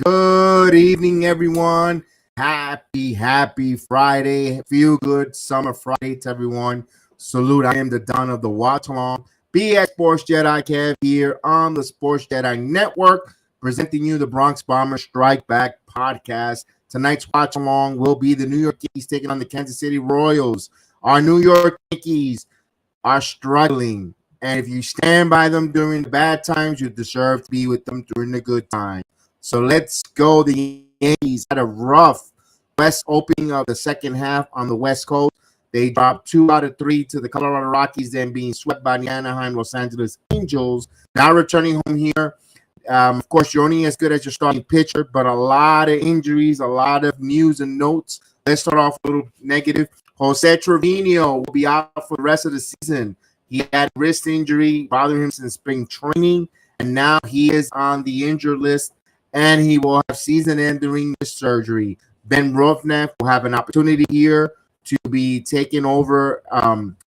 Good evening, everyone. Happy Friday. Feel good summer Friday to everyone. Salute. I am the Don of the Watch Along. BX Sports Jedi Kev here on the Sports Jedi Network, presenting you the Bronx Bombers Strike Back podcast. Tonight's watch along will be the New York Yankees taking on the Kansas City Royals. Our New York Yankees are struggling, and if you stand by them during the bad times, you deserve to be with them during the good times. So let's go. The Yankees had a rough West opening of the second half on the West Coast. They dropped 2 out of 3 to the Colorado Rockies, then being swept by the Anaheim Los Angeles Angels. Now returning home here. Of course, you're only as good as your starting pitcher, but a lot of injuries, a lot of news and notes. Let's start off a little negative. Jose Trevino will be out for the rest of the season. He had wrist injury bothering him since spring training, and now he is on the injured list, and he will have season-ending surgery. Ben Rovnev will have an opportunity here to be taking over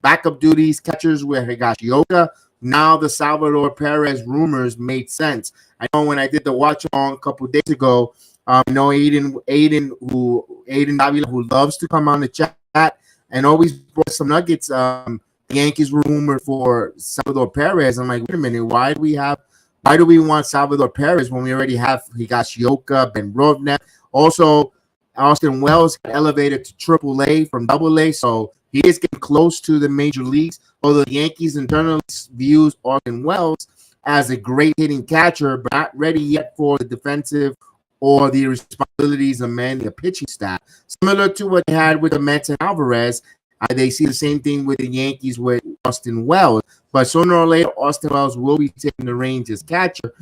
backup duties, catchers with Higashioka. Now the Salvador Perez rumors made sense. I know when I did the watch along a couple of days ago, I know Aiden Davila, who loves to come on the chat and always brought some nuggets. The Yankees were rumored for Salvador Perez. I'm like, wait a minute, why do we want Salvador Perez when we already have Higashioka, Ben Rovnev? Also, Austin Wells got elevated to AAA from AA, so he is getting close to the major leagues. Although the Yankees internally views Austin Wells as a great hitting catcher, but not ready yet for the defensive or the responsibilities of manning a pitching staff. Similar to what they had with the Mets and Alvarez, they see the same thing with the Yankees with Austin Wells. But sooner or later, Austin Wells will be taking the reins as catcher.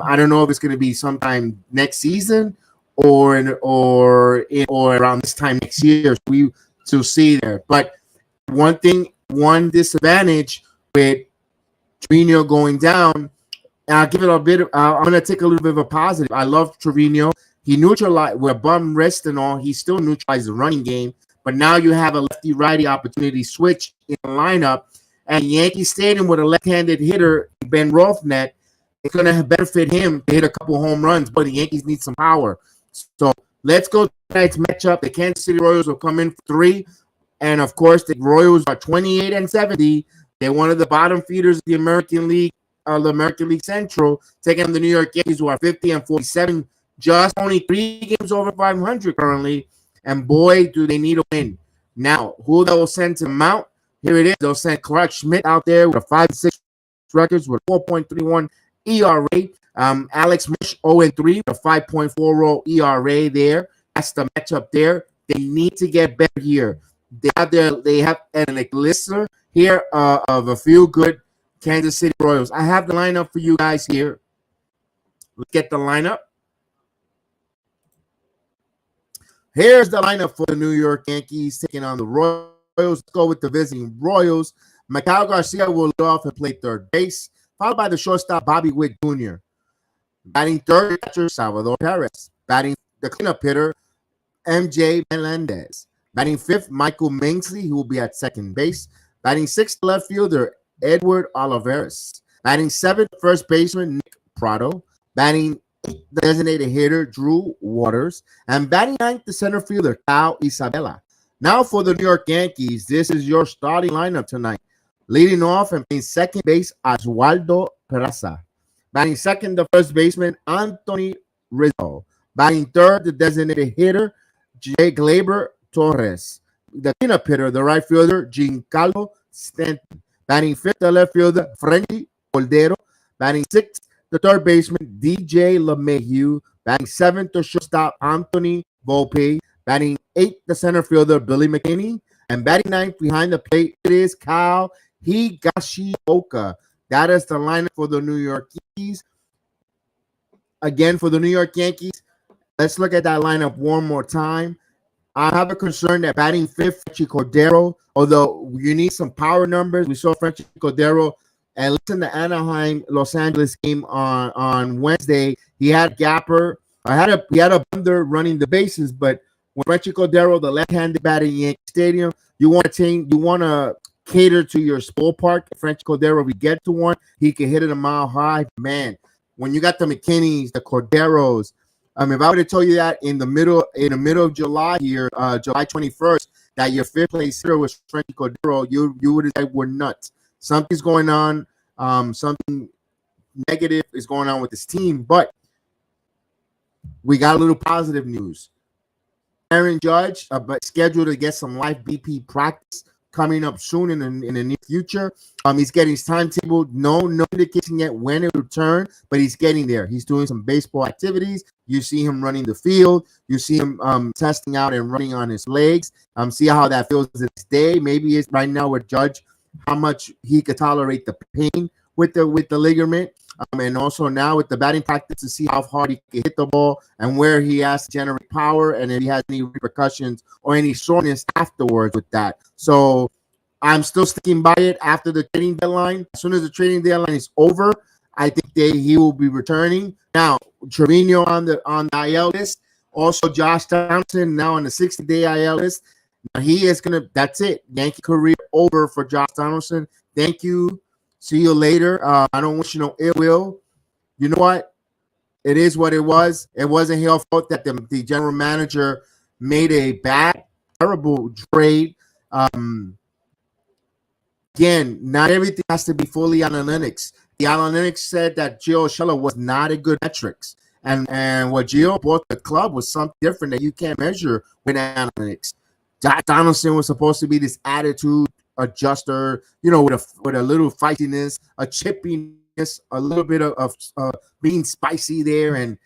I don't know if it's going to be sometime next season or around this time next year. We to see there. But one disadvantage with Trevino going down, and I'll give it a bit of, I'm going to take a little bit of a positive. I love Trevino. He neutralized, with a bum wrist and all, he still neutralized the running game. But now you have a lefty-righty opportunity switch in the lineup. And Yankee Stadium with a left-handed hitter, Ben Rovnev, it's going to benefit him to hit a couple home runs, but the Yankees need some power. So let's go to tonight's matchup. The Kansas City Royals will come in for 3. And, of course, the Royals are 28-70. They're one of the bottom feeders of the American League Central, taking on the New York Yankees, who are 50-47, just only 3 games over 500 currently. And, boy, do they need a win. Now, who they will send to the mount? Here it is. They'll send Clark Schmidt out there with a 5-6 records with 4.31 ERA. Alex Mush 0-3 with a 5.40 ERA there. That's the matchup there. They need to get better here. They have an listener here of a few good Kansas City Royals. I have the lineup for you guys here. Let's get the lineup. Here's the lineup for the New York Yankees taking on the Royals. Let's go with the visiting Royals. Mikhail Garcia will lead off and play third base, followed by the shortstop Bobby Witt Jr. Batting third, catcher Salvador Perez. Batting the cleanup hitter, MJ Melendez. Batting fifth, Michael Mingsley, who will be at second base. Batting sixth, left fielder Edward Olivares. Batting seventh, first baseman Nick Prado. Batting eighth, the designated hitter Drew Waters. And batting ninth, the center fielder Cal Isabella. Now for the New York Yankees, this is your starting lineup tonight. Leading off and playing second base, Oswaldo Peraza. Batting second, the first baseman, Anthony Rizzo. Batting third, the designated hitter, Jay Glaber Torres. The cleanup hitter, the right fielder, Giancarlo Stanton. Batting fifth, the left fielder, Frenchie Cordero. Batting sixth, the third baseman, DJ LeMahieu. Batting seventh, the shortstop, Anthony Volpe. Batting eighth, the center fielder, Billy McKinney. And batting ninth behind the plate, it is Kyle Higashioka. That is the lineup for the New York Yankees. Again, for the New York Yankees, let's look at that lineup one more time. I have a concern that batting fifth, Frenchie Cordero, although you need some power numbers. We saw Frenchie Cordero, and listen to Anaheim, Los Angeles game on Wednesday. He had Gapper. He had a blunder running the bases, but when Frenchie Cordero, the left-handed batter in Yankee Stadium, you want to cater to your ballpark. Frenchie Cordero, we get to one, he can hit it a mile high. Man, when you got the McKinneys, the Corderos, if I would have told you that in the middle of July here, July 21st, that your fifth place hitter was Frenchie Cordero, you would have said we're nuts. Something's going on. Something negative is going on with this team, but we got a little positive news. Aaron Judge, scheduled to get some live BP practice coming up soon in the near future. He's getting his timetable. No indication yet when it will return, but he's getting there. He's doing some baseball activities. You see him running the field. You see him testing out and running on his legs. See how that feels this day. Maybe it's right now with Judge, how much he could tolerate the pain with the ligament. And also now with the batting practice to see how hard he can hit the ball and where he has to generate power and if he has any repercussions or any soreness afterwards with that. So I'm still sticking by it after the trading deadline. As soon as the trading deadline is over, I think he will be returning. Now, Trevino on the IL list. Also, Josh Thompson now on the 60-day IL list. Now he is that's it. Yankee career over for Josh Donaldson. Thank you. See you later. I don't wish you no ill will. You know what? It is what it was. It wasn't his fault that the general manager made a bad, terrible trade. Again, not everything has to be fully analytics. The analytics said that Gio Urshela was not a good metrics. And what Gio brought the club was something different that you can't measure with analytics. Josh Donaldson was supposed to be this attitude adjuster, with a little feistiness, a chippiness, a little bit of being spicy there, and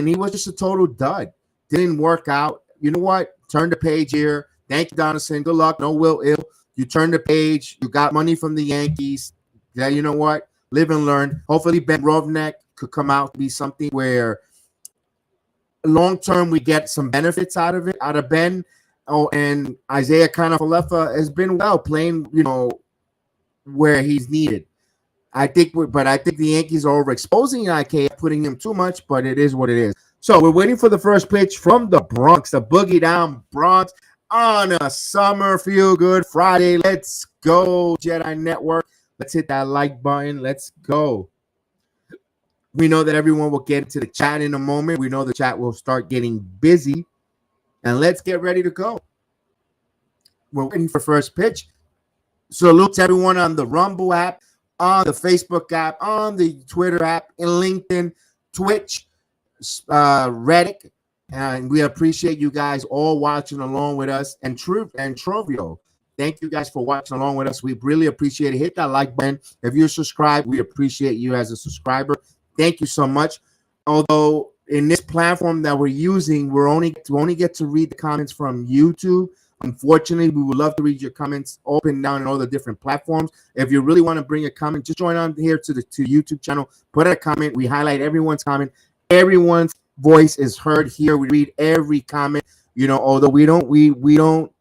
he was just a total dud. Didn't work out. You know what? Turn the page here. Thank you, Donaldson. Good luck. No will ill. You turn the page. You got money from the Yankees. Yeah, you know what? Live and learn. Hopefully, Ben Rovnak could come out to be something where long term we get some benefits out of Ben. Oh, and Isaiah Kiner-Falefa has been well playing, where he's needed. I think the Yankees are overexposing IK, putting him too much, but it is what it is. So we're waiting for the first pitch from the Bronx, the Boogie Down Bronx, on a summer feel-good Friday. Let's go, Jedi Network. Let's hit that like button. Let's go. We know that everyone will get into the chat in a moment. We know the chat will start getting busy. And let's get ready to go. We're waiting for first pitch. Salute to everyone on the Rumble app, on the Facebook app, on the Twitter app, in LinkedIn, Twitch, Reddit. And we appreciate you guys all watching along with us. And Trovio, thank you guys for watching along with us. We really appreciate it. Hit that like button. If you're subscribed, we appreciate you as a subscriber. Thank you so much. Although in this platform that we're using, we only get to read the comments from YouTube. Unfortunately, we would love to read your comments up and down on all the different platforms. If you really want to bring a comment, just join on here to the YouTube channel. Put a comment. We highlight everyone's comment. Everyone's voice is heard here. We read every comment. Although we don't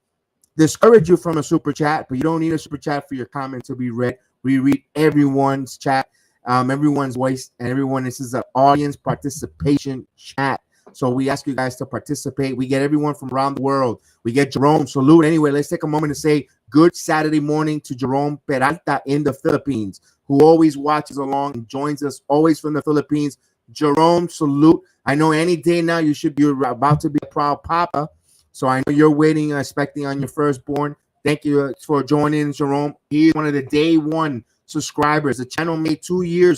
discourage you from a super chat, but you don't need a super chat for your comment to be read. We read everyone's chat. Everyone's voice, and everyone. This is an audience participation chat. So we ask you guys to participate. We get everyone from around the world. We get Jerome. Salute. Anyway, let's take a moment to say good Saturday morning to Jerome Peralta in the Philippines, who always watches along and joins us always from the Philippines. Jerome, salute. I know any day now you're about to be a proud papa. So I know you're waiting, expecting on your firstborn. Thank you for joining, Jerome. He's one of the day one subscribers. The channel made 2 year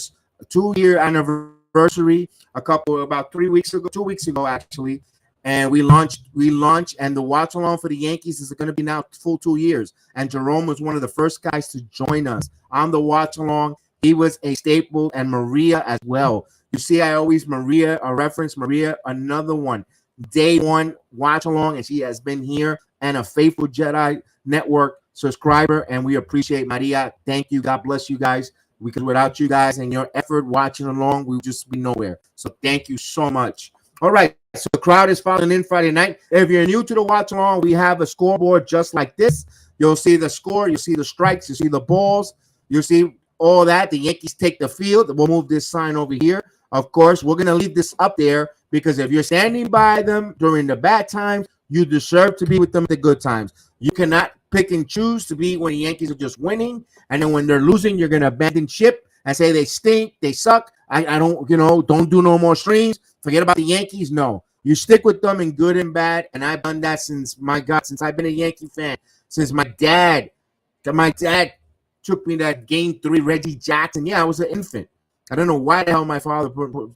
anniversary about 2 weeks ago actually, And we launched, and the watch along for the Yankees is going to be now full 2 years. And Jerome was one of the first guys to join us on the watch along. He was a staple, and Maria as well. You see, I always reference Maria, another one, day one watch along, and she has been here and a faithful Jedi Network subscriber, and we appreciate Maria. Thank you. God bless you guys. Because without you guys and your effort watching along, we would just be nowhere. So thank you so much. All right. So the crowd is filing in Friday night. If you're new to the watch along, we have a scoreboard just like this. You'll see the score. You see the strikes. You see the balls. You see all that. The Yankees take the field. We'll move this sign over here. Of course, we're going to leave this up there because if you're standing by them during the bad times, you deserve to be with them at the good times. You cannot pick and choose to be when the Yankees are just winning, and then when they're losing, you're going to abandon ship and say they stink, they suck. I don't, don't do no more streams. Forget about the Yankees. No, you stick with them in good and bad, and I've done that since I've been a Yankee fan, since my dad took me that Game 3 Reggie Jackson. Yeah, I was an infant. I don't know why the hell my father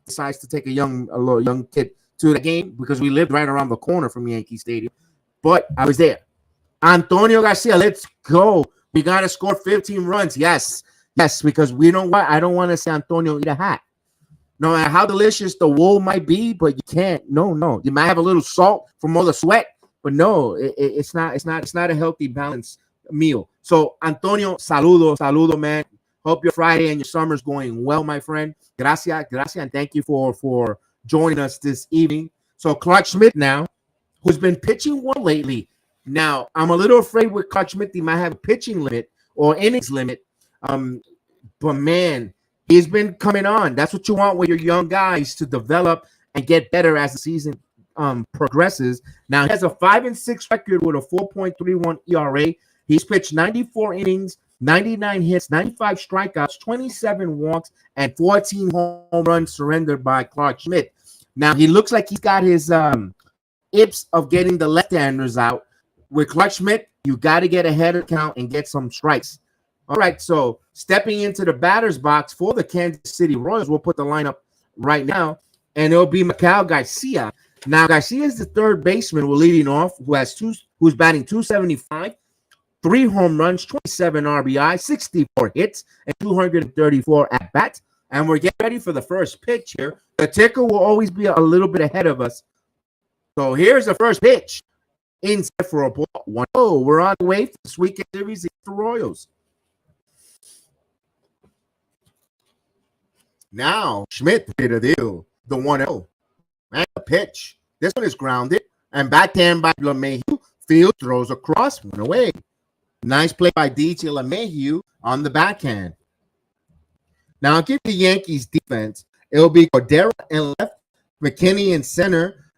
decides to take a young kid to the game because we lived right around the corner from Yankee Stadium, but I was there. Antonio Garcia, let's go. We got to score 15 runs. Yes, because we don't want. I don't want to see Antonio eat a hat. No matter how delicious the wool might be, but you can't. No. You might have a little salt from all the sweat, but no, it's not a healthy, balanced meal. So Antonio, saludo, man. Hope your Friday and your summer's going well, my friend. Gracias, and thank you for joining us this evening. So Clark Schmidt now, who's been pitching well lately. Now, I'm a little afraid with Clark Schmidt, he might have a pitching limit or innings limit. But man, he's been coming on. That's what you want with your young guys, to develop and get better as the season progresses. Now, he has a 5-6 record with a 4.31 ERA. He's pitched 94 innings, 99 hits, 95 strikeouts, 27 walks, and 14 home runs surrendered by Clark Schmidt. Now, he looks like he's got his ips of getting the left-handers out. With Clark Schmidt, you got to get ahead of count and get some strikes. All right, so stepping into the batter's box for the Kansas City Royals, we'll put the lineup right now, and it'll be Miguel Garcia. Now, Garcia is the third baseman we're leading off, who's batting 275, 3 home runs, 27 RBI, 64 hits, and 234 at-bats. And we're getting ready for the first pitch here. The ticker will always be a little bit ahead of us. So here's the first pitch. Inside for a ball. 1-0. We're on the way for this weekend series against the Royals. Now, Schmidt did a deal. The 1-0. And the pitch. This one is grounded. And backhand by LeMahieu. Field throws across. 1 away. Nice play by DJ LeMahieu on the backhand. Now, I'll give the Yankees defense. It'll be Cordero in left. McKinney in center.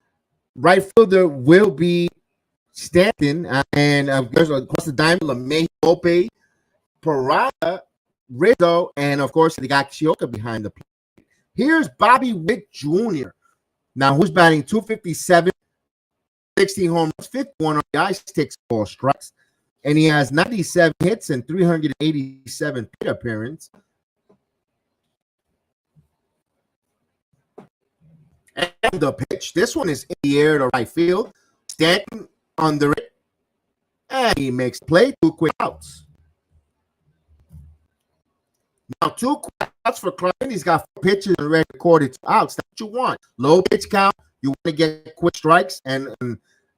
Right fielder will be Stanton, and across the diamond, LeMahieu, Volpe, Parada, Rizzo, and of course, they got Chioka behind the plate. Here's Bobby Witt Jr. Now, who's batting 257, 16 home runs, 51 on the ice, takes 4 strikes, and he has 97 hits and 387 plate appearances. And the pitch. This one is in the air to right field. Stanton under it, and he makes play. 2 quick outs. Now 2 quick outs for Clark. He's got 4 pitches and recorded 2 outs. That's what you want. Low pitch count. You want to get quick strikes, and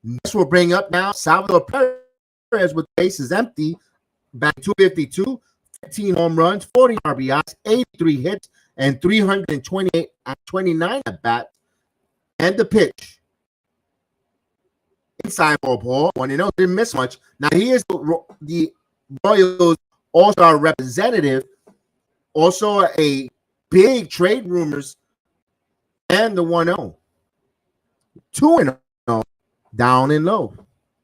this will bring up now Salvador Perez with bases empty, batting 252, 15 home runs, 40 RBIs, 83 hits, and 329 at bat. And the pitch. Inside for a ball, 1-0, didn't miss much. Now, he is the Royals All-Star representative, also a big trade rumors, and the 1-0. 2-0, down and low.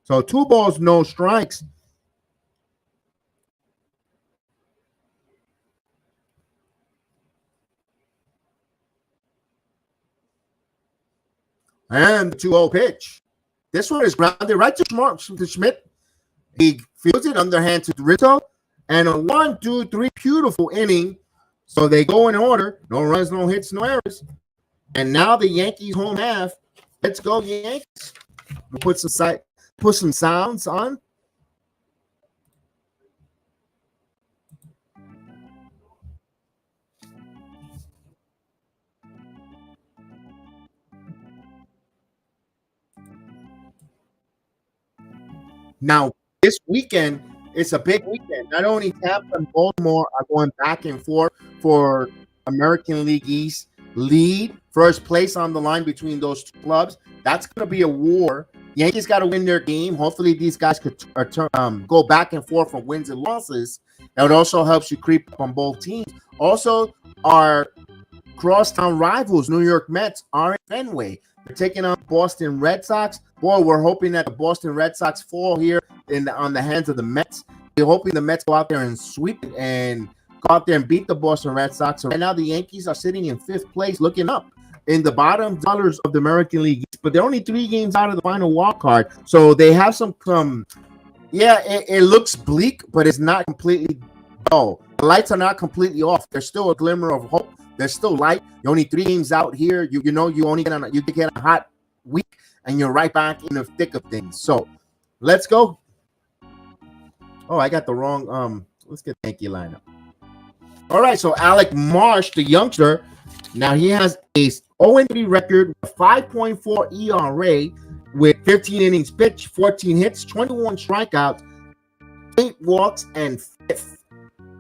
So 2 balls, no strikes. And the 2-0 pitch. This one is grounded right to Schmidt. He fields it underhand to Rizzo. And a 1, 2, 3 beautiful inning. So they go in order. No runs, no hits, no errors. And now the Yankees home half Let's go, Yankees. We'll put some sounds on. Now, this weekend, it's a big weekend. Not only Tampa and Baltimore are going back and forth for American League East lead, first place on the line between those two clubs. That's going to be a war. Yankees got to win their game. Hopefully, these guys could go back and forth from wins and losses. It also helps you creep up on both teams. Also, our crosstown rivals, New York Mets, are in Fenway. They're taking on Boston Red Sox. Boy, we're hoping that the Boston Red Sox fall here on the hands of the Mets. We're hoping the Mets go out there and sweep it and go out there and beat the Boston Red Sox. So right now, the Yankees are sitting in 5th place, looking up in the bottom dollars of the American League, but they're only 3 games out of the final wild card. So they have some it looks bleak, but it's not completely dull. The lights are not completely off. There's still a glimmer of hope. There's still light. You're only 3 games out here. You get a hot week, and you're right back in the thick of things. So let's go. Oh, I got the wrong. Let's get the Yankee lineup. All right, so Alec Marsh, the youngster, now he has a 0-3 record, 5.4 ERA with 15 innings pitched, 14 hits, 21 strikeouts, 8 walks, and 5th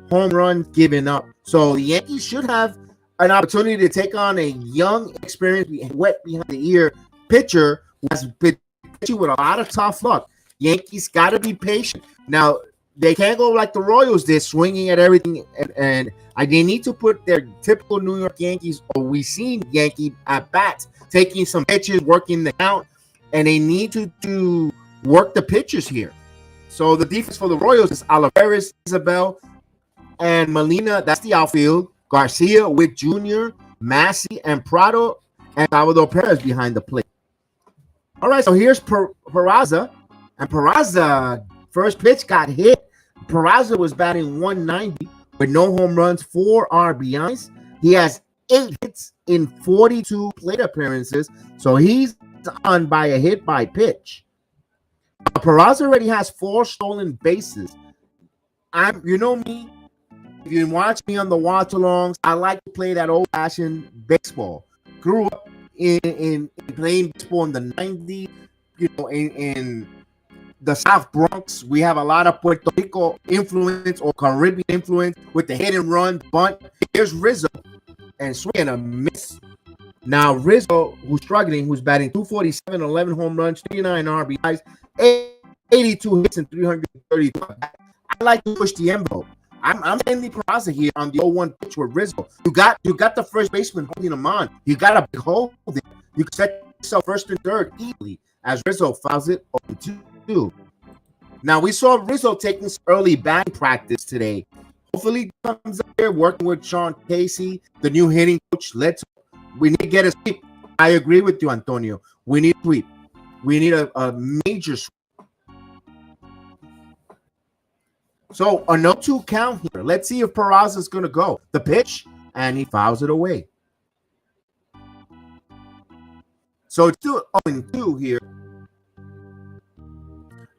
home run given up. So the Yankees should have an opportunity to take on a young, experienced, wet behind the ear pitcher who has been pitching with a lot of tough luck. Yankees got to be patient. Now, they can't go like the Royals did, swinging at everything, and they need to put their typical New York Yankees, or we seen Yankee at bats, taking some pitches, working the count, and they need to work the pitchers here. So the defense for the Royals is Olivares, Isabel, and Molina. That's the outfield. Garcia with Jr., Massey, and Prado, and Salvador Perez behind the plate. All right, so here's Peraza, and Peraza, first pitch got hit. Peraza was batting 190 with no home runs, 4 RBIs. He has 8 hits in 42 plate appearances, so he's on by a hit by pitch. Peraza already has 4 stolen bases. You know me, if you watch me on the watch-alongs, I like to play that old-fashioned baseball. Grew up in playing baseball in the 90s, in the South Bronx. We have a lot of Puerto Rico influence or Caribbean influence with the hit and run bunt. Here's Rizzo and swing and a miss. Now Rizzo, who's struggling, who's batting 247, 11 home runs, 39 RBIs, 82 hits, and 332. I like to push the envelope. I'm mainly Peraza here on the 0-1 pitch with Rizzo. You got the first baseman holding him on. You got a big hold there. You can set yourself first and third easily as Rizzo fouls it 0-2. Now we saw Rizzo taking some early batting practice today. Hopefully he comes up here working with Sean Casey, the new hitting coach. We need to get a sweep. I agree with you, Antonio. We need a sweep. We need a major sweep. So a 0-2 count here. Let's see if Peraza is going to go. The pitch, and he fouls it away. So it's still 0-2 here.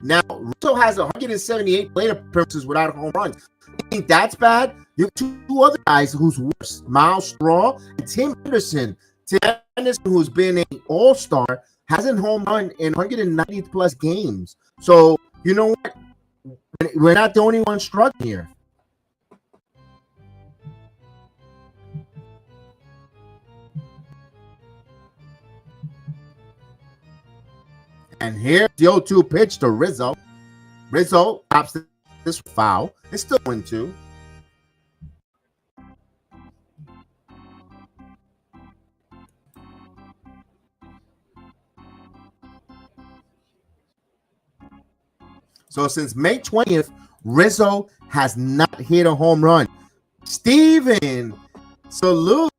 Now, Rizzo has 178 plate appearances without home runs. I think that's bad. You have 2 other guys who's worse, Miles Straw and Tim Anderson. Tim Anderson, who's been an all-star, hasn't home run in 190-plus games. So, you know what? We're not the only one struggling here. And here's the 0-2 pitch to Rizzo. Rizzo stops this foul. It's still 1-2. So since May 20th, Rizzo has not hit a home run. Steven, salute.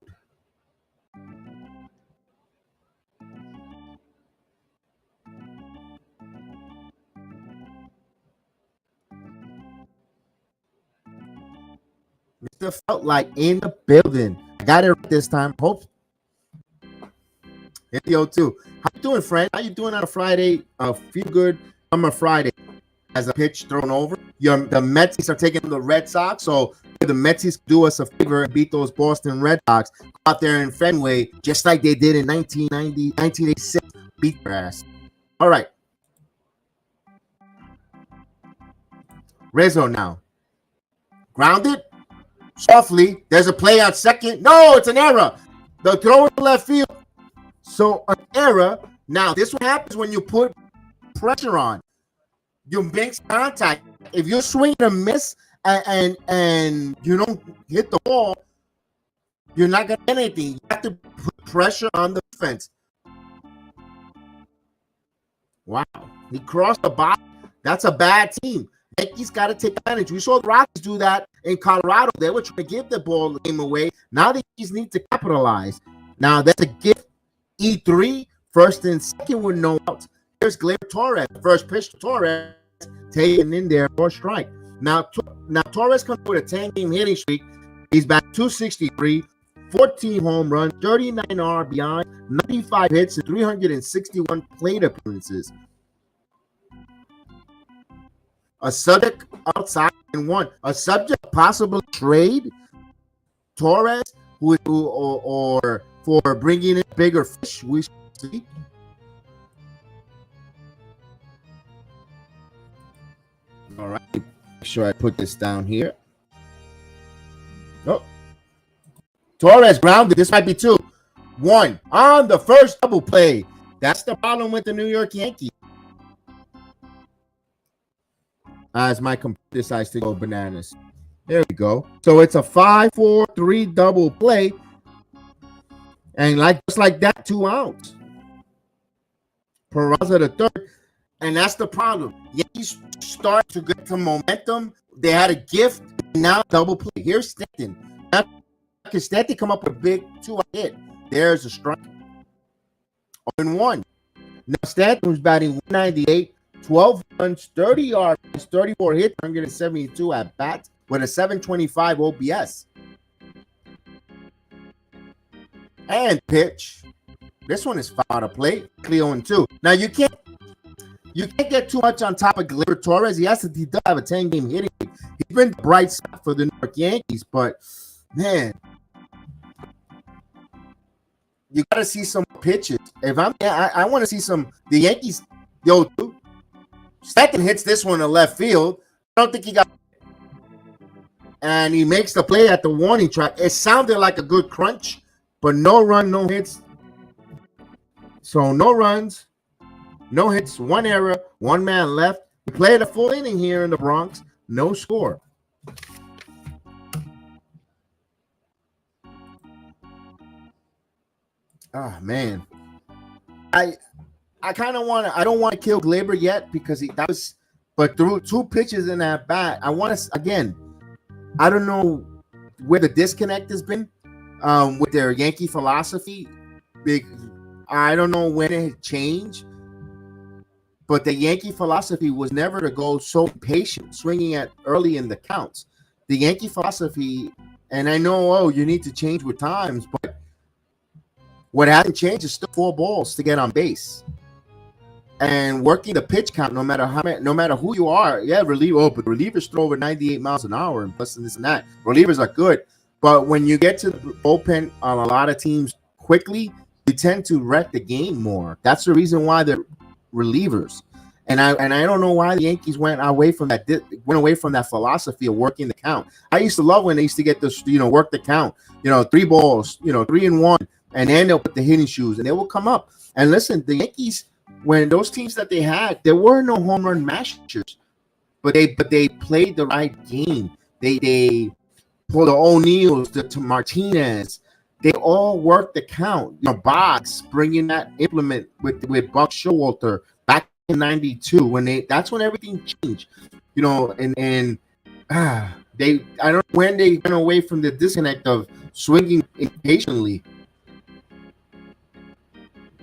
Mr. Felt like in the building. I got it right this time. Hope. Hit the 0-2. How you doing, friend? How you doing on a Friday? Feel good summer Friday. As a pitch thrown over, the Mets are taking the Red Sox. So the Mets do us a favor and beat those Boston Red Sox out there in Fenway, just like they did in 1990, 1986. Beat their ass. All right. Rizzo now. Grounded. Softly. There's a play on second. No, it's an error. The throw in left field. So an error. Now, this what happens when you put pressure on. You make contact. If you swing and miss and you don't hit the ball, you're not going to get anything. You have to put pressure on the defense. Wow. He crossed the box. That's a bad team. Yankees got to take advantage. We saw the Rockies do that in Colorado. They were trying to give the ball game away. Now the Yankees need to capitalize. Now that's a gift. E3, first and second with no outs. Here's Gleyber Torres. First pitch to Torres, taken in there for a strike. Now Torres comes with a 10-game hitting streak. He's back 263, 14 home runs, 39 RBI, 95 hits, and 361 plate appearances. A subject outside and one. A subject possible trade Torres, or for bringing in bigger fish. We see. All right, make sure I put this down here. Oh, Torres grounded. This might be 2-1 on the first double play. That's the problem with the New York Yankees. As my computer decides to go bananas. There we go. So it's a 5-4-3 double play. And just like that, 2 outs. Peraza the third. And that's the problem. Yankees start to get some momentum. They had a gift. Now double play. Here's Stanton. Now can Stanton come up with a big 2-out hit? There's a strike. 0-1. Now Stanton was batting 198, 12 runs, 30 yards, 34 hits, 172 at bats with a 725 OPS. And pitch. This one is foul out of play. 3-2. Now you can't get too much on top of Gleyber Torres. He does have a 10-game hitting. He's been the bright spot for the New York Yankees, but man, you got to see some pitches. I want to see some. The Yankees, second hits this one in left field. I don't think he got. And he makes the play at the warning track. It sounded like a good crunch, but no run, no hits. So no runs, no hits, 1 error, 1 man left. We played a full inning here in the Bronx. No score. Oh man, I kind of want to. I don't want to kill Gleyber yet because but through 2 pitches in that bat, I want to again. I don't know where the disconnect has been with their Yankee philosophy. I don't know when it changed, but the Yankee philosophy was never to go so patient, swinging at early in the counts. The Yankee philosophy, and I know, you need to change with times, but what hasn't changed is still 4 balls to get on base. And working the pitch count, no matter who you are, but relievers throw over 98 miles an hour and plus this and that. Relievers are good, but when you get to the bullpen on a lot of teams quickly, you tend to wreck the game more. That's the reason why they're relievers. And I don't know why the Yankees went away from that philosophy of working the count. I used to love when they used to get this, work the count, 3 balls, 3-1, and then they'll put the hitting shoes and they will come up. And listen, the Yankees, when those teams that they had, there were no home run mashers, but they played the right game. They pulled the O'Neills to Martinez. They all worked the count. Boggs bringing that implement with Buck Showalter back in '92 that's when everything changed. I don't know when they went away from the disconnect of swinging impatiently.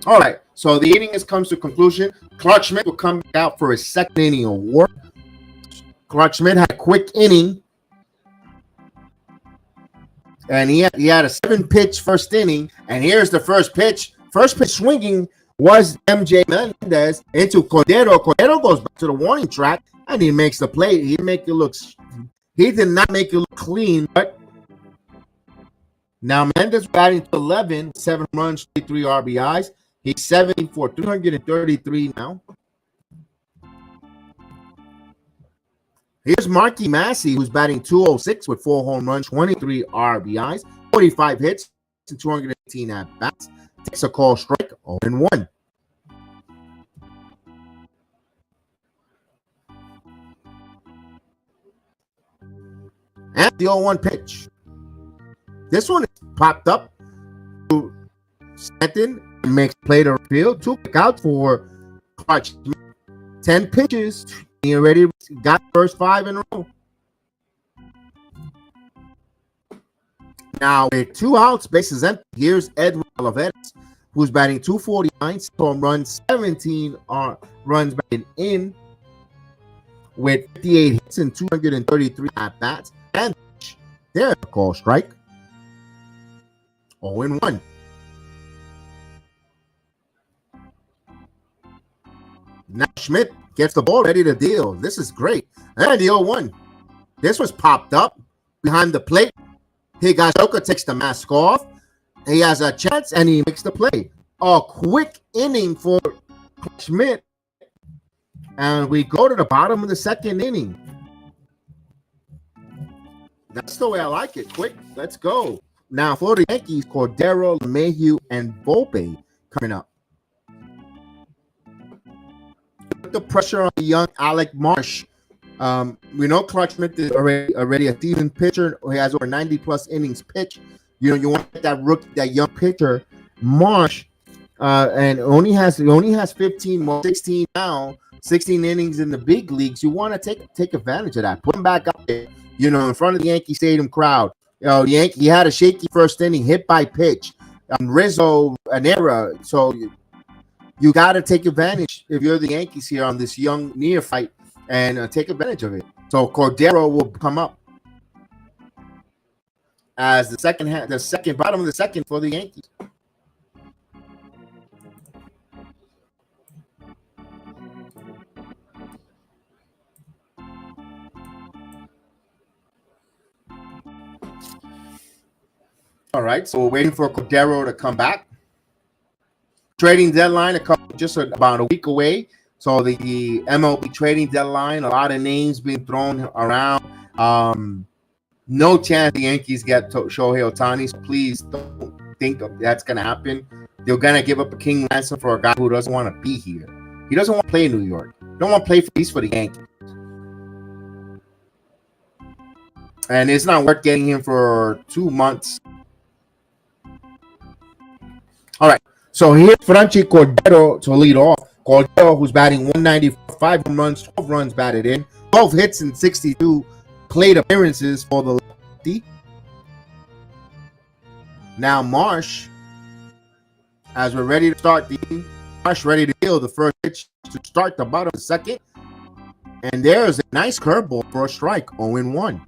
All right, so the inning comes to conclusion. Clark Schmidt will come out for his second inning of work. Clark Schmidt had a quick inning, and he had a 7-pitch first inning. And here's the first pitch. First pitch swinging was MJ Mendez into Cordero. Cordero goes back to the warning track and he makes the play. He did not make it look clean, but now Mendez batting to 11, 7 runs, 33 RBIs. He's 70 for 333 now. Here's Marky Massey, who's batting 206 with 4 home runs, 23 RBIs, 45 hits, and 218 at-bats. Takes a call strike, 0-1. And the 0-1 pitch. This one is popped up to Stanton and makes play to field. 2 kickouts for Clutch. 10 pitches. He already got the first 5 in a row. Now, with 2 outs, bases empty, here's Edwin Olivares, who's batting 249, home runs, 17 runs batted in, with 58 hits and 233 at-bats. And there's a call strike. 0-1. Now Schmidt gets the ball ready to deal. This is great. And the 0-1. This was popped up behind the plate. Higashioka takes the mask off. He has a chance and he makes the play. A quick inning for Schmidt. And we go to the bottom of the 2nd inning. That's the way I like it. Quick, let's go. Now for the Yankees, Cordero, LeMahieu, and Volpe coming up. Put the pressure on the young Alec Marsh. We know Clark Schmidt is already a seasoned pitcher. He has over 90+ innings pitched. You want that young pitcher, Marsh, and only has 16 now, 16 innings in the big leagues. You want to take advantage of that. Put him back up there, in front of the Yankee Stadium crowd. He had a shaky first inning, hit by pitch. Rizzo, an error. So you got to take advantage if you're the Yankees here on this young neophyte and take advantage of it. So Cordero will come up as the second bottom of the 2nd for the Yankees. All right, so we're waiting for Cordero to come back. Trading deadline just about a week away. So the MLB trading deadline, a lot of names being thrown around. No chance the Yankees get Shohei Ohtani. So please don't think that's going to happen. They're going to give up a king ransom for a guy who doesn't want to be here. He doesn't want to play in New York. He don't want to play for the Yankees. And it's not worth getting him for 2 months. All right, so here's Franchi Cordero to lead off. Cordero, who's batting 194, 5 runs, 12 runs batted in, 12 hits and 62 plate appearances for the lefty. Now Marsh, as we're ready to start Marsh ready to deal the first pitch to start the bottom of the 2nd. And there's a nice curveball for a strike, 0-1.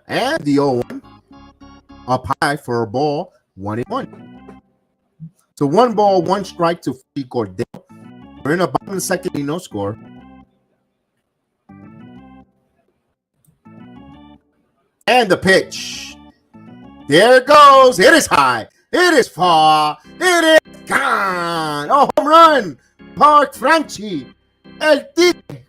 And the 0-1 up high for a ball, 1-1. So 1 ball, 1 strike to Cordero. We're in the bottom of the 2nd, no score. And the pitch. There it goes. It is high. It is far. It is gone. Oh, home run. Mark Franchi. El Tigre.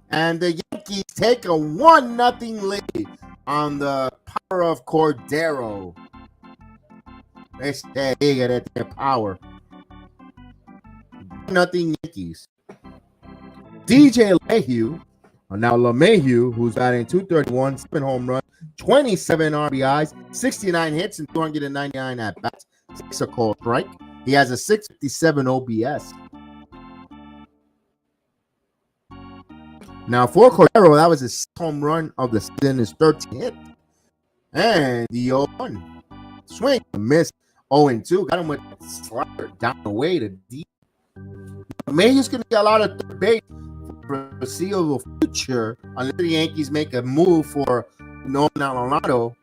And the Yankees take a 1-0 lead on the power of Cordero. Let's take it at their power. 1-0 Yankees. DJ LeMahieu, who's batting 231, 7 home runs, 27 RBIs, 69 hits, and 299 at-bats. 6 a call strike. He has a 657 OBS. Now for Cordero, that was his home run of the season, his 13th hit. And the 0-1 swing, missed. 0-2, got him with a slider down the way to deep. Maybe he's going to get a lot of third base for the foreseeable future unless the Yankees make a move for Nolan Arenado.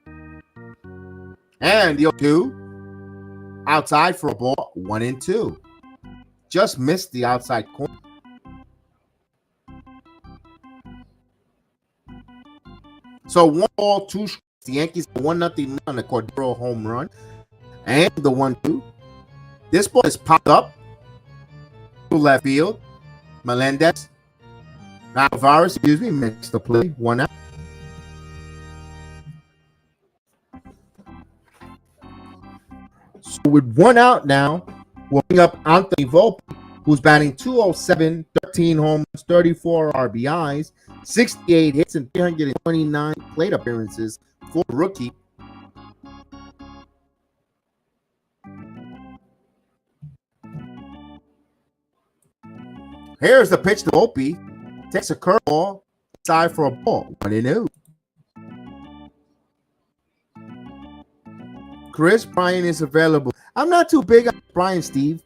And the 0-2, outside for a ball, 1-2. Just missed the outside corner. So 1 ball, 2 strikes. The Yankees 1-0 on the Cordero home run. And the 1-2. This ball is popped up to left field. Melendez. Alvarez, makes the play. 1 out. So with 1 out now, we'll bring up Anthony Volpe, who's batting .207, 13 home runs, 34 RBIs, 68 hits, and 329 plate appearances for rookie. Here's the pitch to Volpe. Takes a curveball, side for a ball. 1-0. Chris Bryant is available. I'm not too big on Bryant, Steve.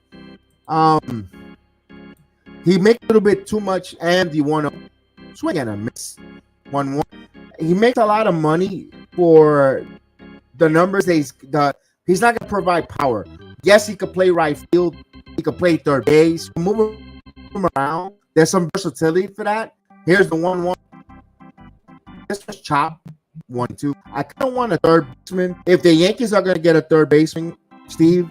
He makes a little bit too much, and you want to swing and a miss. 1-1. He makes a lot of money for the numbers. He's not going to provide power. Yes, he could play right field. He could play third base. Move him around. There's some versatility for that. Here's the 1-1. This was chopped. 1-2. I kind of want a third baseman. If the Yankees are going to get a third baseman, Steve,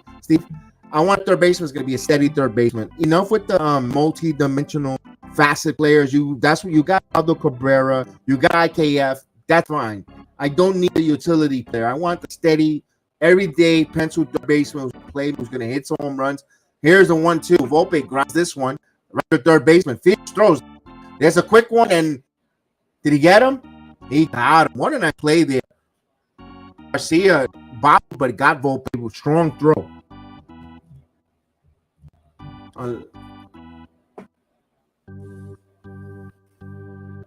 I want a third baseman is going to be a steady third baseman. Enough with the multi-dimensional facet players. That's what you got. Aldo Cabrera. You got IKF. That's fine. I don't need a utility player. I want the steady, everyday pencil third baseman who's going to hit some home runs. Here's the 1-2. Volpe grabs this one. Right to third baseman. Fields throws. There's a quick one, and did he get him? He got him. What a nice play there. Garcia bobbled, but got Volpe with strong throw.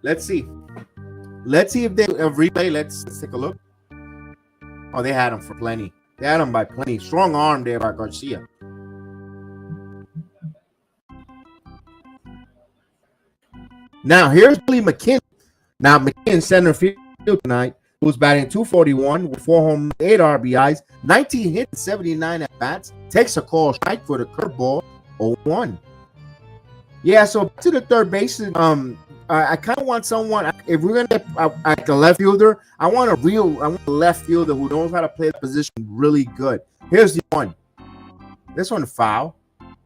Let's see. Let's see if they replay. Let's take a look. Oh, they had him for plenty. They had him by plenty. Strong arm there by Garcia. Now, here's Billy McKinney. Now, McKinney center field tonight, who's batting .241 with 4 home runs, 8 RBIs, 19 hits, 79 at-bats. Takes a call strike for the curveball, 0-1. Yeah, so to the third bases, I kind of want someone, if we're going to get at the left fielder, I want a left fielder who knows how to play the position really good. Here's the one. This one foul.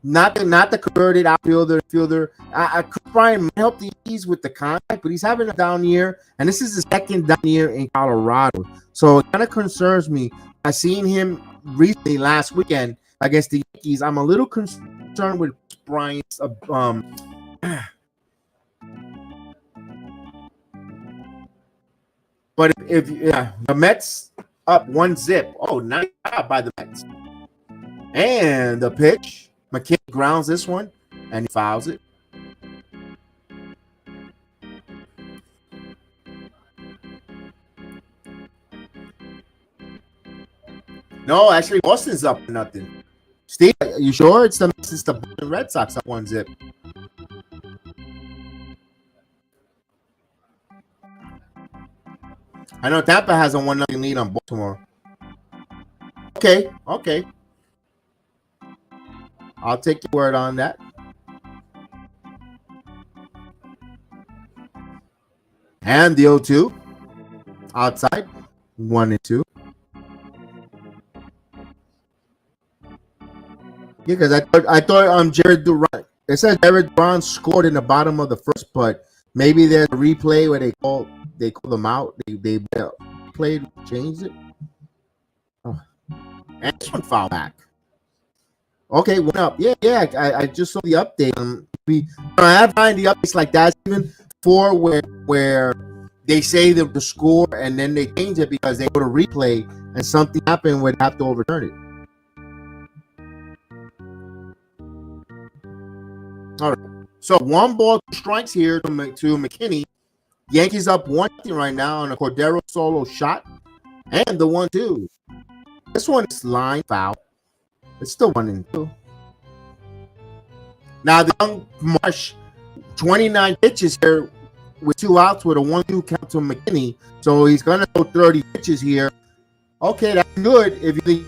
Not the converted outfielder, fielder. Chris Bryant might help the Yankees with the contact, but he's having a down year, and this is his second down year in Colorado. So it kind of concerns me. I seen him recently last weekend against the Yankees. I'm a little concerned with Bryant's but if the Mets up 1-0. Oh, nice job by the Mets. And the pitch. McKinney grounds this one, and he fouls it. No, actually, Boston's up 0-0. Steve, you sure? It's the Boston Red Sox up 1-0. I know Tampa has a 1-0 lead on Baltimore. Okay. I'll take your word on that. And the 0-2 outside, 1-2. Yeah, because I thought Jared Duran. It says Jared Duran scored in the bottom of the first, but maybe there's a replay where they call them out. They played, changed it. Oh. And this one foul back. Okay, went up. Yeah. I just saw the update. I have find the updates like that even for where they say the score and then they change it because they go to replay and something happened where they have to overturn it. All right. So 1 ball, 2 strikes here to McKinney. Yankees up 1-0 right now on a Cordero solo shot. And the 1-2. This one is line foul. It's still 1-2. Now the young Marsh, 29 pitches here with 2 outs with a 1-2 count to McKinney. So he's going to throw 30 pitches here. Okay, that's good. If you're the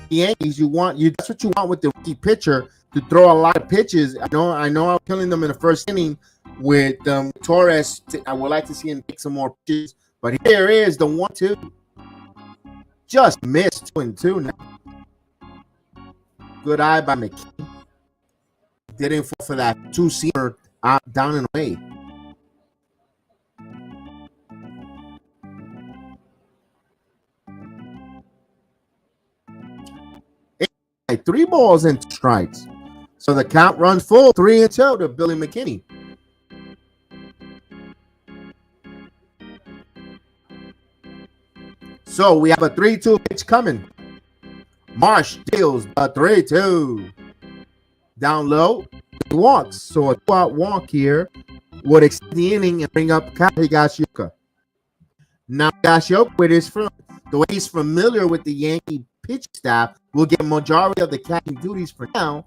Yankees, that's what you want with the rookie pitcher, to throw a lot of pitches. I know I'm killing them in the first inning with Torres. I would like to see him take some more pitches. But here is the 1-2. Just missed 2-2 now. Good eye by McKinney. Didn't fall for that 2-seamer down and away. Hey, 3 balls and 2 strikes. So the count runs full, 3-2 to Billy McKinney. So we have a 3-2 pitch coming. Marsh deals a 3-2. Down low, he walks. So a 2-out walk here would extend the inning and bring up Higashioka. Now Higashioka, the way he's familiar with the Yankee pitch staff, will get majority of the catching duties for now.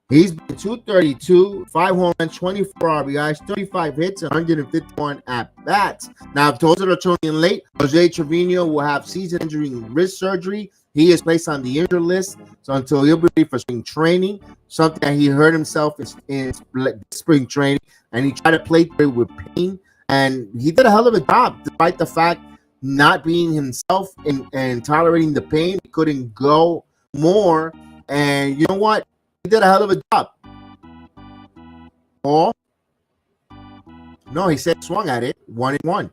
He's been 232, 5 home runs, 24 RBIs, 35 hits, and 151 at-bats. Now, if those that are tuning in late, Jose Trevino will have season injury wrist surgery. He is placed on the injured list, so until he'll be ready for spring training, something that he hurt himself in spring training, and he tried to play through it with pain, and he did a hell of a job, despite the fact not being himself and tolerating the pain. He couldn't go more, and you know what? He did a hell of a job. Oh, no, he said swung at it 1-1.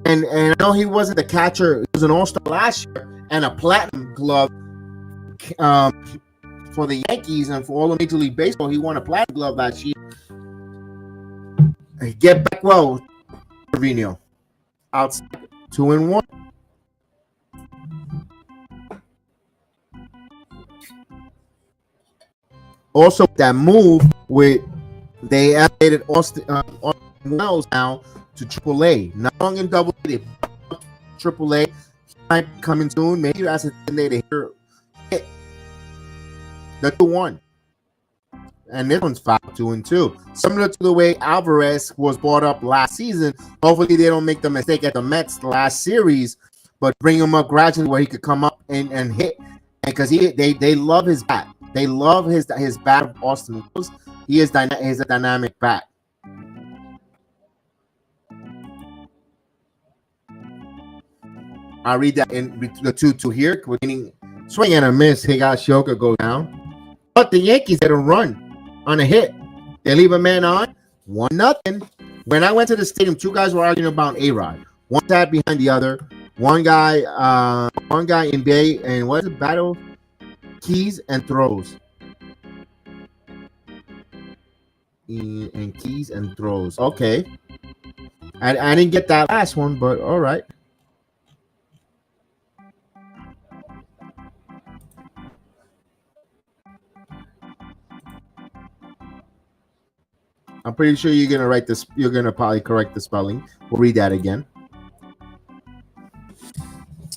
And I know he wasn't the catcher. He was an all-star last year and a platinum glove for the Yankees and for all of Major League Baseball. He won a platinum glove last year. Get back well, Trevino. Outside 2-1. Also, that move with they elevated Austin Wells now to AAA. Not long in Double A, they AAA. He might be coming soon. Maybe that's a day to hit the 2-1. And this one's 5-2-2. Similar to the way Alvarez was brought up last season. Hopefully, they don't make the mistake at the Mets last series, but bring him up gradually where he could come up and hit. And because they love his bat. They love his bat of Austin Wells. He is a dynamic bat. I'll read that in the 2-2 here. Meaning swing and a miss. Higashioka goes down. But the Yankees get a run on a hit. They leave a man on. 1-0. When I went to the stadium, 2 guys were arguing about A-Rod. One sat behind the other. One guy in Bay, and what is it? Battle keys and throws. And keys and throws. Okay. I didn't get that last one, but all right. I'm pretty sure you're gonna write this. You're gonna probably correct the spelling. We'll read that again.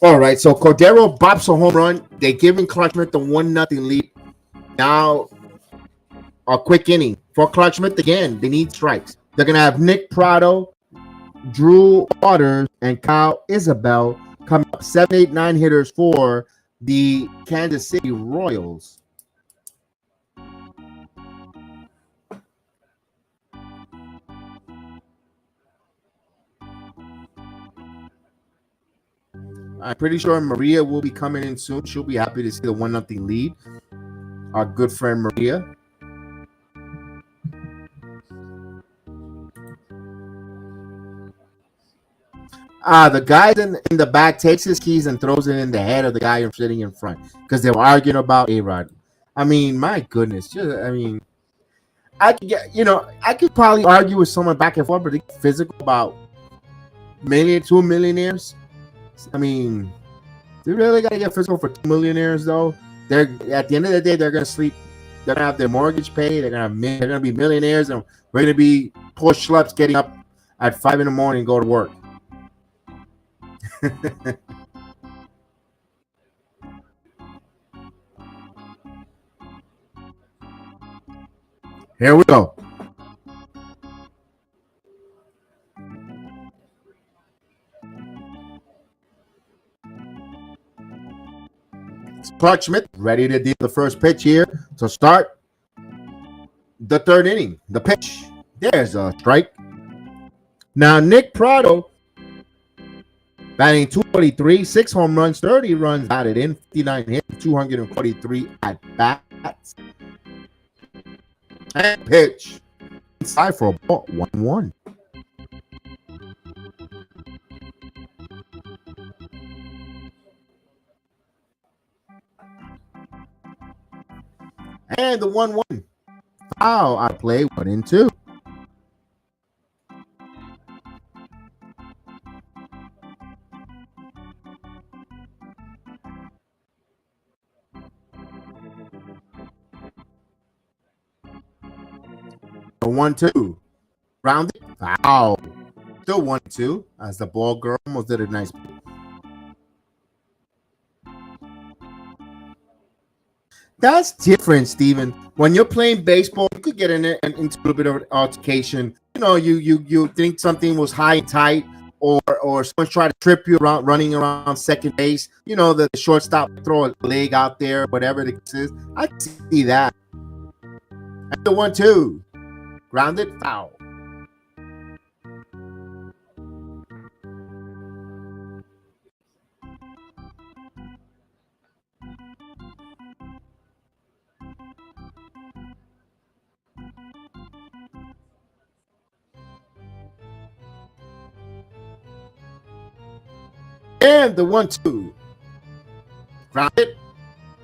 All right. So Cordero bops a home run. They giving Clark Schmidt the 1-0 lead. Now, a quick inning for Clark Schmidt again. They need strikes. They're gonna have Nick Prado, Drew Waters, and Kyle Isabel come up. 7, 8, 9 hitters for the Kansas City Royals. I'm pretty sure Maria will be coming in soon. She'll be happy to see the 1-0 lead. Our good friend Maria. The guy in the back takes his keys and throws it in the head of the guy sitting in front because they were arguing about A-Rod. I mean, my goodness. I could probably argue with someone back and forth, but they get physical about 2 millionaires. I mean, they really got to get physical for 2 millionaires, though. They're at the end of the day, they're gonna sleep They're gonna have their mortgage paid. They're gonna be millionaires, and we're gonna be poor schleps getting up at 5 in the morning and go to work. Here we go. Clark Schmidt ready to deal the first pitch here to start the third inning. The pitch. There's a strike. Now, Nick Prado batting 243, 6 home runs, 30 runs batted in, 59 hits, 243 at bats. And pitch. Inside for a ball, 1-1. And the 1-1. Foul out of play, 1-2. A 1-2. Rounded. Foul. Still 1-2 as the ball girl almost did a nice play. That's different, Steven. When you're playing baseball, you could get into a little bit of an altercation. You know, you think something was high and tight, or someone's trying to trip you around running around second base. You know, the shortstop throw a leg out there, whatever it is. I can see that. And the 1-2. Grounded, foul. And the 1-2. Grounded.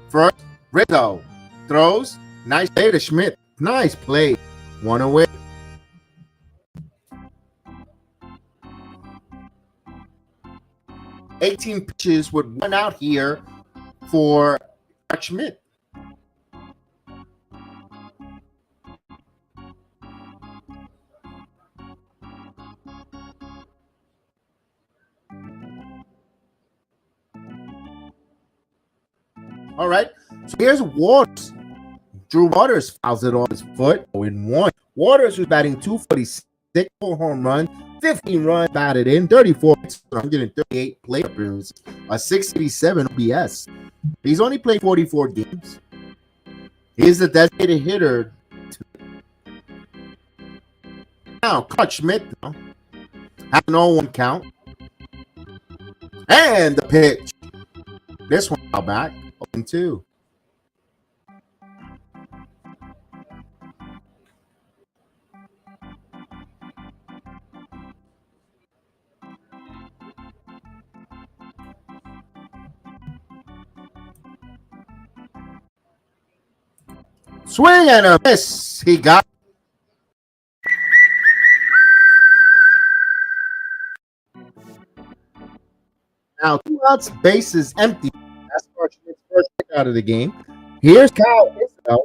First, Rizzo throws. Nice play to Schmidt. Nice play. One away. $18 pitches with one out here for Schmidt. All right. So here's Waters. Drew Waters fouls it off his foot. 0-1. Waters was batting 246, 4 home runs, 15 runs batted in, 34 hits, 138 plate appearances, a 687 OPS. He's only played 44 games. He's the designated hitter. Now, Clark Schmidt has an 0-1 count. And the pitch. This one out back, 0-2. Swing and a miss. He got. Now, 2 outs, bases empty. That's Schmidt's first pick out of the game. Here's Kyle Isbell,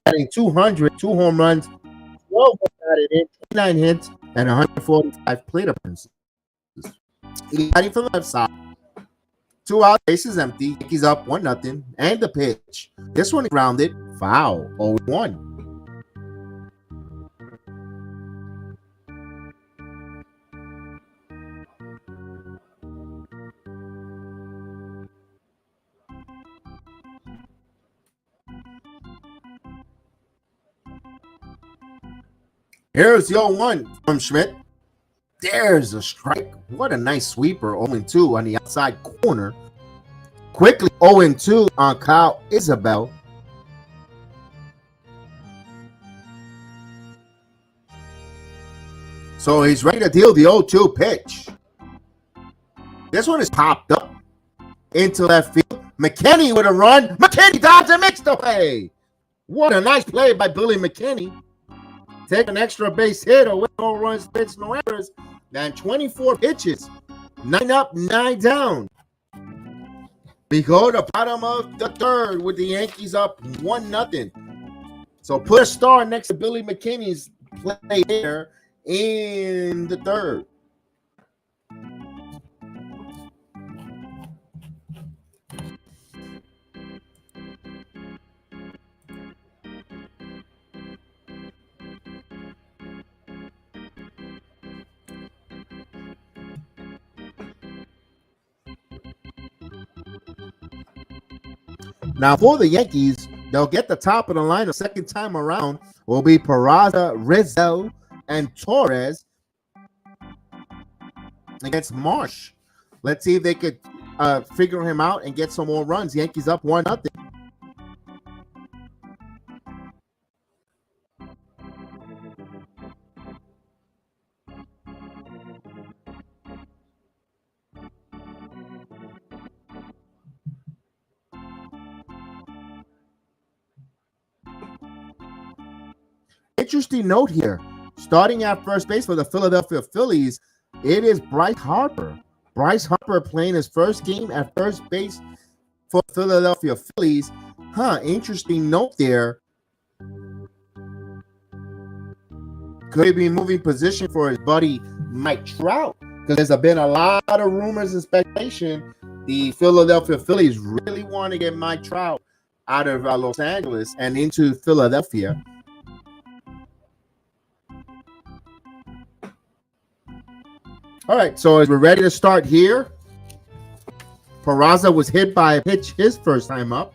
batting 200, 2 home runs, 12 batted in, 29 hits, and 145 plate appearances. He's batting from the left side. 2 outs, bases empty. Yankees up 1-0, and the pitch. This one grounded, foul, 0-1. Here's the 0-1 from Schmidt. There's a strike. What a nice sweeper. 0-2 on the outside corner. Quickly 0-2 on Kyle Isbell. So he's ready to deal the 0-2 pitch. This one is popped up into left field. McKinney with a run. McKinney dodged and mixed away. What a nice play by Billy McKinney. Take an extra base hit away, no runs, hits, no errors. And 24 pitches. 9 up, 9 down. We go to bottom of the third with the Yankees up 1-0. So put a star next to Billy McKinney's play there in the third. Now for the Yankees, they'll get the top of the line the second time around. Will be Peraza, Rizzo, and Torres against Marsh. Let's see if they could figure him out and get some more runs. Yankees up 1-0. Interesting note here. Starting at first base for the Philadelphia Phillies, it is Bryce Harper. Bryce Harper playing his first game at first base for Philadelphia Phillies. Interesting note there. Could he be moving position for his buddy Mike Trout? Because there's been a lot of rumors and speculation. The Philadelphia Phillies really want to get Mike Trout out of Los Angeles and into Philadelphia. All right, so as we're ready to start here, Peraza was hit by a pitch his first time up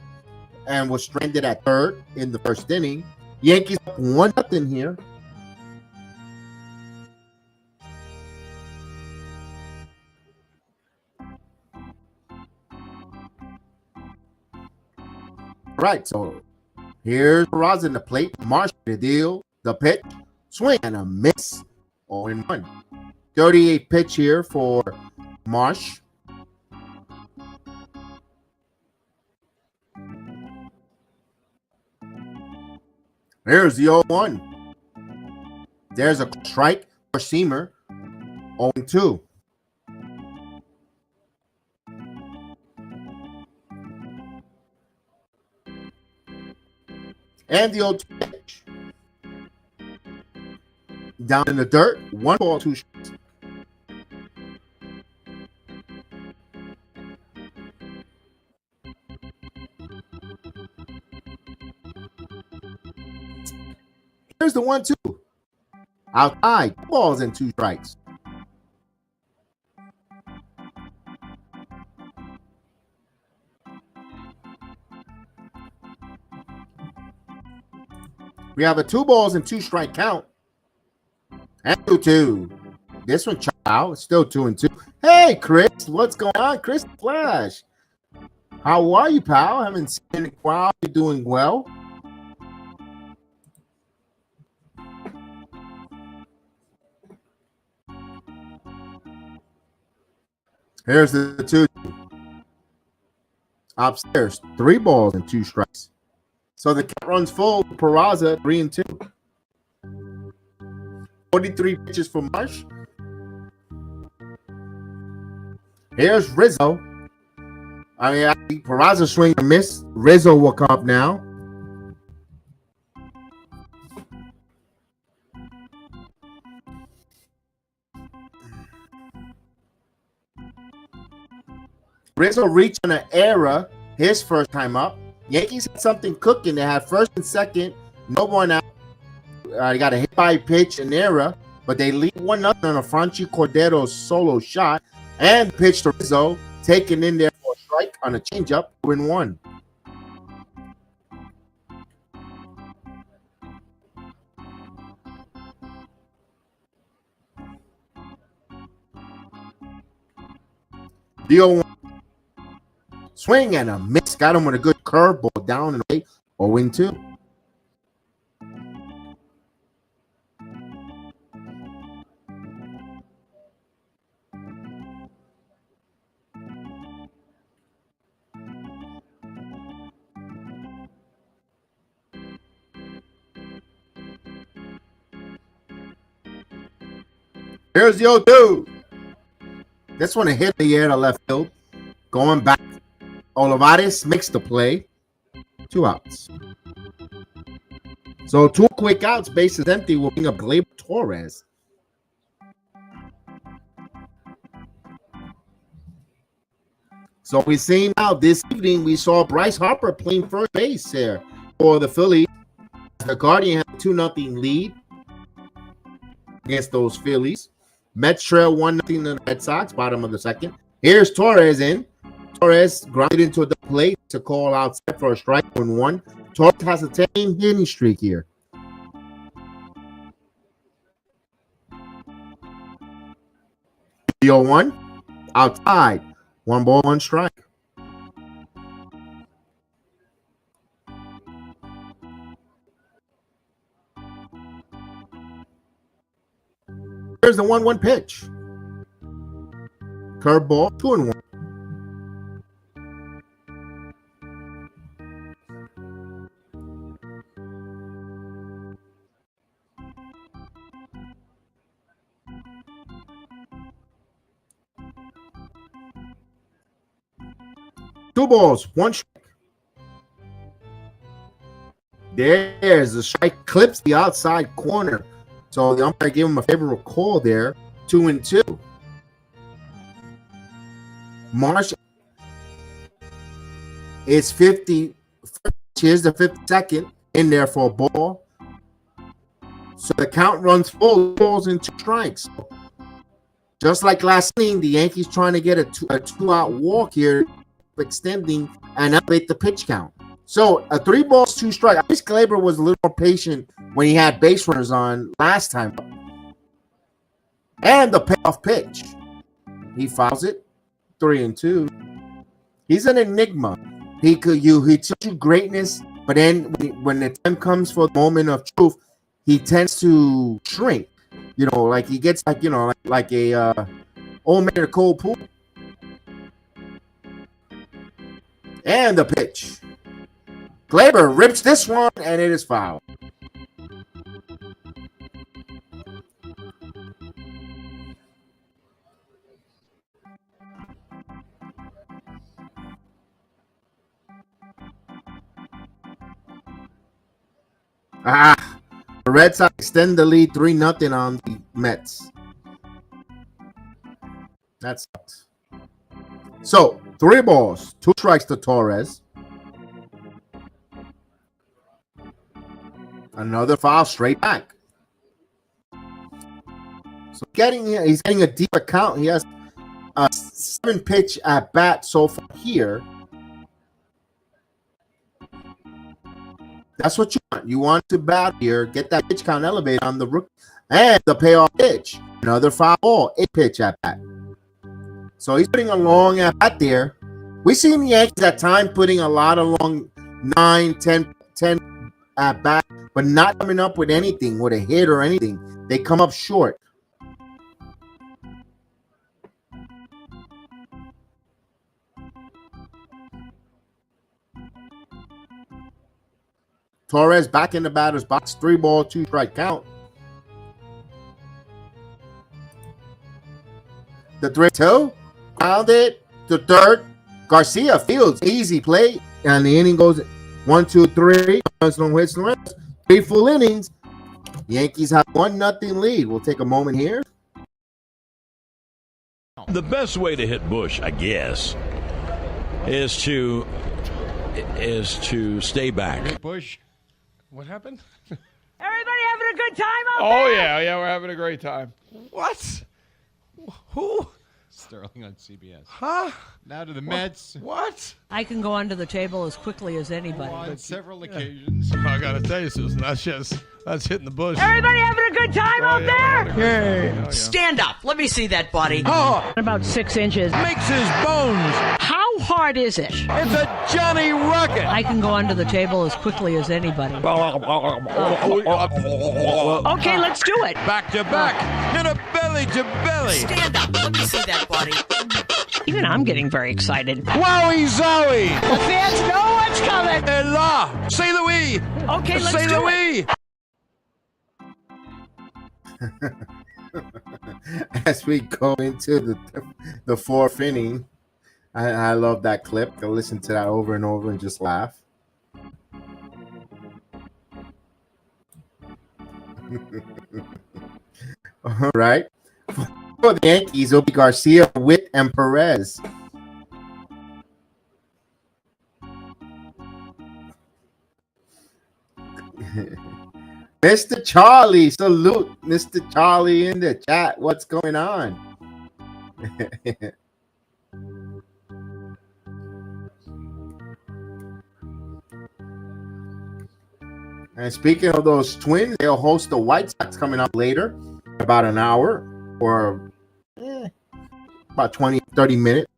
and was stranded at third in the first inning. Yankees up 1-0 here. All right, so here's Peraza in the plate. Marsh the deal, the pitch, swing and a miss. 0-1. 38 pitch here for Marsh. Here's the 0-1. There's a strike for Seamer. 0-2. And the 0-2 pitch. Down in the dirt. 1 ball, 2 strikes. Here's the 1-2. Outside. 2 balls and 2 strikes. We have a 2 balls and 2 strike count. And 2-2. This one chopped out. It's still 2-2. Hey, Chris. What's going on? Chris Flash. How are you, pal? Haven't seen you in a while. You're doing well. Here's the 2. Upstairs. 3 balls and 2 strikes. So the count runs full. Peraza 3-2. 43 pitches for Marsh. Here's Rizzo. Peraza swing and miss. Rizzo will come up now. Rizzo reached on an error his first time up. Yankees had something cooking. They had first and second, no one out. They got a hit by pitch, an error, but they lead 1-0 on a Franchi Cordero solo shot and pitch to Rizzo, taken in there for a strike on a changeup, 2-1. The 0-1. Swing and a miss. Got him with a good curveball down and away. 0-2. Here's the 0-2. This one a hit the air to left field. Going back. Olivares makes the play. 2 outs. So 2 quick outs, bases empty, will bring up Gleyber Torres. So we see now this evening, we saw Bryce Harper playing first base here for the Phillies. The Guardian had a 2-0 lead against those Phillies. Mets trail 1-0 to the Red Sox, bottom of the second. Here's Torres in. Torres grounded into the plate to call outside for a strike 1-1. Torres has a 10-game hitting streak here. The 0-1 outside. 1 ball, 1 strike. Here's the 1-1 pitch. Curveball, 2-1. Two balls, 1 strike. There's the strike, clips the outside corner. So the umpire gave him a favorable call there. 2-2. Marsh is 50. Here's the 52nd in there for a ball. So the count runs full, balls and 2 strikes. Just like last inning, the Yankees trying to get a 2-out walk here, extending and elevate the pitch count. So a 3 balls, 2 strikes. I wish Gleyber was a little more patient when he had base runners on last time. And the payoff pitch. He fouls it. 3-2. He's an enigma. He tells you greatness, but then when the time comes for the moment of truth, he tends to shrink. You know, like he gets like, you know, like a old man in a cold pool. And the pitch. Gleyber rips this one, and it is foul. The Red Sox extend the lead 3-0 on the Mets. That sucks. So 3 balls, 2 strikes to Torres. Another foul straight back. So he's getting a deeper count. He has a 7-pitch at bat so far here. That's what you want. You want to bat here, get that pitch count elevated on the rookie, and the payoff pitch. Another foul ball, 8-pitch at bat. So he's putting a long at bat there. We see the Yankees at time putting a lot of long 9, 10 at bat, but not coming up with anything, with a hit or anything. They come up short. Torres back in the batter's box. 3 ball, 2 strike count. The 3-2. Grounded to third. Garcia fields. Easy play. And the inning goes 1, 2, 3. No hits, no runs. 3 full innings. Yankees have 1-0 lead. We'll take a moment here. The best way to hit Bush, I guess, is to stay back. Bush. What happened? Everybody having a good time out there? Oh, yeah, we're having a great time. What? Who? Sterling on CBS. Huh? Now to the Mets. What? I can go under the table as quickly as anybody. On several occasions. I gotta tell you, Susan, that's hitting the bush. Everybody having a good time out there? Yeah. Stand up. Let me see that body. Oh, About 6 inches. makes his bones. How hard is it? It's a Johnny Rocket. I can go under the table as quickly as anybody. Okay, let's do it. Back to back. In a belly to belly. Stand up. Let me see that body. Even I'm getting very excited. Wowie zowie. The fans know what's coming. Et là. C'est Louis. Okay, let's C'est do Louis. As we go into the 4th inning, I love that clip. I listen to that over and over and just laugh. All right. For the Yankees, it'll be Garcia, Witt, and Perez. Mr. Charlie, salute Mr. Charlie in the chat. What's going on? And speaking of those Twins, they'll host the White Sox coming up later, about an hour or about 20, 30 minutes.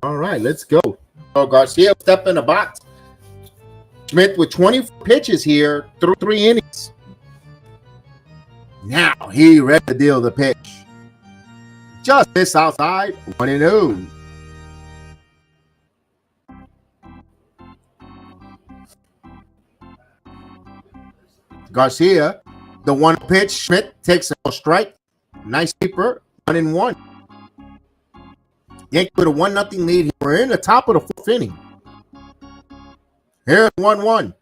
All right, let's go. So Garcia step in the box. Smith with 24 pitches here through 3 innings. Now he ready to deal the pitch. Just this outside, 1-0. Garcia, the 1 pitch. Schmidt takes a strike. Nice keeper, 1-1. Yankees with a 1-0 lead. We're in the top of the 4th inning. Here's 1-1.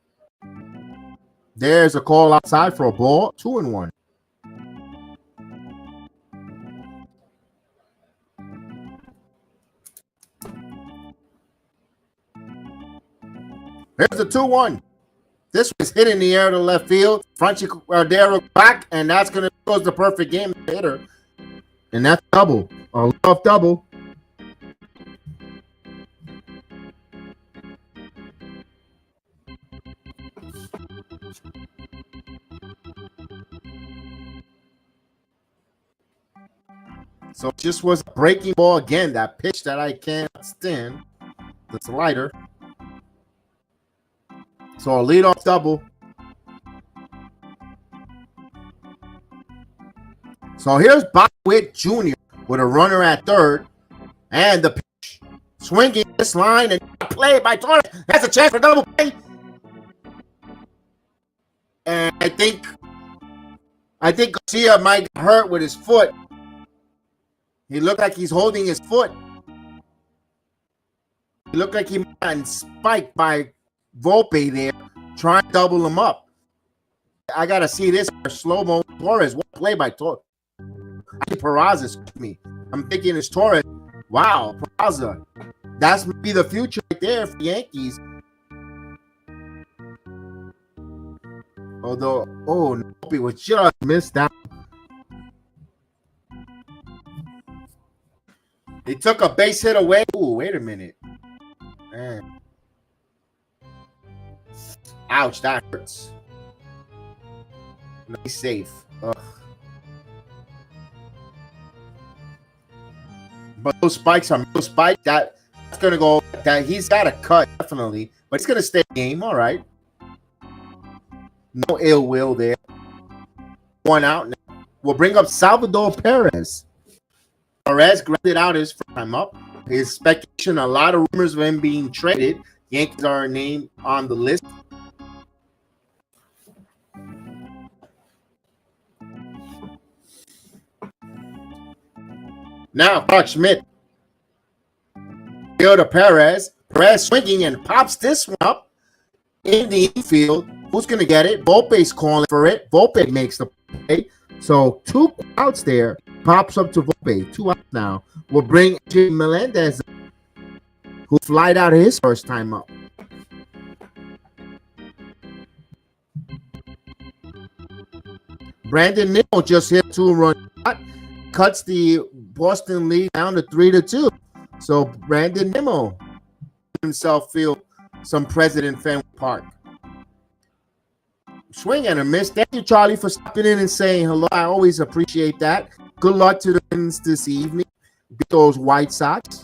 There's a call outside for a ball. 2-1. Here's the 2-1. This was hit in the air to left field. Franchi Cordero back, and that's going to close the perfect game hitter. And that's double. A love double. So it just was a breaking ball again. That pitch that I can't stand. The slider. So a leadoff double. So here's Bob Witt Jr. with a runner at third. And the pitch. Swinging this line and play by Torres. Has a chance for double play. And I think Garcia might get hurt with his foot. He looked like he's holding his foot. He looked like he might have been spiked by Volpe there, trying to double him up. I got to see this slow-mo Torres. What play by Torres? I think Peraza is with me. I'm thinking it's Torres. Wow, Peraza. That's maybe the future right there for the Yankees. Although, Volpe was just missed out. He took a base hit away. Ooh, wait a minute. Man. Ouch, that hurts. Nice safe. Ugh. But those spikes are no spike. That's gonna go. That he's got a cut definitely, but it's gonna stay game. All right. No ill will there. 1 out. Now. We'll bring up Salvador Perez. Perez grounded out his first time up. His speculation, a lot of rumors of him being traded. Yankees are named on the list. Now, Clark Schmidt. Field to Perez. Perez swinging and pops this one up in the infield. Who's going to get it? Volpe's calling for it. Volpe makes the play. So 2 outs there. Pops up to Volpe. 2 outs now. We'll bring J. Melendez, who flied out his first time up. Brandon Nimmo just hit 2-run shot. Cuts the Boston lead down to 3-2. So Brandon Nimmo himself feel some President Fenway Park. Swing and a miss. Thank you, Charlie, for stopping in and saying hello. I always appreciate that. Good luck to the Twins this evening. Beat those White Sox.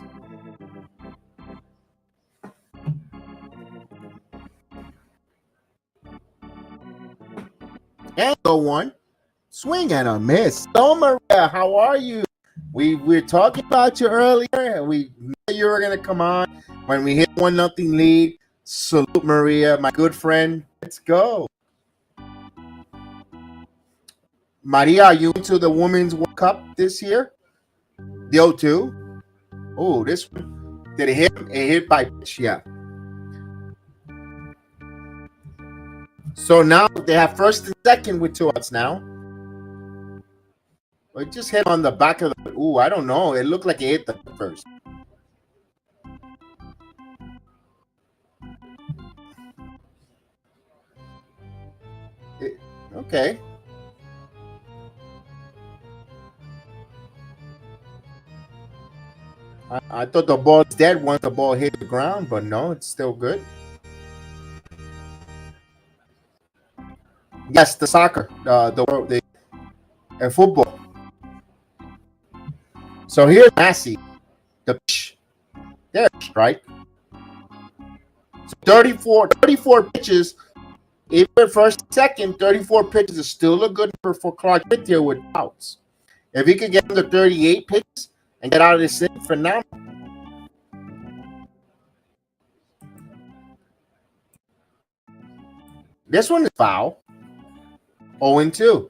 And go 1. Swing and a miss. So, Maria, how are you? We were talking about you earlier. We knew you were going to come on when we hit 1-0 lead. Salute, Maria, my good friend. Let's go. Maria, are you into the Women's World Cup this year? The O2? Oh, this one. Did it hit? It hit by pitch, yeah. So now they have first and second with 2 outs now. It just hit on the back of the. Ooh, I don't know. It looked like it hit the first. Okay. I thought the ball was dead once the ball hit the ground, but no, it's still good. Yes, the soccer, the football. So here's Massey. The pitch. There, strike. So 34 pitches. Even first, second, 34 pitches is still a good number for Clark Schmidt here with outs. If he could get under 38 pitches and get out of this inning, phenomenal. This one is foul. 0-2.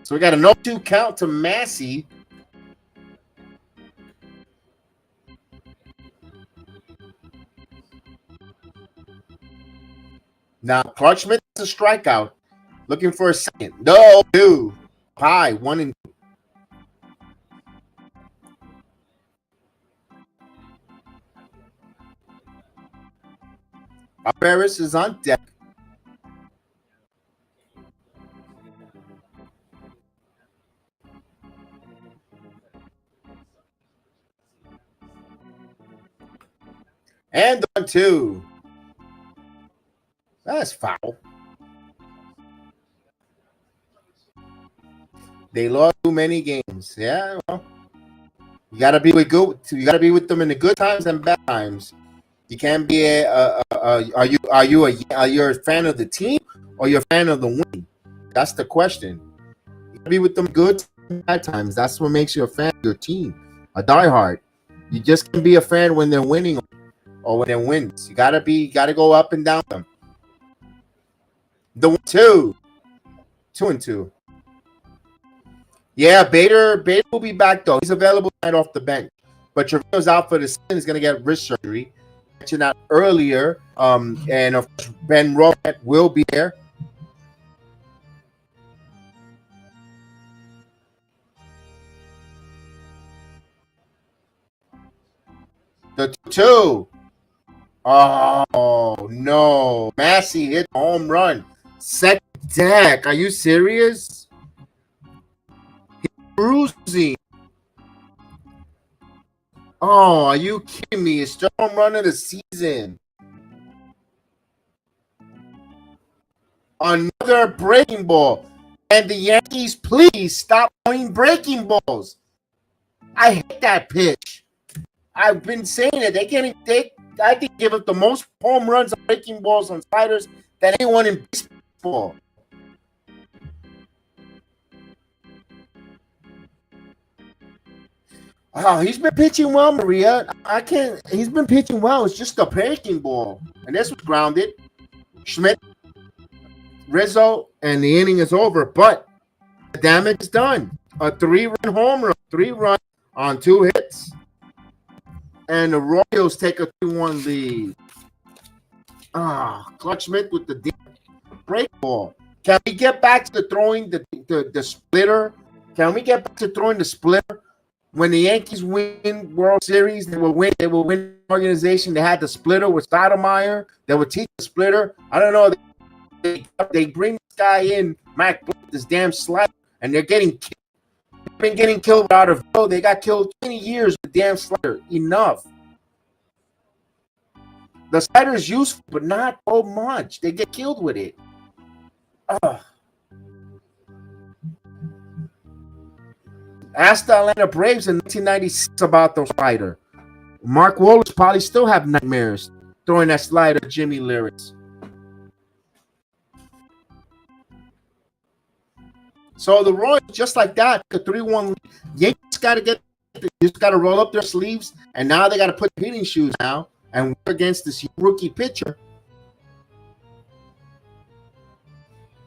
So we got a 0-2 count to Massey. Now Clark Schmidt is a strikeout. Looking for a second. No, 2. High, 1-2. Barris is on deck. And 1-2. That's foul. They lost too many games. Yeah, well, you gotta be with good. You gotta be with them in the good times and bad times. You can't be are you a fan of the team or you're a fan of the win? That's the question. You gotta be with them good and bad times. That's what makes you a fan of your team, a diehard. You just can't be a fan when they're winning or when they wins. You gotta go up and down them. The 2, 2-2. Yeah, Bader will be back though. He's available right off the bench, but Trevino's out for the season. He's gonna get wrist surgery. I mentioned that earlier. And of course, Ben Romet will be there. The 2. Oh no, Massey hit a home run. Second deck. Are you serious? He's cruising. Oh, are you kidding me? It's the home run of the season. Another breaking ball. And the Yankees, please stop throwing breaking balls. I hate that pitch. I've been saying it. I think give up the most home runs on breaking balls on sliders than anyone in baseball. Oh, he's been pitching well, Maria. He's been pitching well. It's just a breaking ball. And this was grounded. Schmidt, Rizzo, and the inning is over. But the damage is done. A 3-run home run. 3 runs on 2 hits. And the Royals take a 2-1 lead. Clark Schmidt with the break ball. Can we get back to throwing the splitter? Can we get back to throwing the splitter? When the Yankees win World Series, they will win organization. They had the splitter with Stoudemire. They would teach the splitter. I don't know. They bring this guy in, Mac, this damn slider, and they're getting killed. They've been getting killed out of row. They got killed 20 years with the damn slider. Enough. The slider is useful, but not so much. They get killed with it. Ask the Atlanta Braves in 1996 about the slider. Mark Wallace probably still have nightmares throwing that slider at Jimmy Lewis. So the Royals, just like that, the 3-1. Yankees just got to roll up their sleeves, and now they got to put hitting shoes now and work against this rookie pitcher.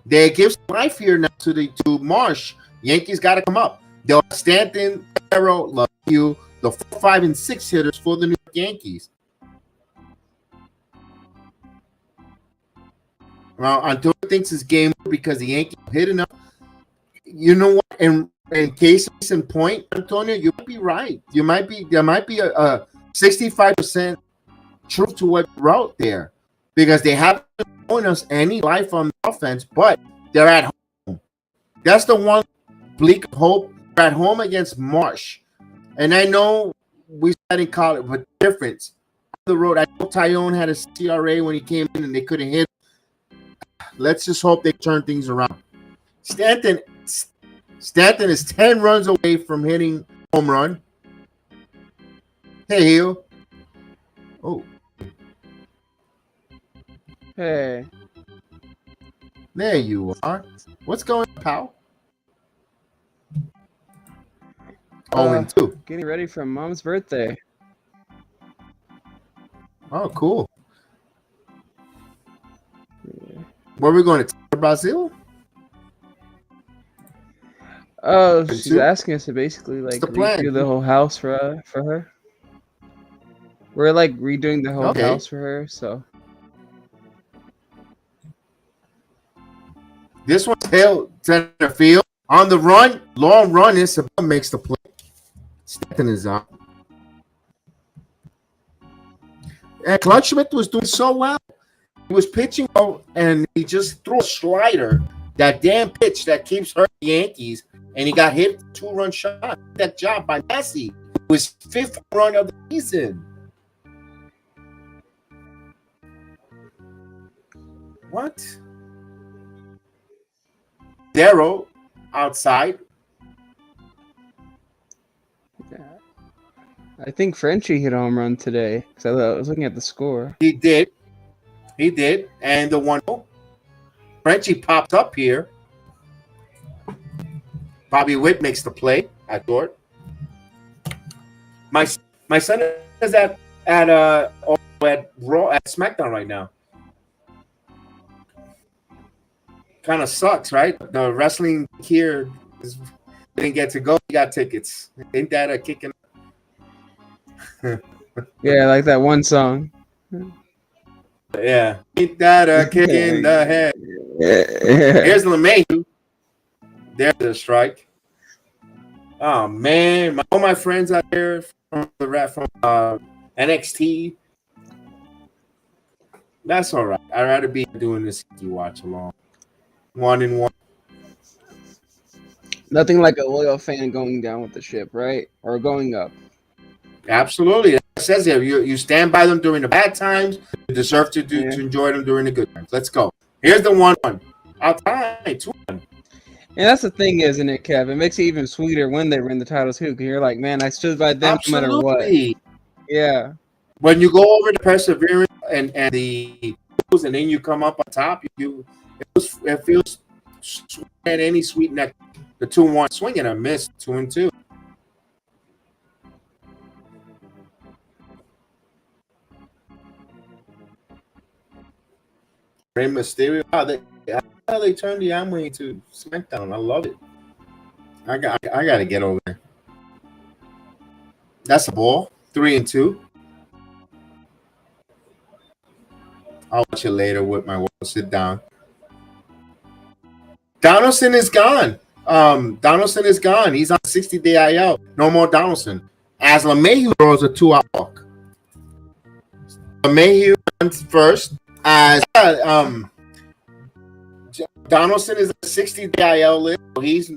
They give some life here now to Marsh. Yankees got to come up. They'll Stanton Guerrero, LeMahieu, the 4, 5, and 6 hitters for the New York Yankees. Well, Antonio thinks it's game because the Yankees hit enough. You know what? In case in point, Antonio, you might be right. There might be a 65% truth to what you wrote there, because they haven't shown us any life on the offense, but they're at home. That's the one bleak hope. They're at home against Marsh, and I know we said in college, but difference on the road. I know Tyone had a CRA when he came in and they couldn't hit. Let's just hope they turn things around. Stanton is 10 runs away from hitting home run. Hey, Hill. Oh. Hey. There you are. What's going on, pal? 0-2. Getting ready for Mom's birthday. Oh, cool. Where are we going to Brazil? Oh, she's asking us to basically like plan? redo the whole house for her. We're like redoing the whole house for her, so. This one's held center field. On the run, long run, Isabel makes the play. Stanton is out. And Klutschmidt was doing so well. He was pitching out, and he just threw a slider. That damn pitch that keeps hurting the Yankees, and he got hit 2-run shot. That job by Messi. It was 5th run of the season. What? Darrow outside. I think Frenchie hit a home run today because I was looking at the score. He did. And the 1-0. Frenchie popped up here. Bobby Witt makes the play, I thought. My son is at SmackDown right now. Kind of sucks, right? The wrestling here didn't get to go. He got tickets. Ain't that a kicking? Yeah, like that one song. Yeah. Ain't that a kick in the head? Here's LeMahieu. There's a strike. Oh man, all my friends out there from NXT. That's all right. I'd rather be doing this watch along. 1-1. Nothing like a loyal fan going down with the ship, right? Or going up. Absolutely. It says here, you stand by them during the bad times. You deserve to enjoy them during the good times. Let's go. Here's the 1-1. Outside, 2-1. And that's the thing, isn't it, Kev? It makes it even sweeter when they win the titles too. Because you're like, man, I stood by them no matter what. Yeah. When you go over the perseverance and the and then you come up on top, it feels sweet at any sweet neck. The 2-1 swing and a miss, 2-2. Rey Mysterio. How they turned the Amway to SmackDown. I love it. I gotta get over there. That's a ball. 3-2. I'll watch it later with my wife. Sit down. Donaldson is gone. Donaldson is gone. He's on 60-day IL. No more Donaldson. As LeMahieu throws a 2-out walk. LeMahieu runs first. As Donaldson is a 60-day IL list. So he's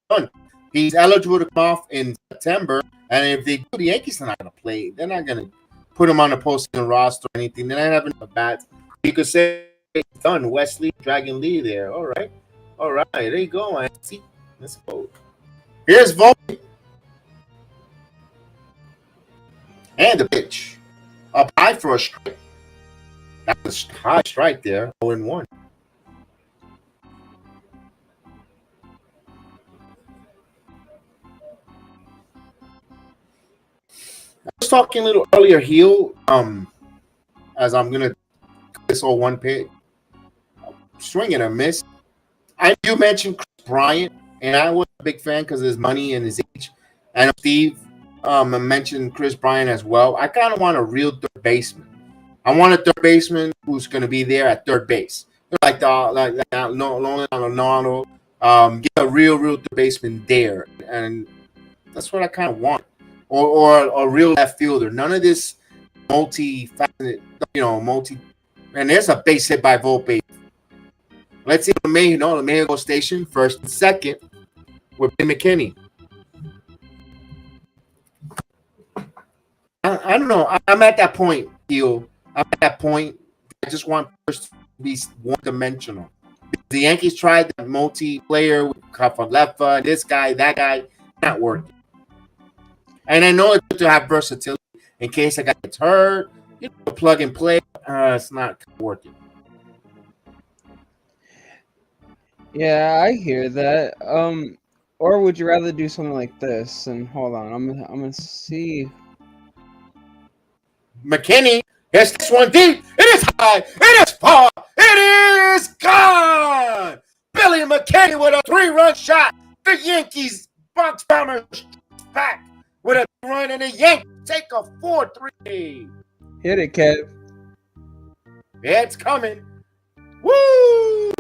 done. He's eligible to come off in September. And if they do, the Yankees are not going to play. They're not going to put him on the postseason roster or anything. They're not having a bat. You could say it's done. Wesley, Dragon Lee there. All right. There you go. I see. Let's go. Here's Volpe. And the pitch. Up high for a strike. That was high strike there. 0-1. I was talking a little earlier, Heel, as I'm going to this whole one pitch. Swing and a miss. You mentioned Chris Bryant, and I was a big fan because of his money and his age. And Steve mentioned Chris Bryant as well. I kind of want a real third baseman. I want a third baseman who's going to be there at third base, like Nolan Arenado. Get a real third baseman there, and that's what I kind of want. Or a real left fielder. None of this multi-faceted, And there's a base hit by Volpe. Let's see the Mayo go station first and second with Ben McKinney. I don't know. I'm at that point, Gil. I'm at that point. I just want first to be one-dimensional. The Yankees tried the multiplayer with Kafa, this guy, that guy, not working. And I know it's good to have versatility in case a guy gets hurt. Plug and play. It's not working. Yeah, I hear that. Or would you rather do something like this? And hold on, I'm gonna see. McKinney hits this one deep. It is high. It is far. It is gone. Billy McKinney with a 3-run shot. The Yankees Bronx Bombers back with a run, and the Yankees take a 4-3. Hit it, Kev. Yeah, it's coming. Woo!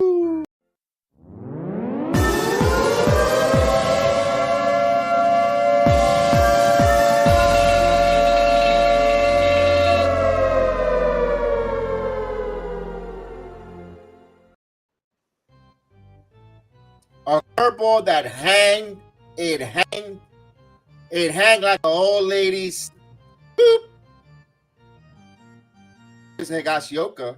A curveball that hang like an old lady's. Boop. It's Higashioka.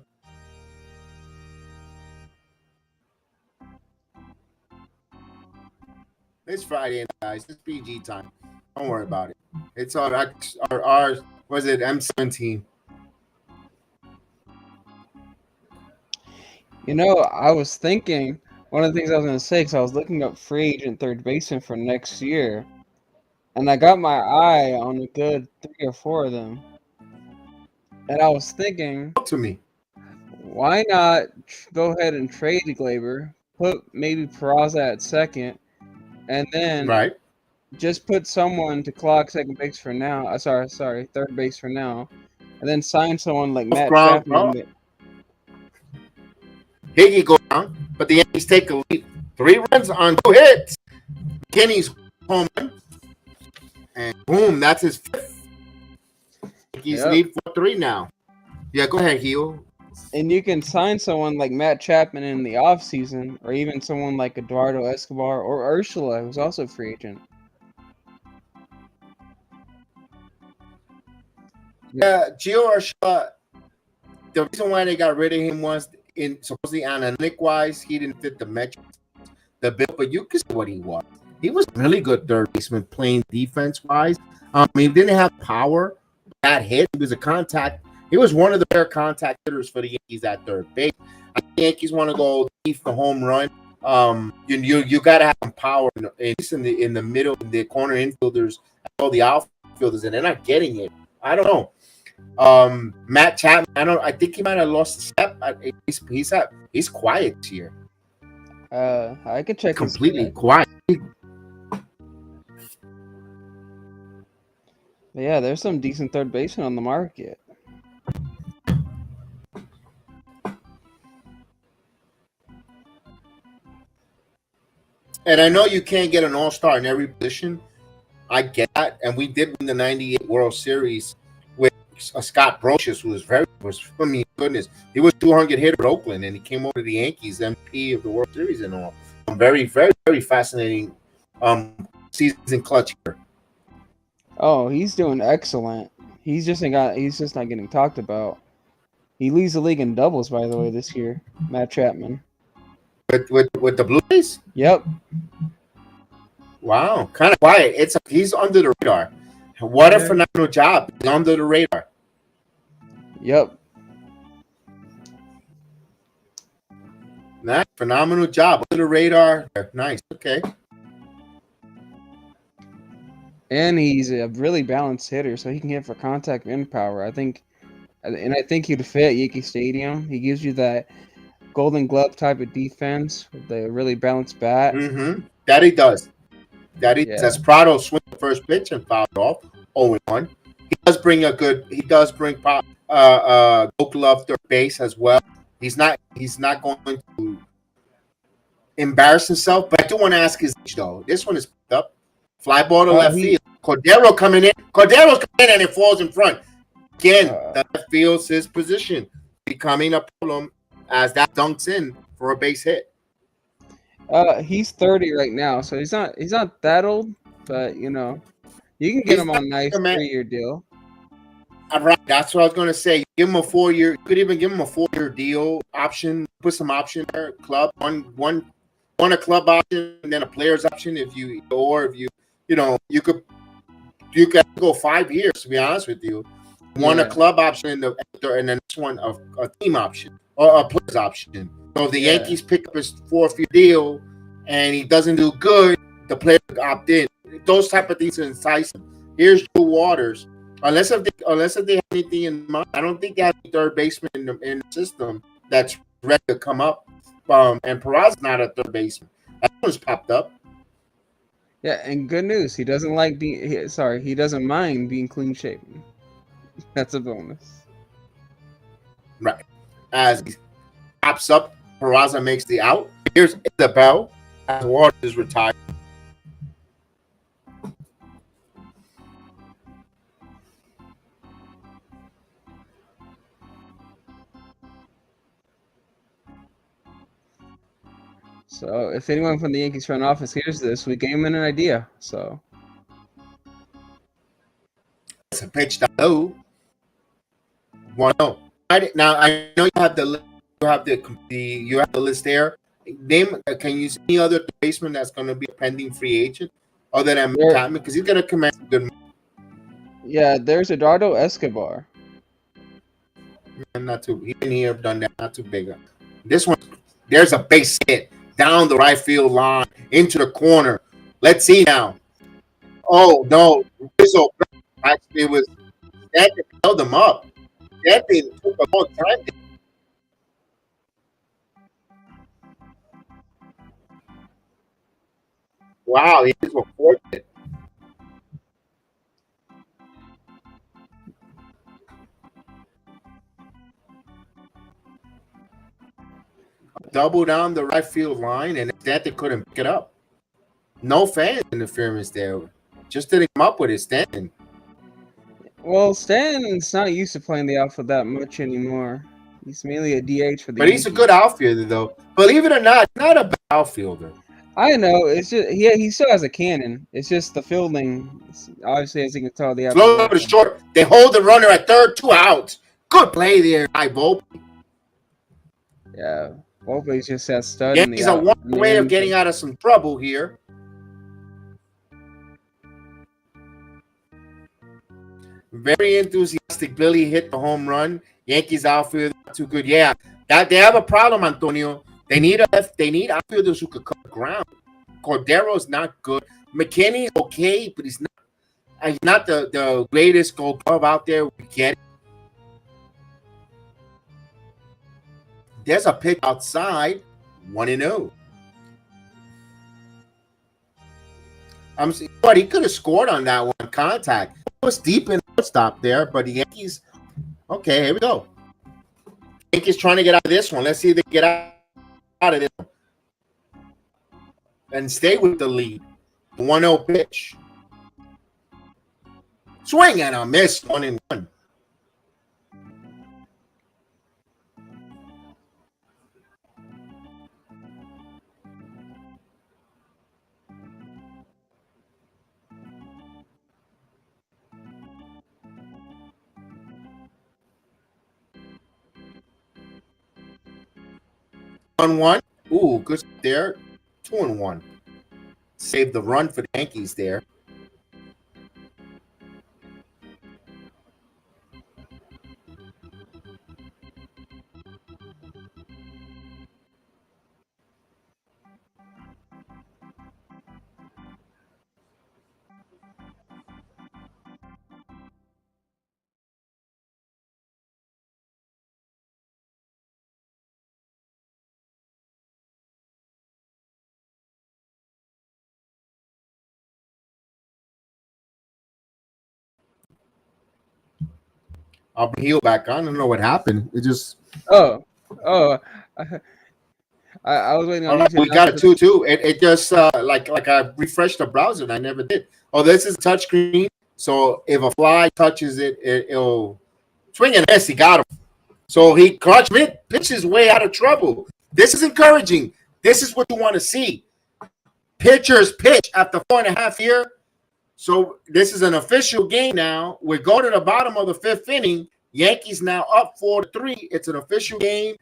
It's Friday, guys. It's PG time. Don't worry about it. It's our was it M17? I was thinking. One of the things I was going to say, because I was looking up free agent third baseman for next year, and I got my eye on a good 3 or 4 of them. And I was thinking, To me, why not go ahead and trade Glaber, put maybe Peraza at second, and then right? just put someone to clog second base for now. Sorry, third base for now, and then sign someone like Matt Chapman. Higgy go down, but the Yankees take a lead. 3 runs on 2 hits. McKinney's home run. And boom, that's his 5th. Yankees lead 4-3 now. Yeah, go ahead, Heel. And you can sign someone like Matt Chapman in the offseason, or even someone like Eduardo Escobar or Ursula, who's also a free agent. Yeah, Gio Urshela, the reason why they got rid of him was supposedly analytic-wise, he didn't fit the metrics, the bill, but you can see what he was. He was really good third baseman playing defense-wise. He didn't have power, bad hit. He was a contact. He was one of the rare contact hitters for the Yankees at third base. I think the Yankees want to go deep for home run. You got to have some power, at least in the middle, in the corner infielders, all the outfielders, and they're not getting it. I don't know. Matt Chapman, I think he might have lost a step. He's quiet here. I could check completely quiet. But yeah, there's some decent third basemen on the market. And I know you can't get an all-star in every position. I get that. And we did win the 98 World Series with Scott Brocious, who goodness, he was 200 hitter at Oakland, and he came over to the Yankees, MVP of the World Series and all. Very, very, very fascinating season clutch here. Oh, he's doing excellent. He's just not getting talked about. He leads the league in doubles, by the way, this year. Matt Chapman. With the Blue Jays? Yep. Wow, kind of quiet. He's under the radar. What a phenomenal job. He's under the radar. Yep. Nice, phenomenal job. Under the radar. Nice. Okay. And he's a really balanced hitter, so he can hit for contact and power. I think he'd fit at Yankee Stadium. He gives you that Golden Glove type of defense with a really balanced bat. Mm-hmm. That he does. That is, Yeah. as Prado swing the first pitch and fouled off 0-1. He does bring Gold Glove third base as well. He's not going to embarrass himself, but I do want to ask his age though. This one is up. Fly ball to left He field. Cordero's coming in and it falls in front. Again, uh, the left field's his position, becoming a problem as that dunks in for a base hit. he's 30 right now, so he's not that old, but you know, you can get He's him not on a nice a man. 3-year deal. All right, that's what I was going to say. Give him a 4-year. You could even give him a 4-year deal option. Put some option there. Club one a club option and then a player's option. If you you could go 5 years. To be honest with you, one a Yeah. club option and the next one a team option or a player's option. So if the Yeah. Yankees pick up his 4-year deal and he doesn't do good, the player could opt in. Those type of things entice him. Here's Drew Waters. Unless if they have anything in mind, I don't think they have a third baseman in the system that's ready to come up. And Peraza's not a third baseman. That one's popped up. Yeah, and good news, he doesn't he doesn't mind being clean shaven. That's a bonus. Right. As he pops up, Peraza makes the out. Here's Isabel as Waters is retired. So if anyone from the Yankees front office hears this, we gave him an idea. So It's a pitch down low. 1-0. Now I know you have the list there. Name can you see any other baseman that's going to be a pending free agent other than Chapman because he's going to command some good money. yeah, there's Eduardo Escobar. Not too. He didn't have done that. Not too big. This one, there's a base hit down the right field line into the corner. Let's see now. Oh no, Rizzo. Actually, it was that held him up. That thing took a long time. Wow, he just was fortunate. Double down the right field line, and that they couldn't pick it up. No fan interference there. Just didn't come up with it standing. Well, Stanton's not used to playing the outfield that much anymore. He's mainly a DH for the But he's a Yankees. good outfielder, though. Believe it or not, not a bad outfielder. I know. It's just he still has a cannon. It's just the fielding. Obviously, as you can tell, the Slow over the short. They hold the runner at third, 2 outs. Good play there by Volpe. Yeah, Volpe's just that stud. In the Yankees are one way of getting out of some trouble here. Very enthusiastic. Billy hit the home run. Yankees outfield not too good. Yeah, that they have a problem, Antonio. They need outfielders who could cover ground. Cordero's not good. McKinney's okay, but he's not the greatest Gold Glove out there. We get it. There's a pitch outside, 1-0. But he could have scored on that one contact. It was deep in the stop there, but the Yankees. Okay, here we go. Yankees trying to get out of this one. Let's see if they get out of this one and stay with the lead. 1-0 pitch. Swing and a miss. 1-1. On 1. Ooh, good there. 2-1. Save the run for the Yankees there. I'll bring heel back on. I don't know what happened. It just Oh, oh, I was waiting on you to we got announce it too. It just like I refreshed the browser and I never did. Oh, this is touchscreen. So if a fly touches it, it'll swing and miss. He got him. So he Clutch pitches way out of trouble. This is encouraging. This is what you want to see. Pitchers pitch after 4.5 years. So this is an official game now. We're going to the bottom of the 5th inning. Yankees now up 4-3. It's an official game.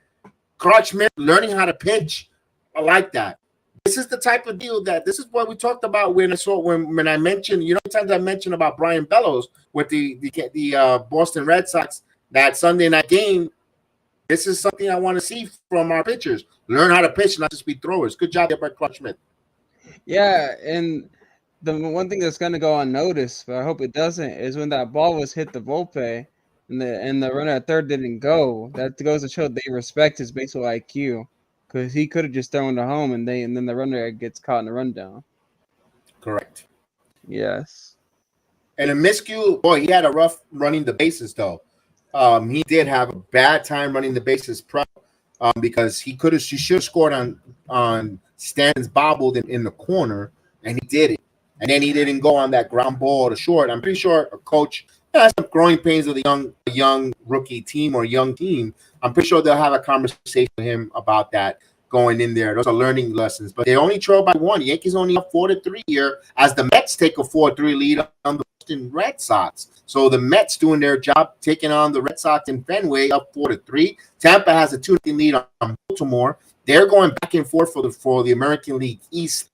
Crutchman learning how to pitch. I like that. This is the type of deal this is what we talked about when I mentioned, times I mentioned about Brian Bellows with the Boston Red Sox, that Sunday night game. This is something I want to see from our pitchers. Learn how to pitch, not just be throwers. Good job there by Crutchman. Yeah, and the one thing that's going to go unnoticed, but I hope it doesn't, is when that ball was hit the Volpe and the runner at third didn't go. That goes to show they respect his baseball IQ, because he could have just thrown it home and then the runner gets caught in the rundown. Correct. Yes. And a miscue, boy, he had a rough running the bases though. He did have a bad time running the bases because he should have scored on Stanton's bobbled in the corner, and he did it. And then he didn't go on that ground ball to short. I'm pretty sure a coach has some growing pains with a young rookie team or young team. I'm pretty sure they'll have a conversation with him about that going in there. Those are learning lessons. But they only trail by 1. Yankees only up 4-3 here as the Mets take a 4-3 lead on the Boston Red Sox. So the Mets doing their job, taking on the Red Sox in Fenway up 4-3. Tampa has a 2-0 lead on Baltimore. They're going back and forth for the American League East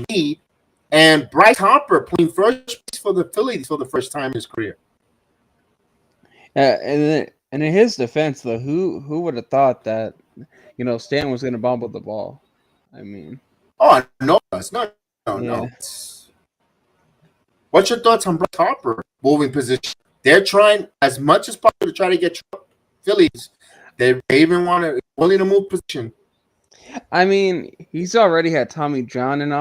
lead. And Bryce Harper playing first base for the Phillies for the first time in his career. And in his defense, though, who would have thought that, Stan was going to bobble the ball? I mean. Oh, no. No. Yeah. What's your thoughts on Bryce Harper moving position? They're trying as much as possible to try to get Phillies. They even willing to move position. I mean, he's already had Tommy John and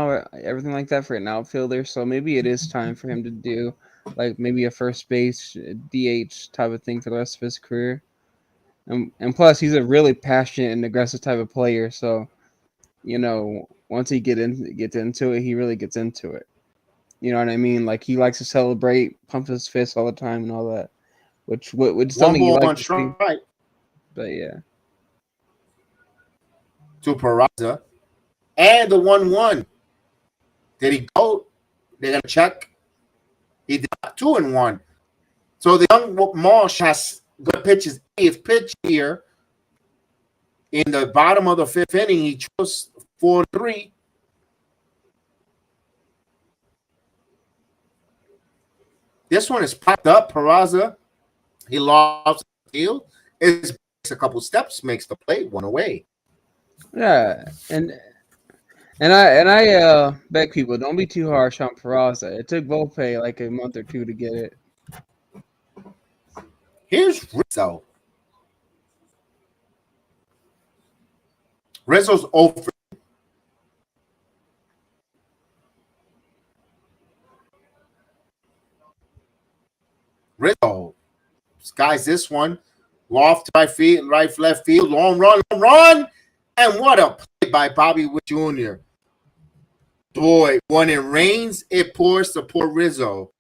everything like that for an outfielder, so maybe it is time for him to do like maybe a first base DH type of thing for the rest of his career. And plus, he's a really passionate and aggressive type of player, so once he gets into it, he really gets into it. You know what I mean? Like, he likes to celebrate, pump his fist all the time and all that, which is something you like to see. Right. But yeah. To Peraza, and the 1-1. Did he go? They're gonna check. He did 2-1. So the young Marsh has good pitches. His pitch here in the bottom of the 5th inning, he chose 4-3. This one is popped up. Peraza, he lost the field. It's a couple steps, makes the play, 1 away. Yeah, and I beg people, don't be too harsh on Peraza. It took Volpe like a month or 2 to get it. Here's Rizzo. Rizzo's over. Rizzo skies this one. Loft to left field, long run. And what a play by Bobby Witt Jr. Boy, when it rains, it pours to poor Rizzo.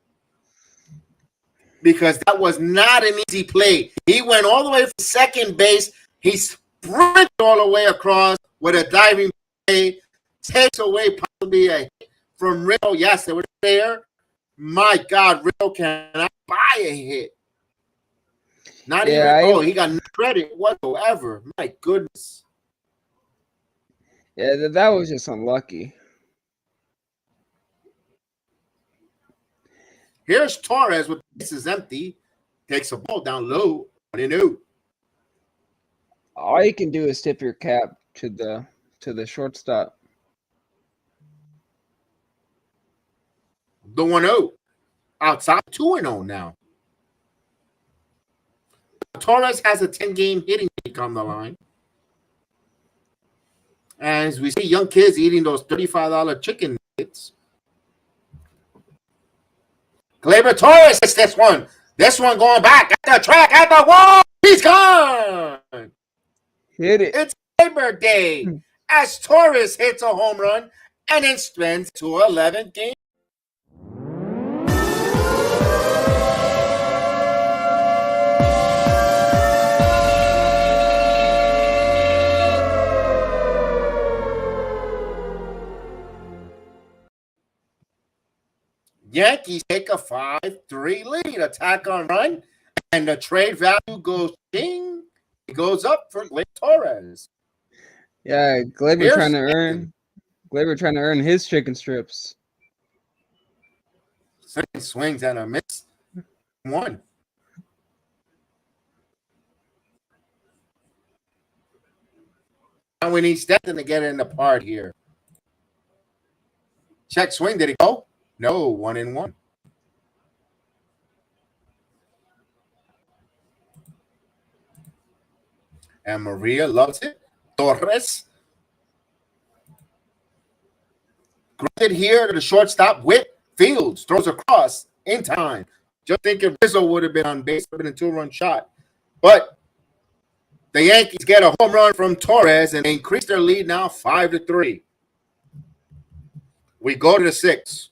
Because that was not an easy play. He went all the way from second base. He sprinted all the way across with a diving play. Takes away possibly a hit from Rizzo. Yes, they were there. My God, Rizzo cannot buy a hit. Not even, he got no credit whatsoever. My goodness. Yeah, that was just unlucky. Here's Torres with the bases empty. Takes a ball down low. 1-0. All you can do is tip your cap to the shortstop. The 1-0. Outside 2-0 now. Torres has a 10-game hitting streak on the line. As we see young kids eating those $35 chicken nuggets. Gleyber Torres hits this one. This one going back at the track, at the wall. He's gone. Hit it. It's Labor Day as Torres hits a home run and then spends to 11th game. Yankees take a 5-3 lead. Attack on run, and the trade value goes ding. It goes up for Lake Torres. Yeah, Gleyber Here's trying to earn his chicken strips. Second swings and a miss. One. And we need Stanton to get in the part here. Check swing. Did it go? No, 1-1. And Maria loves it. Torres. Grounded here to the shortstop. Whit Fields throws across in time. Just thinking Rizzo would have been on base, would have been a 2-run shot. But the Yankees get a home run from Torres and they increase their lead now 5-3. We go to the 6th.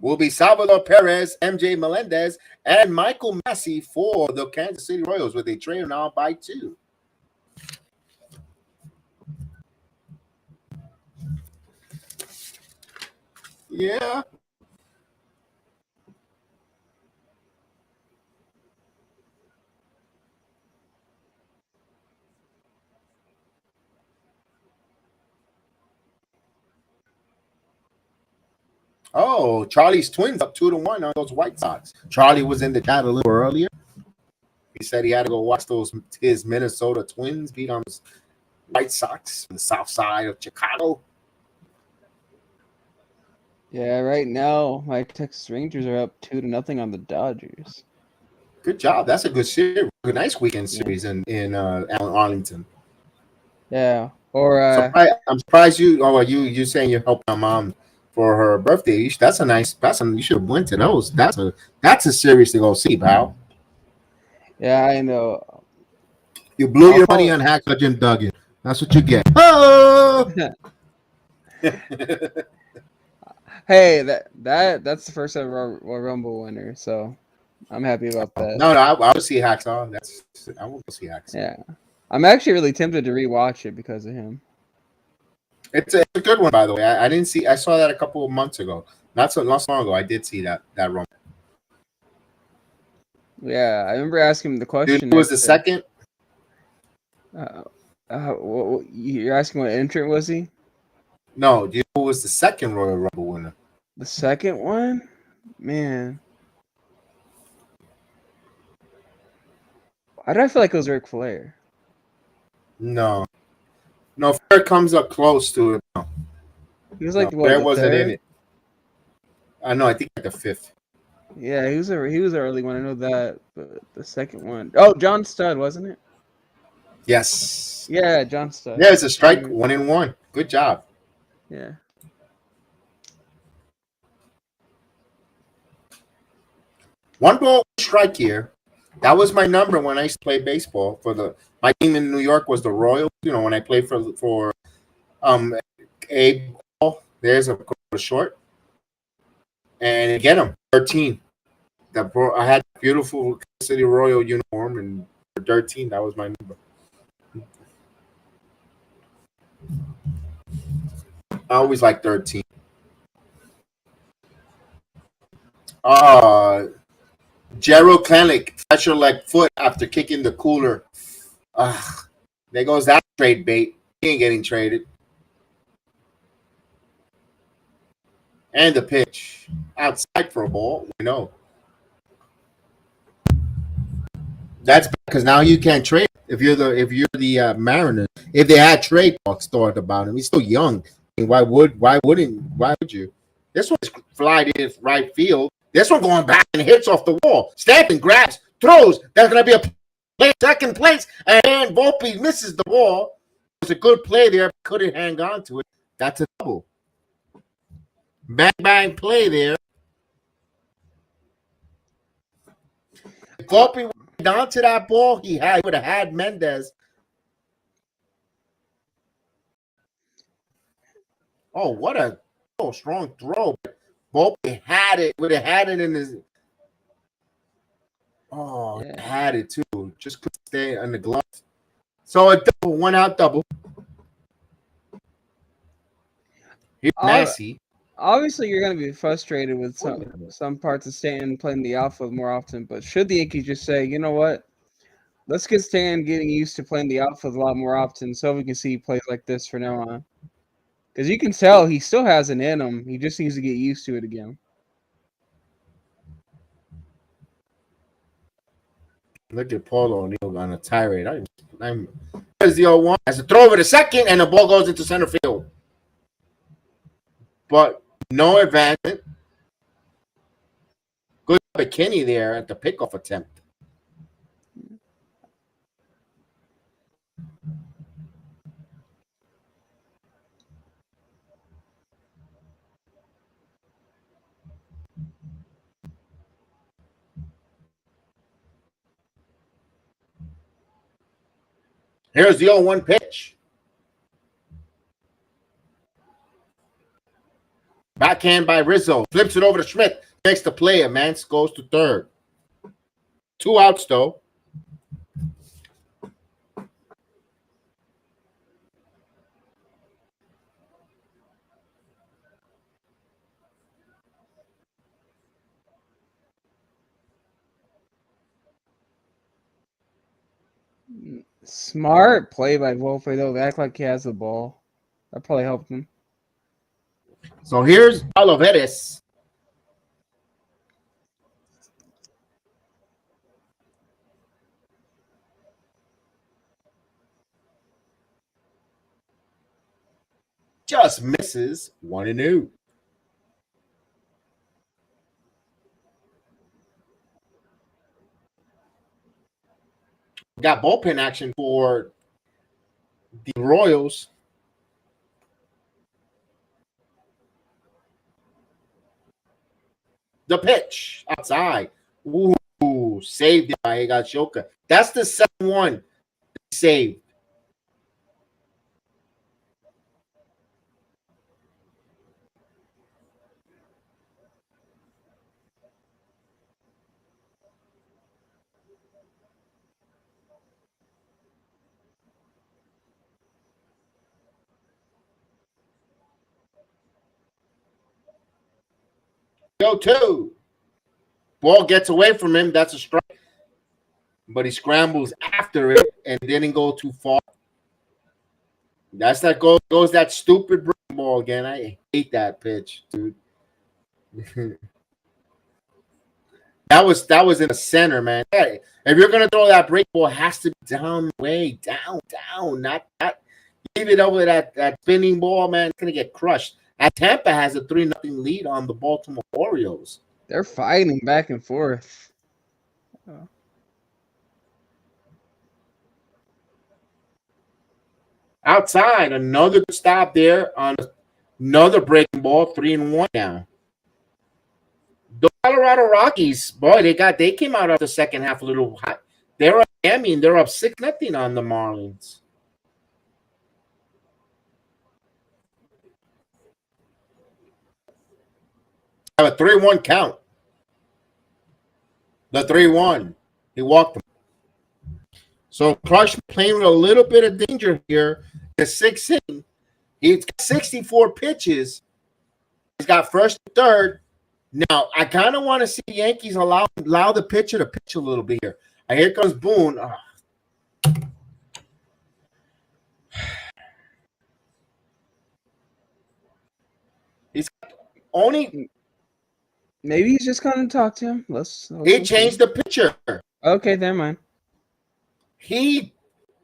Will be Salvador Perez, MJ Melendez, and Michael Massey for the Kansas City Royals with a trail now by 2. Yeah. Oh, Charlie's Twins up 2-1 on those White Sox. Charlie was in the chat a little earlier. He said he had to go watch his Minnesota Twins beat on the White Sox on the south side of Chicago. Yeah, right now my Texas Rangers are up 2-0 on the Dodgers. Good job. That's a good series. A nice weekend series in Arlington. Yeah. Or I'm surprised you. Oh, you saying you're helping my mom for her birthday? You should have went to those. That's a series to go see, pal. Yeah, I know. You blew your money on Hackler Jim Duggan. That's what you get. Oh! Hey, that's the first ever Royal Rumble winner, so I'm happy about that. No, I will see Hacksaw. I will see Hacksaw. Yeah, I'm actually really tempted to rewatch it because of him. It's a good one, by the way. I saw that a couple of months ago. Not so long ago. I did see that Rumble. Yeah, I remember asking him the question. Dude, who was the second? You're asking what entrant was he? No, do you know who was the second Royal Rumble winner? The second one? Man. Why did I feel like it was Ric Flair? No, Flair comes up close to it. No. He was like, Flair wasn't in it. I know. I think like the 5th. Yeah, he was an early one. I know that, but the second one. Oh, John Studd, wasn't it? Yes. Yeah, John Studd. Yeah, it's a strike. 1-1. Good job. Yeah. One ball strike here. That was my number when I used to play baseball. My team in New York was the Royals. You know, when I played for Abe Ball, there's a short. And get him 13. I had a beautiful Kansas City Royal uniform, and 13, that was my number. I always like 13. Gerald Klenick, pressure like foot after kicking the cooler. There goes that trade bait. He ain't getting traded. And the pitch outside for a ball. We know. That's because now you can't trade if you're the Mariners. If they had trade talks thought about him, he's still young. Why would you? This one's flied in right field. This one going back and hits off the wall. Stanton grabs, throws. There's gonna be a play, second place, and Volpe misses the ball. It was a good play there, couldn't hang on to it. That's a double. Bang bang play there. Volpe went down to that ball, he would have had Mendez. Oh, what a strong throw. Volpe had it, would have had it in his. Oh, Yeah. had it too. Just couldn't stay on the glove. So a double, 1 out double. Here's Massey. Obviously, you're going to be frustrated with some parts of Stanton playing the outfield more often, but should the Yankees just say, you know what? Let's get Stanton getting used to playing the outfield a lot more often so we can see plays like this from now on. Because you can tell he still has it in him. He just needs to get used to it again. Look at Paul O'Neill on a tirade. There's the 0-1. Has a throw over the second, and the ball goes into center field. But no advancement. Good McKinney there at the pickoff attempt. Here's the 0-1 pitch. Backhand by Rizzo. Flips it over to Schmidt. Makes the play. Mance goes to third. 2 outs, though. Smart play by Volpe, though. Act like he has the ball. That probably helped him. So here's Olivares. Just misses 1-2. Got bullpen action for the Royals. The pitch outside. Ooh, saved it by Higashioka. That's the 7-1 saved. Go 2. Ball gets away from him. That's a strike. But he scrambles after it and didn't go too far. That's that goes that stupid breaking ball again. I hate that pitch, dude. That was in the center, man. Hey, if you're gonna throw that break ball, it has to be down, way down, not leave it over that spinning ball, man. It's gonna get crushed. And Tampa has a 3-0 lead on the Baltimore Orioles. They're fighting back and forth. Outside, another stop there on another breaking ball, 3-1 now. The Colorado Rockies, boy, they came out of the second half a little hot. They're up 6-0 on the Marlins. Have a 3-1 count. The 3-1. He walked him. So Crush playing with a little bit of danger here. The 6th inning. He's got 64 pitches. He's got first and third. Now, I kind of want to see the Yankees allow the pitcher to pitch a little bit here. Here comes Boone. He's only. Maybe he's just going to talk to him. Let's He changed the pitcher. Okay, never mind. He,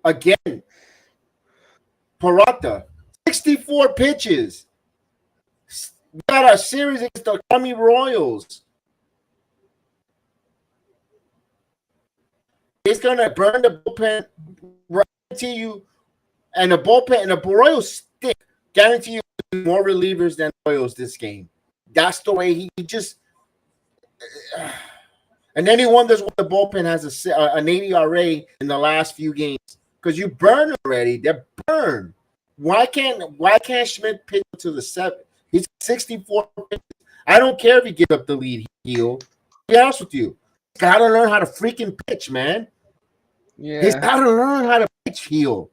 again, Peralta, 64 pitches. We got a series against the Army Royals. He's going to burn the bullpen, guarantee you, and the bullpen and the Royals stick, guarantee you more relievers than Royals this game. That's the way he just. And then he wonders why the bullpen has an 80 RA in the last few games. Because you burn already. They're burned. Why can't Schmidt pitch to the 7th? He's 64 pitches. I don't care if he gives up the lead heel. To be honest with you, he's got to learn how to freaking pitch, man. Yeah, He's got to learn how to pitch heel.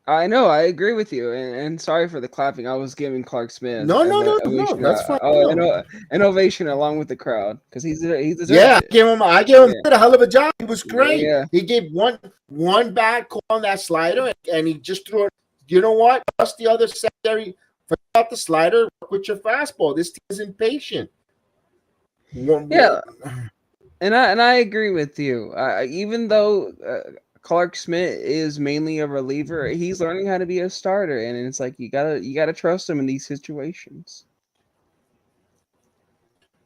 I know. I agree with you. And sorry for the clapping. I was giving Clark Smith No, that's fine. an ovation along with the crowd because he's deserved Yeah, it. I give him a hell of a job. He was great. Yeah. He gave one bad call on that slider, and he just threw it. You know what? Plus the other secondary, forget the slider, work with your fastball. This team is impatient. Yeah, and I agree with you. Even though Clark Smith is mainly a reliever, he's learning how to be a starter, and it's like you gotta trust him in these situations.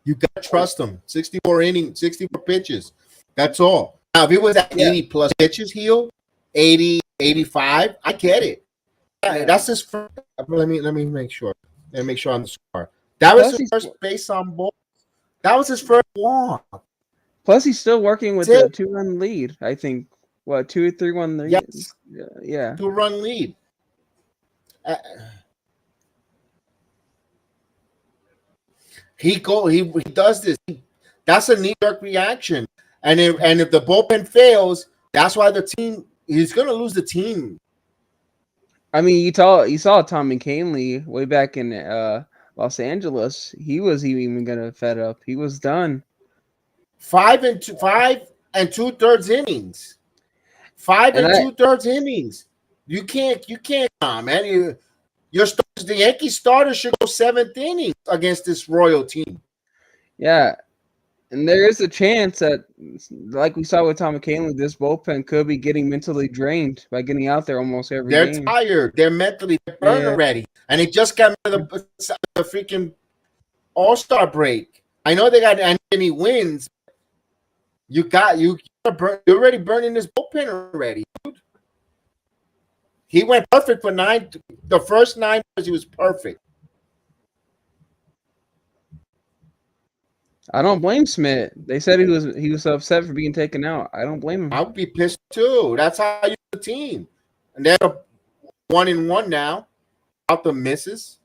You got to trust him. 64 innings, 64 pitches. That's all. Now, if it was at 80 plus pitches, heel, 80, 85, I get it. Yeah, that's his first. Let me make sure. Let me make sure on the score. That was his first base on ball. That was his first walk. Plus, he's still working with a 2-run lead. I think 2 or 3-1 lead. Yes. Yeah. 2-run lead. He does this. That's a knee-jerk reaction. And if the bullpen fails, that's why he's going to lose the team. I mean, you saw Tommy Kahnle way back in Los Angeles. He was even gonna fed up. He was done. 5 and 2/3 innings. 5 and 2/3 innings. You can't, man. The Yankees starter should go 7th inning against this Royal team. Yeah, and there is a chance that, like we saw with Tommy Kahnle, this bullpen could be getting mentally drained by getting out there almost every game. They're tired. They're mentally burned already. And it just got the freaking All-Star break. I know they got any wins. You're already burning this bullpen already, dude. He went perfect for 9. The first 9 years, he was perfect. I don't blame Smith. They said he was upset for being taken out. I don't blame him. I would be pissed too. That's how you the team. And they're 1-1 now. Out the misses.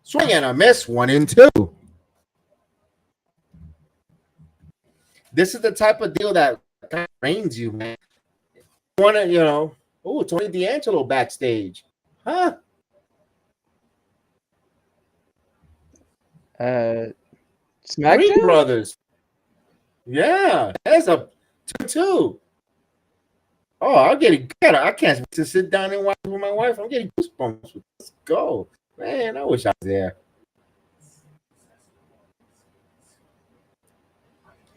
Swing and a miss. 1-2. This is the type of deal that kind of drains you, man. You want to, Tony D'Angelo backstage. Huh? SmackDown? Green Brothers. Yeah, that's a 2-2. Oh, I can't wait to sit down and watch with my wife. I'm getting goosebumps. Let's go. Man, I wish I was there.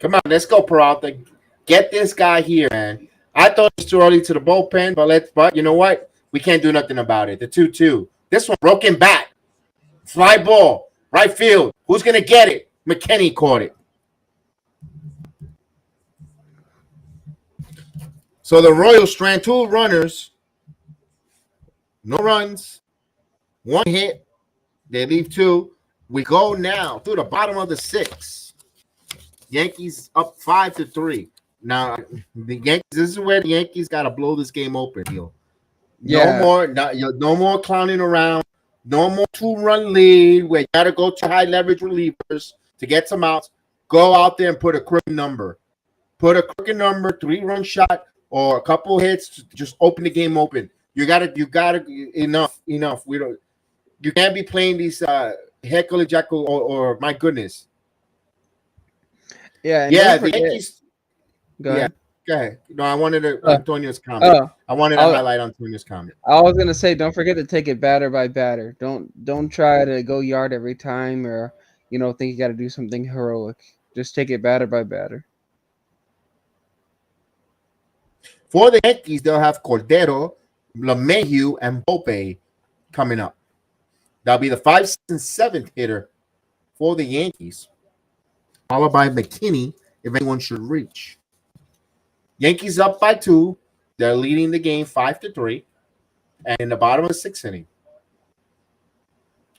Come on, let's go, Peralta. Get this guy here, man. I thought it was too early to the bullpen, but you know what? We can't do nothing about it. The 2-2. This one, broken bat. Fly ball. Right field. Who's going to get it? McKinney caught it. So the Royals strand 2 runners. No runs. 1 hit. They leave 2. We go now through the bottom of the 6th. Yankees up 5-3. Now the Yankees. This is where the Yankees got to blow this game open. Yeah. No more clowning around. No more 2-run lead where you got to go to high leverage relievers to get some outs. Go out there and put a crooked number. Put a crooked number, 3-run shot or a couple hits. To just open the game open. You gotta enough. You can't be playing these heckle jackal or my goodness. Yeah. The Yankees. Go ahead. Go ahead. No, I wanted Antonio's comment. I wanted to highlight Antonio's comment. I was gonna say, don't forget to take it batter by batter. Don't try to go yard every time or think you got to do something heroic. Just take it batter by batter. For the Yankees, they'll have Cordero, LeMahieu, and Volpe coming up. That'll be the 5th and 7th hitter for the Yankees, followed by McKinney, if anyone should reach. Yankees up by 2. They're leading the game 5-3. And in the bottom of the 6th inning.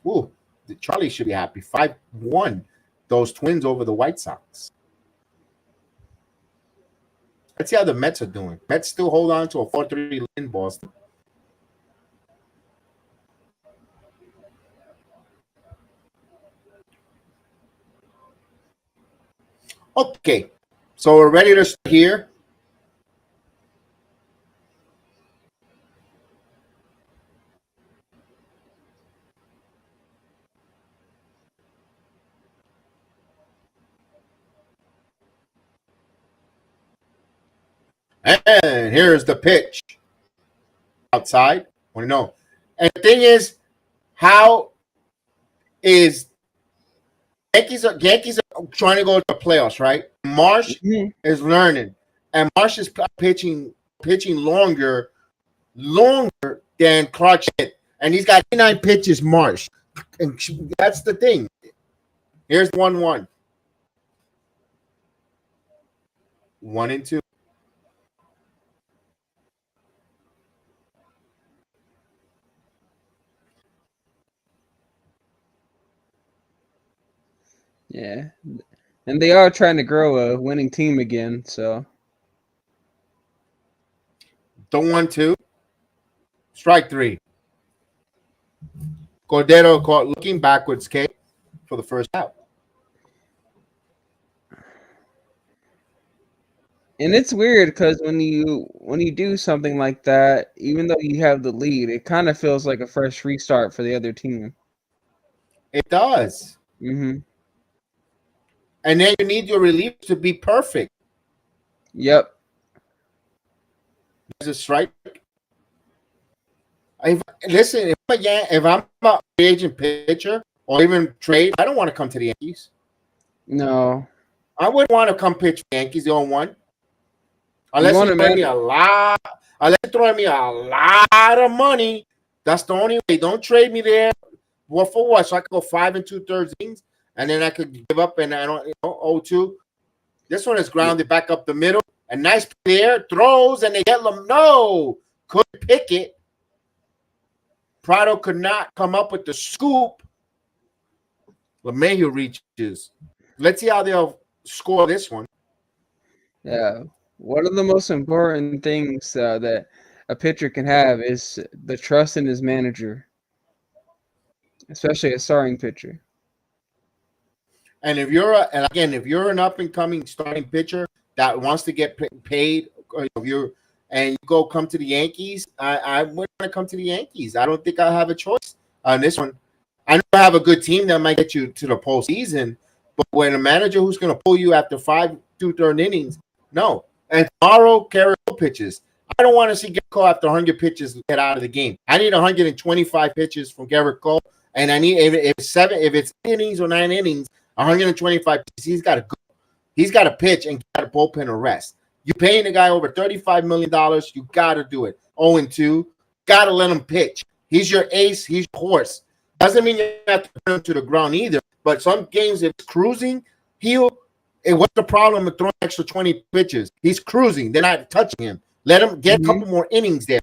Ooh, Charlie should be happy. 5-1. Those Twins over the White Sox. Let's see how the Mets are doing. Mets still hold on to a 4-3 lead in Boston. Okay, so we're ready to start here. And here's the pitch. Outside. Want to know. And the thing is, how is Yankees are trying to go to the playoffs, right? Marsh is learning. And Marsh is pitching longer than Clark hit. And he's got 89 pitches, Marsh. And that's the thing. Here's 1-1. 1-2. Yeah. And they are trying to grow a winning team again, so. The 1-2. Strike 3. Cordero caught looking backwards, K, for the first out. And it's weird because when you do something like that, even though you have the lead, it kind of feels like a fresh restart for the other team. It does. Mm-hmm. And then you need your relief to be perfect. Yep. There's a strike. Listen, if I'm a free agent pitcher or even trade, I don't want to come to the Yankees. No. I wouldn't want to come pitch for the Yankees 0-1. Unless you're throwing me a lot of money. That's the only way. Don't trade me there. Well, for what? So I could go 5 2/3 innings, and then I could give up and I don't 0-2. This one is grounded back up the middle. A nice player throws and they get them. No, couldn't pick it. Prado could not come up with the scoop. LeMahieu reaches. Let's see how they'll score this one. Yeah. One of the most important things that a pitcher can have is the trust in his manager, especially a starting pitcher. And if you're an up and coming starting pitcher that wants to get paid, if you come to the Yankees, I would want to come to the Yankees. I don't think I have a choice on this one. I know I have a good team that might get you to the postseason, but when a manager who's going to pull you after 5 2/3 innings, no. And tomorrow, Garrett Cole pitches. I don't want to see Garrett Cole after 100 pitches get out of the game. I need 125 pitches from Garrett Cole, and I need if it's 8 innings or 9 innings, 125 pitches. He's got to go. He's got to pitch and get a bullpen a rest. You're paying the guy over $35 million. You got to do it. 0-2. Got to let him pitch. He's your ace. He's your horse. Doesn't mean you have to put him to the ground either. But some games, if it's cruising, what's the problem with throwing extra 20 pitches? He's cruising. They're not touching him. Let him get a couple more innings there.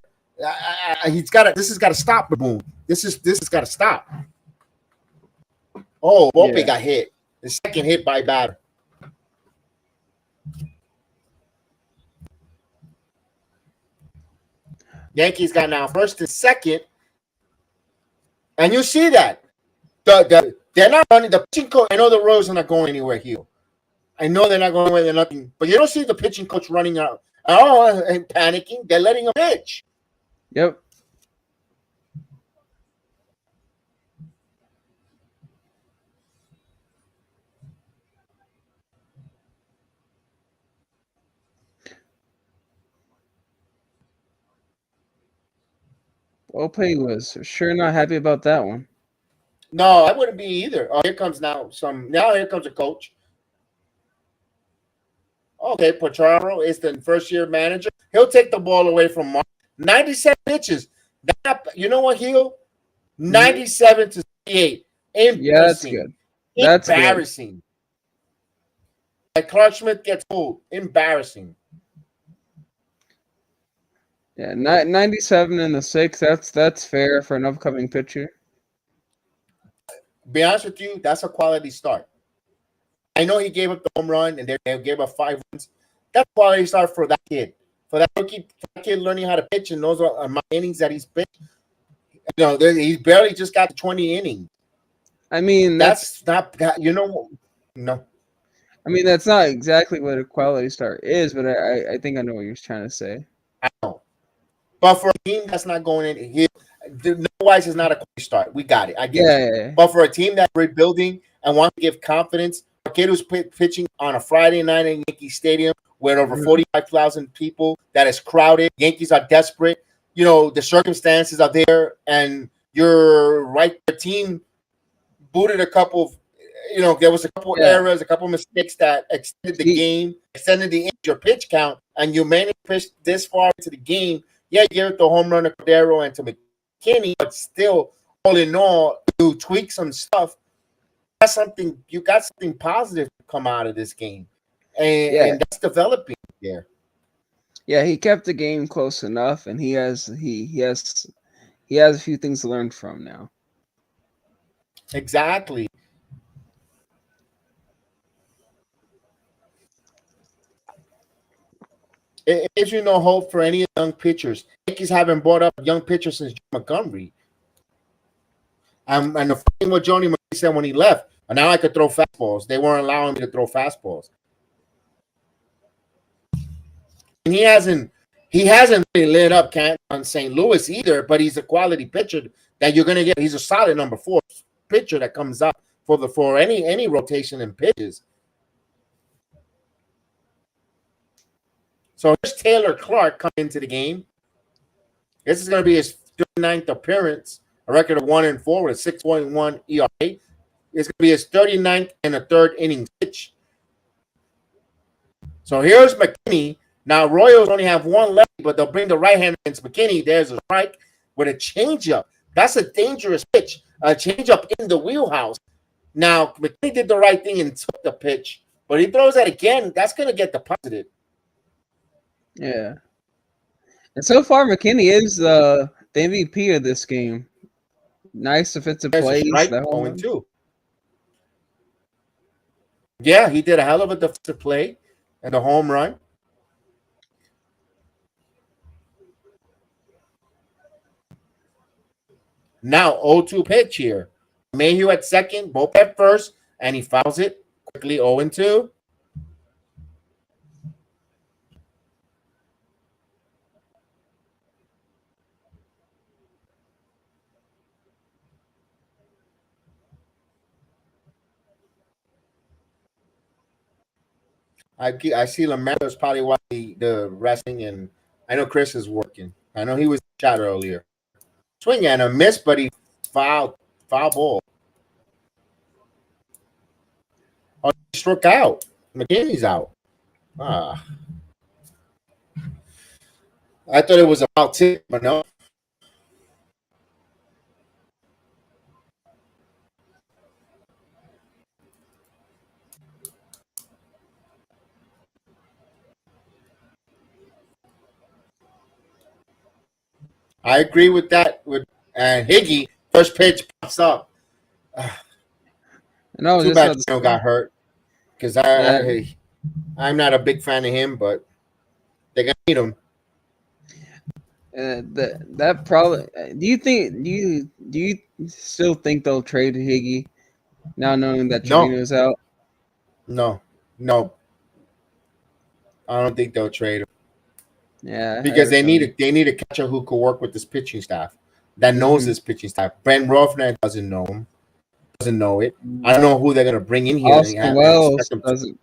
This has got to stop, Boom. This has got to stop. Oh, Volpe got hit. The second hit by batter. Yankees got now first and second. And you see that. They're not running. The pitching coach, I know the Royals are not going anywhere here. I know they're not going away. They're nothing. But you don't see the pitching coach running out and panicking. They're letting him pitch. Yep. Ope was sure not happy about that one. No, I wouldn't be either. Oh, here comes here comes a coach. Okay, Pacharo is the first-year manager. He'll take the ball away from Mark. 97 pitches. You know what, Heel? 97 to 68. Embarrassing. Yeah, that's good. That's embarrassing. Good. Like Clark Schmidt gets pulled. Embarrassing. Yeah, 97 in the sixth. That's fair for an upcoming pitcher. Be honest with you, that's a quality start. I know he gave up the home run and they gave up 5 runs. That's a quality start for that kid. For that rookie, for that kid learning how to pitch and knows what amount of innings that he's pitched. He barely just got to 20 innings. I mean, That's not that. No. I mean, that's not exactly what a quality start is, but I think I know what you're trying to say. I know. But for a team that's not going in here, no wise is not a quality start. We got it. I get it. Yeah. But for a team that's rebuilding and wants to give confidence, a kid who's pitching on a Friday night in Yankee Stadium with over 45,000 people, that is crowded. Yankees are desperate. The circumstances are there, and you're right. The team booted a couple of, there was a couple errors, a couple of mistakes that extended the game, extended your pitch count, and you managed to pitch this far into the game. Yeah, you give it the home run to Cordero and to McKinney, but still, all in all, you tweak some stuff. You got something positive to come out of this game, and that's developing there. Yeah, he kept the game close enough, and he has a few things to learn from now. Exactly. It gives you no hope for any young pitchers. Yankees haven't brought up young pitchers since John Montgomery. And the thing what Johnny said when he left, and now I could throw fastballs. They weren't allowing me to throw fastballs. And he hasn't really lit up on St. Louis either, but he's a quality pitcher that you're going to get. He's a solid number 4 pitcher that comes up for any rotation in pitches. So here's Taylor Clark coming into the game. This is going to be his 39th appearance, a record of 1-4 with a 6.1 ERA. It's going to be his 39th and a third inning pitch. So here's McKinney. Now, Royals only have one lefty, but they'll bring the right hand against McKinney. There's a strike with a changeup. That's a dangerous pitch. A changeup in the wheelhouse. Now, McKinney did the right thing and took the pitch, but he throws that again. That's going to get deposited. Yeah. And so far, McKinney is the MVP of this game. Nice defensive plays. Right, 0-2. Yeah, he did a hell of a defensive play and a home run. Now, 0-2 pitch here. Mayhew at second, Bope at first, and he fouls it quickly. 0-2. I see Lamelo's probably watching the wrestling, and I know Chris is working. I know he was in the chat earlier. Swing and a miss, but he foul ball. Oh, he struck out. McKinney's out. I thought it was about tip, but no. I agree with that. And Higgy, first pitch pops up. No, Too bad got hurt because I'm not a big fan of him, but they're gonna need him. That probably. Do you still think they'll trade Higgy now, knowing that Trevino's out? No, I don't think they'll trade him. Yeah, because they need a catcher who could work with this pitching staff, that knows this pitching staff. Brent Rofner doesn't know him, doesn't know it. I don't know who they're gonna bring in here. Austin Wells doesn't.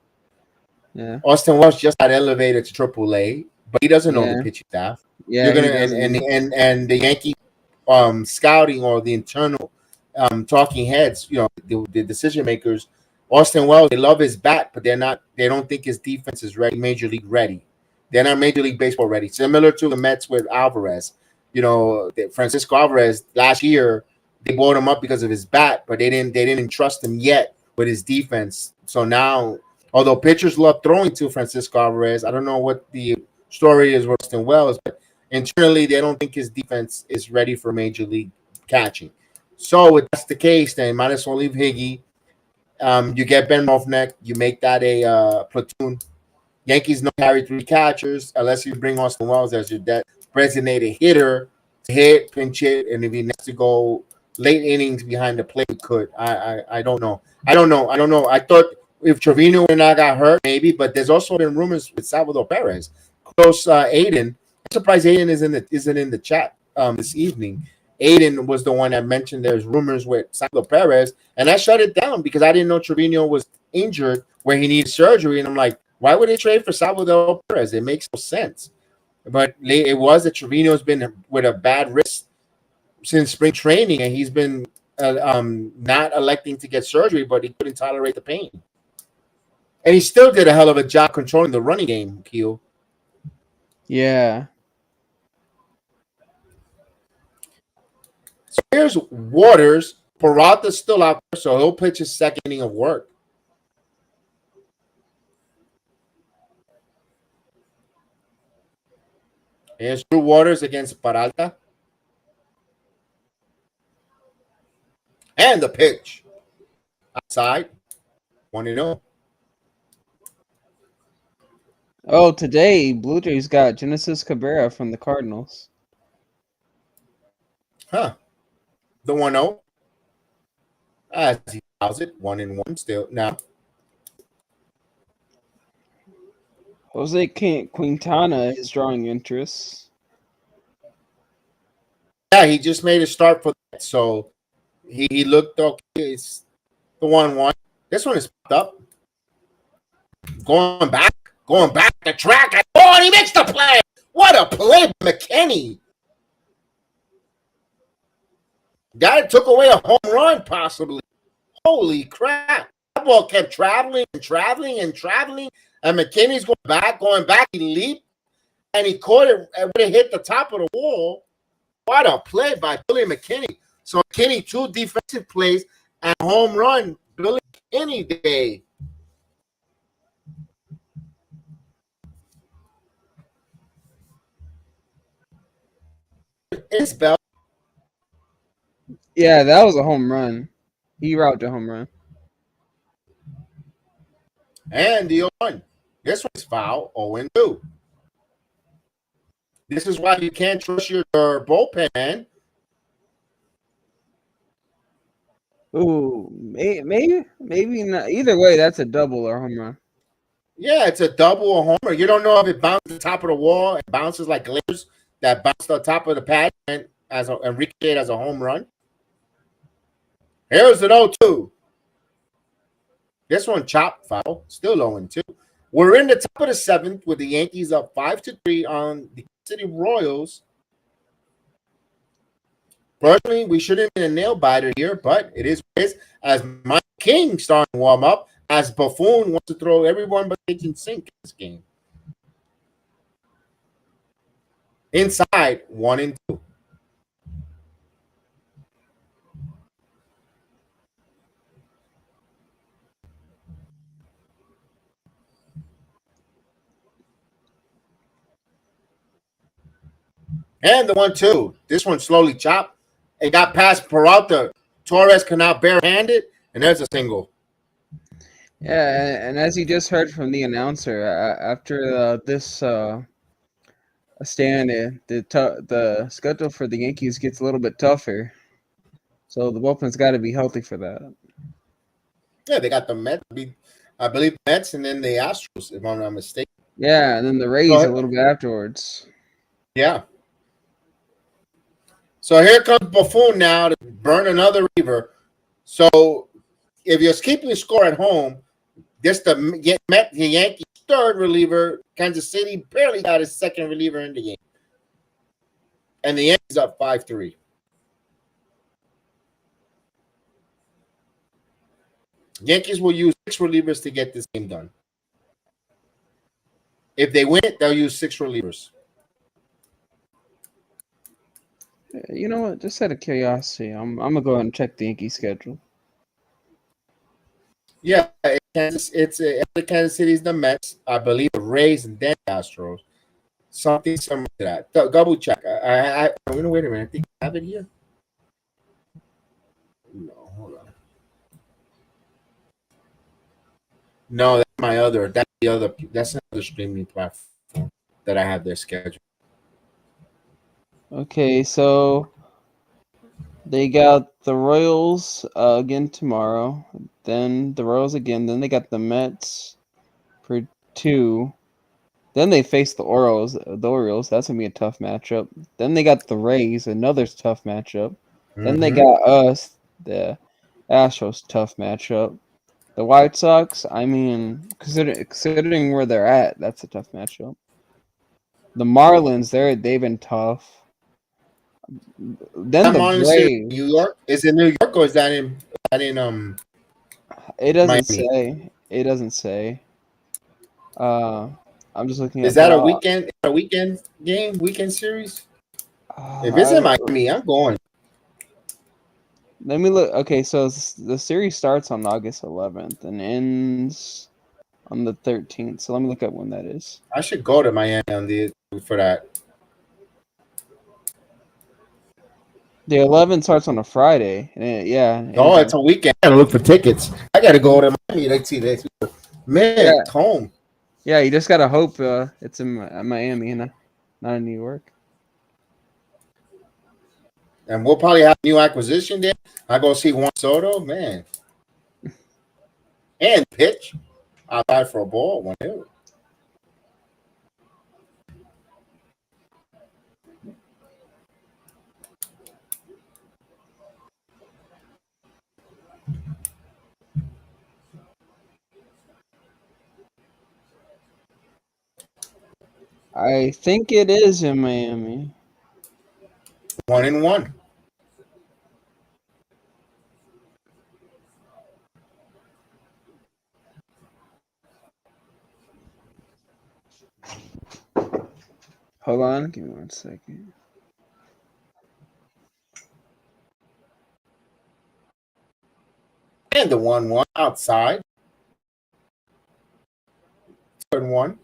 Yeah, Austin Wells just got elevated to AAA, but he doesn't know the pitching staff. Yeah, you're gonna and the Yankee scouting or the internal talking heads, the decision makers. Austin Wells, they love his bat, but they don't think his defense is ready, major league ready. They're not Major League Baseball ready. Similar to the Mets with Alvarez. Francisco Alvarez last year, they bought him up because of his bat, but they didn't trust him yet with his defense. So now, although pitchers love throwing to Francisco Alvarez, I don't know what the story is with Austin Wells, but internally they don't think his defense is ready for major league catching. So if that's the case, then might as well leave Higgy. You get Ben Movnek, you make that a platoon. Yankees don't carry 3 catchers unless you bring Austin Wells as your designated hitter to hit, pinch hit, and if he needs to go late innings behind the plate, could. I don't know. I don't know. I thought if Trevino and I got hurt, maybe, but there's also been rumors with Salvador Perez. Close Aiden. I'm surprised Aiden isn't in the chat this evening. Aiden was the one that mentioned there's rumors with Salvador Perez, and I shut it down because I didn't know Trevino was injured where he needed surgery, and I'm like, why would they trade for Salvador Perez? It makes no sense. But it was that Trevino's been with a bad wrist since spring training, and he's been not electing to get surgery, but he couldn't tolerate the pain. And he still did a hell of a job controlling the running game, Keel. Yeah. So here's Waters. Peralta's still out there, so he'll pitch his second inning of work. Here's Drew Waters against Peralta. And the pitch. Outside. 1-0. Oh, today Blue Jays got Genesis Cabrera from the Cardinals. Huh. The 1-0. As he fouls it. 1-1 still. Now. Jose Quintana is drawing interest. Yeah, he just made a start for that. So he looked okay. It's the 1-1. This one is up. Going back the track. Oh, and he makes the play. What a play by McKinney. Guy took away a home run, possibly. Holy crap. That ball kept traveling and traveling and traveling. And McKinney's going back. He leaped, and he caught it and would have hit the top of the wall. What a play by Billy McKinney. So McKinney, 2 defensive plays and home run. Billy McKinney day. It's Bell. Yeah, that was a home run. He routed a home run. And the 0-1. This one's foul, 0-2. This is why you can't trust your bullpen, man. Ooh, maybe not. Either way, that's a double or home run. Yeah, it's a double or homer. You don't know if it bounces the top of the wall. It bounces like glitters that bounce the top of the pad and ricocheted as a home run. Here's an 0-2. This one chopped foul, still 0-2. We're in the top of the 7th with the Yankees up 5-3 on the City Royals. Personally, we shouldn't be a nail biter here, but it is what it is. As Mike King starting to warm up, as Buffoon wants to throw everyone but kitchen sink in this game. Inside, 1-2. And the 1-2. This one slowly chopped. It got past Peralta. Torres cannot barehand it, and there's a single. Yeah, and as you just heard from the announcer, after this stand, the schedule for the Yankees gets a little bit tougher. So the bullpen's got to be healthy for that. Yeah, they got the Mets. I believe Mets and then the Astros, if I'm not mistaken. Yeah, and then the Rays a little bit afterwards. Yeah. So here comes Buffoon now to burn another reliever. So if you're keeping score at home, this the Yankees' third reliever. Kansas City barely got his second reliever in the game. And the Yankees up 5-3. Yankees will use 6 relievers to get this game done. If they win it, they'll use 6 relievers. You know what? Just out of curiosity, I'm gonna go ahead and check the Yankee schedule. Yeah, it's Kansas City's the Mets, I believe the Rays, and then the Astros. Something similar to that. Double check. I'm gonna wait a minute. I think I have it here. No, hold on. No, that's my other. That's the other. That's another streaming platform that I have their schedule. Okay, so they got the Royals again tomorrow. Then the Royals again. Then they got the Mets for 2. Then they face the Orioles. The Orioles. That's gonna be a tough matchup. Then they got the Rays. Another tough matchup. Then they got us. The Astros. Tough matchup. The White Sox. I mean, considering where they're at, that's a tough matchup. The Marlins. They've been tough. Then I'm the on Braves. New York. Is it New York or is that in It doesn't Miami? say. It doesn't say. I'm just looking Is at that the. a weekend game, weekend series? If it's I, in Miami, I'm going. let me look. Okay, so the series starts on August 11th and ends on the 13th. So let me look at when that is. I should go to Miami for that. The 11th starts on a Friday. And it Oh, ends it's a weekend. I gotta look for tickets. I gotta go to Miami. Let's see this. Man, Yeah. it's home. Yeah, you just gotta hope it's in Miami and not in New York. And we'll probably have a new acquisition there. I go see Juan Soto, man. And pitch. I'll buy for a ball. 1-2. I think it is in Miami. 1-1. Hold on, give me 1 second. And the 1-1 outside. 2-1.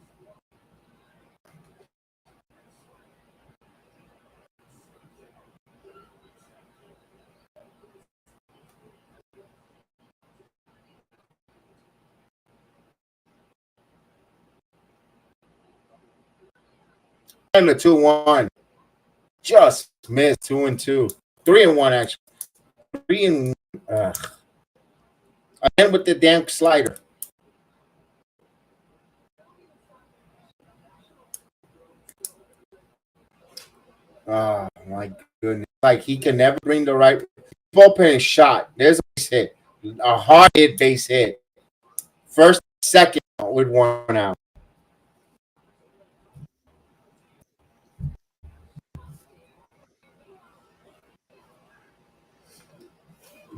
And the 2-1. Just missed 2-2. 3-1 actually. 3-1. Again with the damn slider. Oh my goodness. Like he can never bring the right bullpen shot. There's a base hit. A hard hit base hit. First, second with 1 out.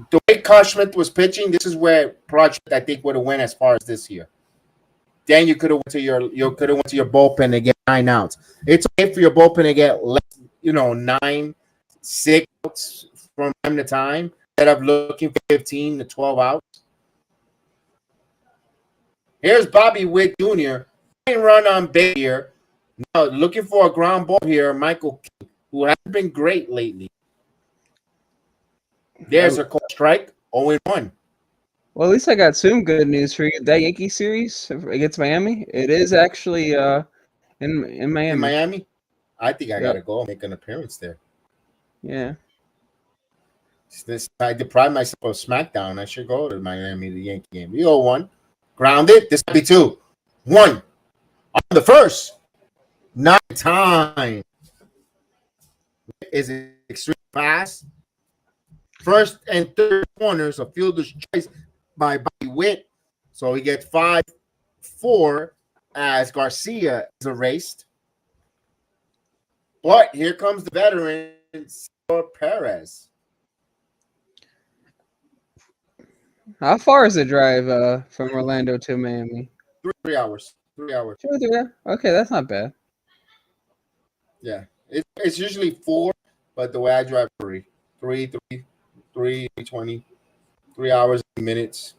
The way Carl Schmidt was pitching, this is where Project I think would have went as far as this year. Then you could have went to your bullpen to get 9 outs. It's okay for your bullpen to get less, 9, 6 outs from time to time instead of looking for 15 to 12 outs. Here's Bobby Witt Jr. Run on base here. Now looking for a ground ball here. Michael King, who hasn't been great lately. There's a call strike. 0-1. Well, at least I got some good news for you. That Yankee series against Miami, it is actually in Miami. In Miami? I think I Yep. gotta go make an appearance there. Yeah. I deprived myself of SmackDown. I should go to Miami, the Yankee game. We 0-1. Grounded. This will be 2-1. On the first. Not time. Is it extremely fast? First and third corners, a fielder's choice by Bobby Witt. So he gets 5-4 as Garcia is erased. But here comes the veteran, Salvador Perez. How far is the drive from Orlando to Miami? 3 hours. 3 hours. 2 or 3. Okay, that's not bad. Yeah. It's usually 4, but the way I drive 3. 3:20. 3 hours, minutes.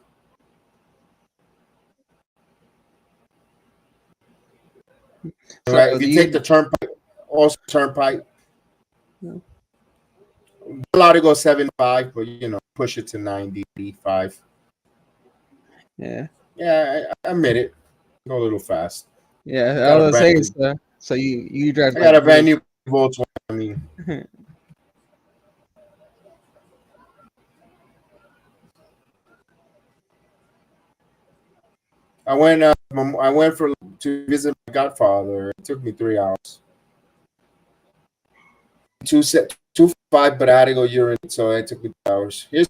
So Right? If do you take the turnpike, also turnpike, allowed to go 75, but push it to 90, 85. Yeah. Yeah, I admit it. Go a little fast. Yeah, Got I a was brand saying new, so you drive I got a like brand me. new Volkswagen. I mean, I went to visit my godfather. It took me 3 hours. 2 5, but I had to go urinate, so it took me 2 hours. Here's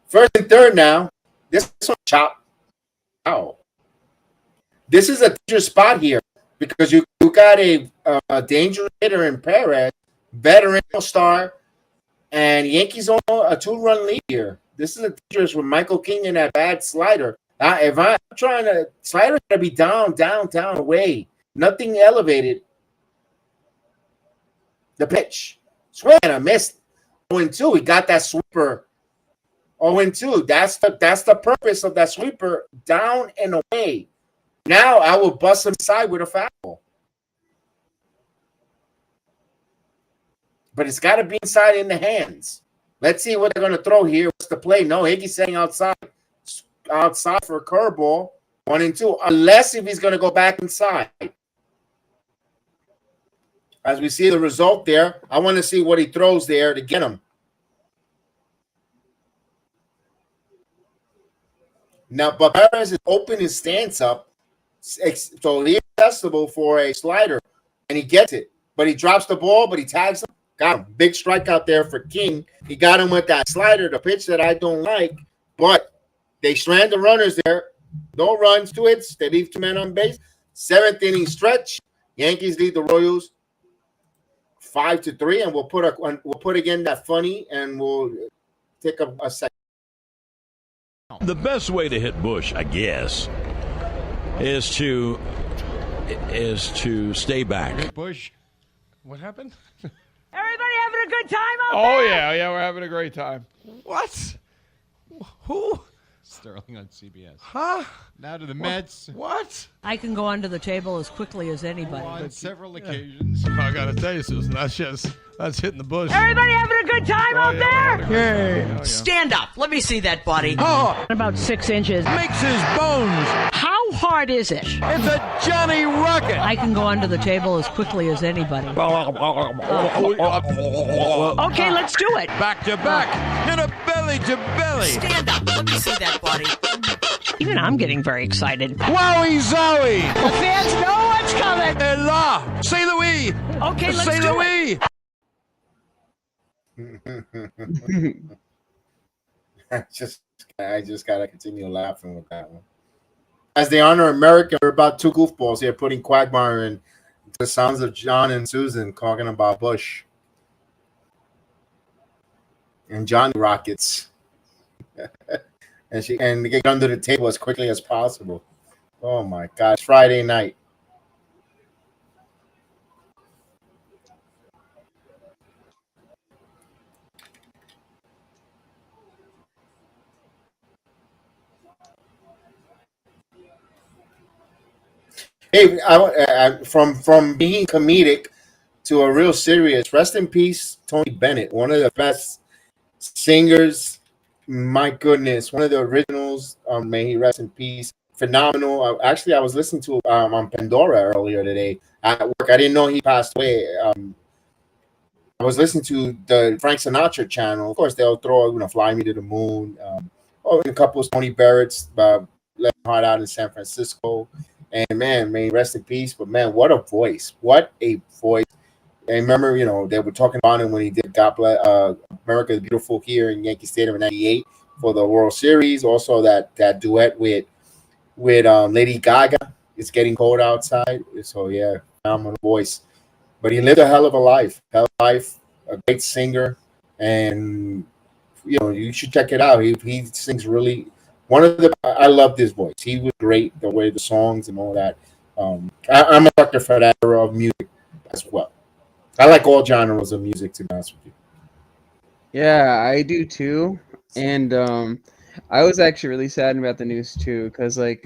first and third now. This one chop. Wow. This is a dangerous spot here because you got a dangerous hitter in Perez, veteran star, and Yankees on a 2-run lead here. This is a dangerous with Michael King and that bad slider. If I'm trying to slider, gotta be down, away. Nothing elevated. The pitch. Swing and I missed. 0-2. He got that sweeper. 0-2. That's the purpose of that sweeper. Down and away. Now I will bust him side with a foul. But it's got to be inside in the hands. Let's see what they're going to throw here. What's the play? No, Higgy's saying outside for a curveball. 1-2. Unless if he's going to go back inside. As we see the result there, I want to see what he throws there to get him. Now, but Perez is open his stance up, so he's accessible for a slider, and he gets it. But he drops the ball, but he tags him. Got him. Big strikeout there for King. He got him with that slider, the pitch that I don't like, but they strand the runners there. No runs, 2 hits. They leave 2 men on base. 7th inning stretch. Yankees lead the Royals 5-3, and we'll put again that funny, and we'll take a second. The best way to hit Bush, I guess, is to stay back. Hit Bush. What happened? Everybody having a good time out Oh there? yeah, we're having a great time. What? Who? Sterling on CBS. Huh? Now to the Mets. What? I can go under the table as quickly as anybody. On several occasions. I gotta tell you, Susan, that's hitting the bush. Everybody having a good time out there? Yeah. Stand up. Let me see that body. About 6 inches. Makes his bones. How hard is it? It's a Johnny Rocket. I can go under the table as quickly as anybody. Okay, let's do it. Back to back. And a belly to belly. Stand up. Let me see that body. Even I'm getting very excited. Wowie zowie. The fans know what's coming. Et là. C'est Louis. Okay, let's C'est do it. Louis. I just gotta continue laughing with that one. As they honor America, we're about 2 goofballs here putting Quagmire in the sounds of John and Susan talking about Bush and Johnny Rockets, and get under the table as quickly as possible. Oh my God! It's Friday night. Hey, from being comedic to a real serious. Rest in peace, Tony Bennett, one of the best singers. My goodness, one of the originals. May he rest in peace. Phenomenal. Actually, I was listening to on Pandora earlier today at work. I didn't know he passed away. I was listening to the Frank Sinatra channel. Of course, they'll throw "Fly Me to the Moon." And a couple of Tony Barrett's "Let My Heart Out" in San Francisco. And man, may he rest in peace. But man, what a voice! What a voice! I remember, they were talking about him when he did "God Bless America the Beautiful" here in Yankee Stadium in '98 for the World Series. Also, that duet with Lady Gaga. It's getting cold outside. So yeah, phenomenal voice. But he lived a hell of a life. A great singer, and you should check it out. He sings really. I love this voice. He was great. The way the songs and all that. I'm a sucker for that era of music as well. I like all genres of music, to be honest with you. Yeah, I do too. And I was actually really sad about the news too, because I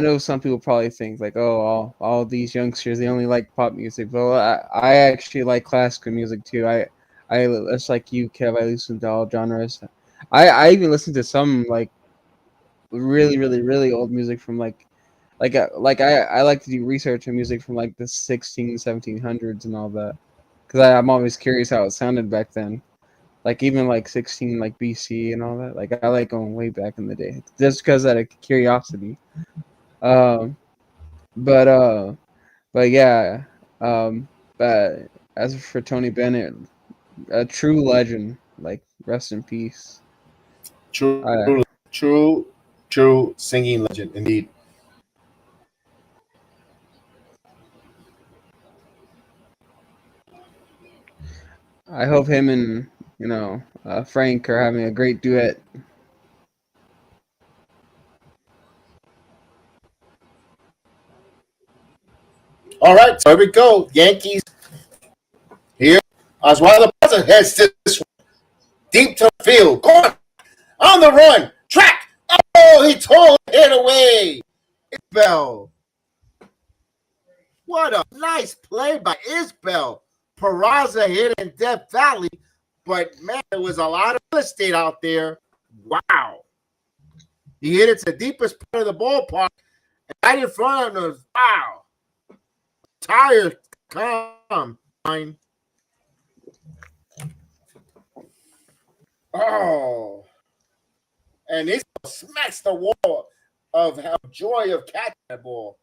know some people probably think like, oh, all these youngsters, they only like pop music. But I actually like classical music too. I just like you, Kev. I listen to all genres. I even listen to some like really, really, really old music from I like to do research on music from like the 1700s and all that, because I'm always curious how it sounded back then. Like even like 16 like BC and all that. Like I like going way back in the day just because out of curiosity. Um, but uh, but yeah. But as for Tony Bennett, a true legend. Like rest in peace. True, I true, true singing legend indeed. I hope him and Frank are having a great duet. All right, so here we go. Yankees here. Oswaldo Pazza heads this one. Deep to the field. Going on the run. Track. Oh, he tore it away. Isbell. What a nice play by Isbell. Peraza hit in Death Valley, but man, there was a lot of real estate out there. Wow. He hit it to the deepest part of the ballpark, and right in front of him. Wow. Tire combine. Oh. And he smacks the wall of joy of catching that ball.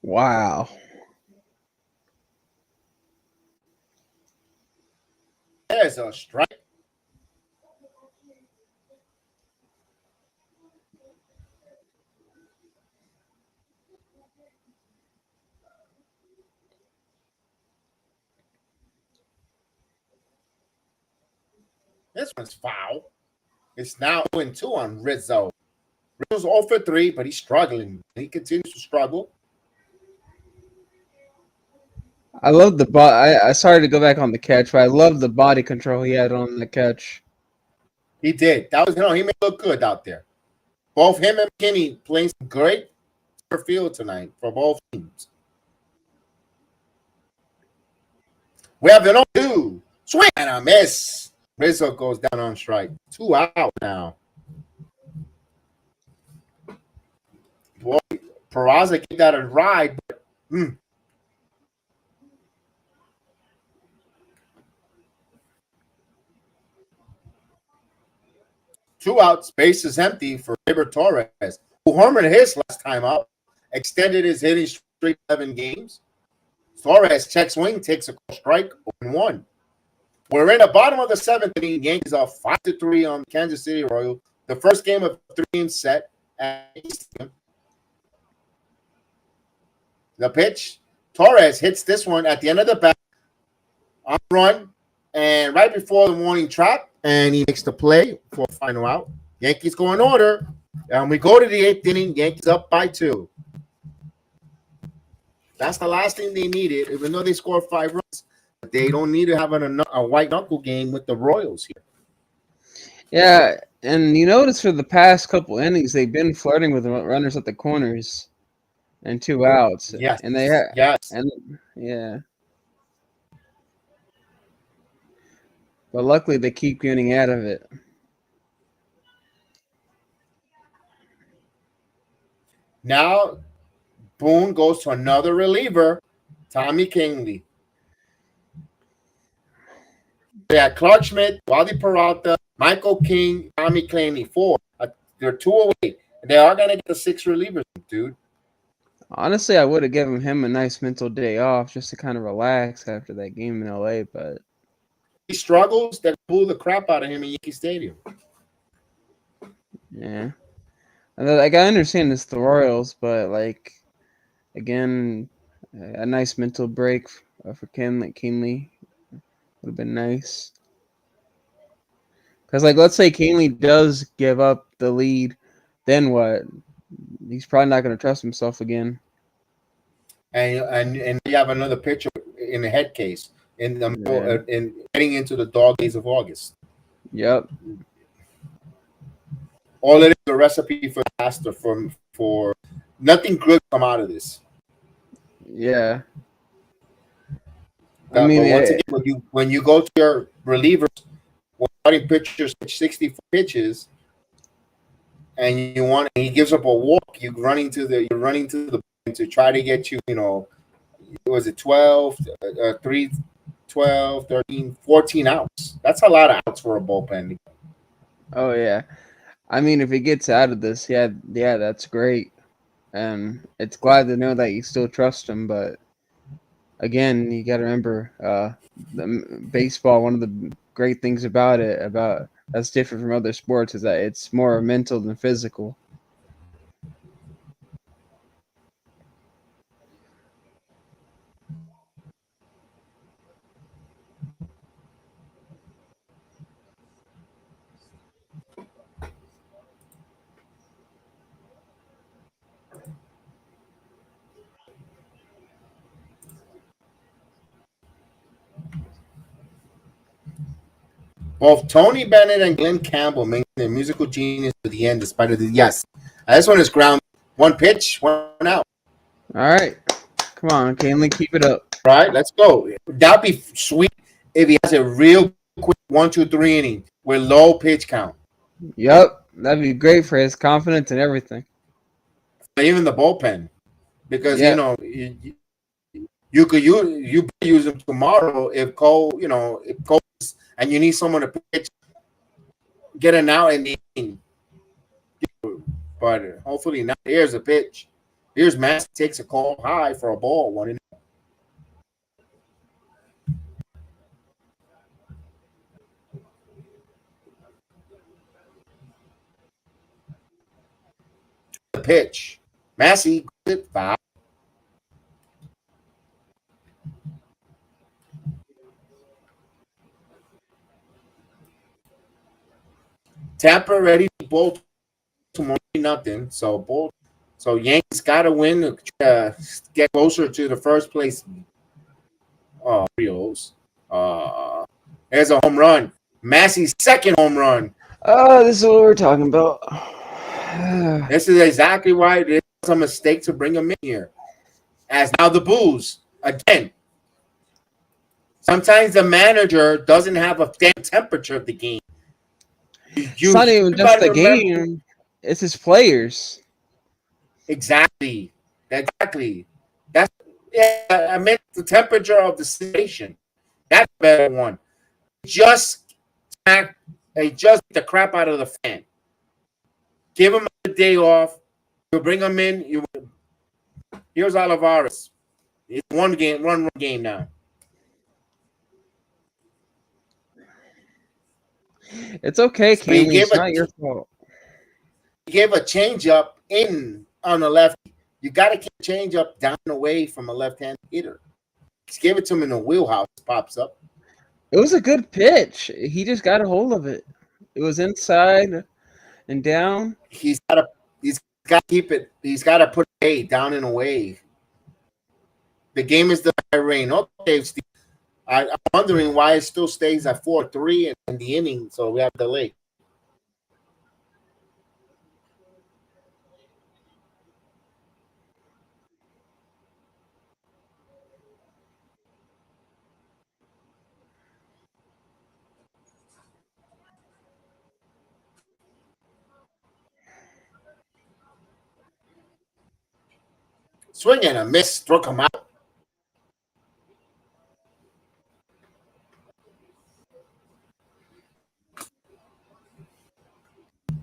Wow. There's a strike. This one's foul. It's now 2-2 on Rizzo. Rizzo's 0 for 3, but he's struggling. He continues to struggle. I love the I sorry to go back on the catch, but I love the body control he had on the catch. He did. That was, he made it look good out there. Both him and Kenny playing some great field tonight for both teams. We have an 0-2. Swing and a miss. Rizzo goes down on strike. 2 out now. Boy, Peraza gave that a ride, but Two outs, base is empty for Gleyber Torres, who homered his last time out, extended his hitting streak 11 games. Torres checks wing, takes a strike, 0-1. We're in the bottom of the 7th inning. Yankees are 5-3 on Kansas City Royals. The first game of 3 games set at Easton. The pitch, Torres hits this one at the end of the bat on run, and right before the warning trap, and he makes the play for a final out. Yankees go in order, and we go to the 8th inning. Yankees up by 2. That's the last thing they needed, even though they scored 5 runs. But they don't need to have a white knuckle game with the Royals here. Yeah, and you notice for the past couple innings, they've been flirting with runners at the corners and 2 outs. Yes. And they yeah. But luckily, they keep getting out of it. Now, Boone goes to another reliever, Tommy Kingley. They had Clark Schmidt, Wally Peralta, Michael King, Tommy Kingley, 4. They're 2 away. They are going to get the 6 relievers, dude. Honestly, I would have given him a nice mental day off just to kind of relax after that game in LA, but he struggles, they pull the crap out of him in Yankee Stadium. Yeah. Like, I understand it's the Royals, but, like, again, a nice mental break for Kinley would have been nice. Because, like, let's say Kinley does give up the lead, then what? He's probably not going to trust himself again. And you have another pitcher in the head case. in the middle, Yeah. in heading into the dog days of August. Yep. All it is a recipe for disaster for nothing good come out of this. Yeah. I mean, But once again, when you go to your relievers, when starting pitchers pitch 64 pitches, and he gives up a walk, you're running to the to try to get you, was it 12, 3, 12, 13, 14 outs. That's a lot of outs for a bullpen. oh yeah. I mean, if he gets out of this, yeah, that's great, and it's glad to know that you still trust him. But again, you got to remember, baseball. One of the great things about it, about that's different from other sports, is that it's more mental than physical. Both Tony Bennett and Glenn Campbell maintain their musical genius to the end, despite of the yes. This one is ground. One pitch, one out. All right, come on, Canley, keep it up. Right, let's go. That'd be sweet if he has a real quick 1, 2, 3 inning with low pitch count. Yep, that'd be great for his confidence and everything. Even the bullpen, because Yeah, you could use him tomorrow if Cole and you need someone to pitch, get an out in the inning. But hopefully now here's a pitch. Here's Mass takes a call high for a ball, 1-0. The pitch. Massey it foul. Tampa ready to bolt tomorrow, nothing. So Yankees got to win to get closer to the first place. Orioles. There's a home run. Massey's second home run. oh, this is what we're talking about. This is exactly why it was a mistake to bring him in here. As now the Bulls again. Sometimes the manager doesn't have a damn temperature of the game. It's not even just the game; it's his players. Exactly. That's I meant the temperature of the situation. That's a better one. They just the crap out of the fan. Give him a day off. You bring him in. Here's Olivares. It's one game now. It's okay, So he Canley. It's not your fault. He gave a changeup in on the left. You got to keep changeup down away from a left-handed hitter. Just give it to him in the wheelhouse. Pops up. It was a good pitch. He just got a hold of it. It was inside and down. He's got to keep it. He's got to put it down and away. The game is the high rain. Okay, Steve. I'm wondering why it still stays at 4-3 in the inning, so we have delay. Swing and a miss, struck him out.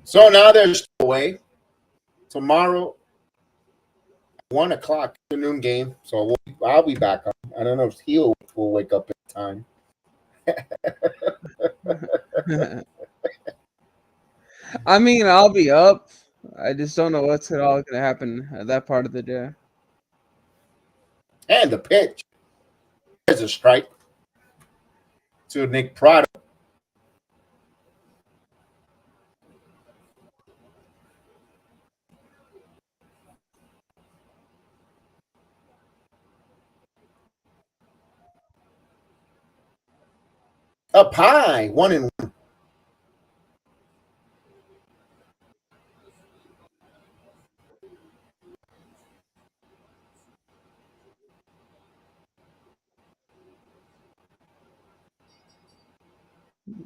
So now they're still away. Tomorrow, 1:00 afternoon game. So I'll be back on. I don't know if he'll wake up in time. I mean, I'll be up. I just don't know what's all going to happen at that part of the day. And the pitch. There's a strike to Nick Prado. up high, 1-1.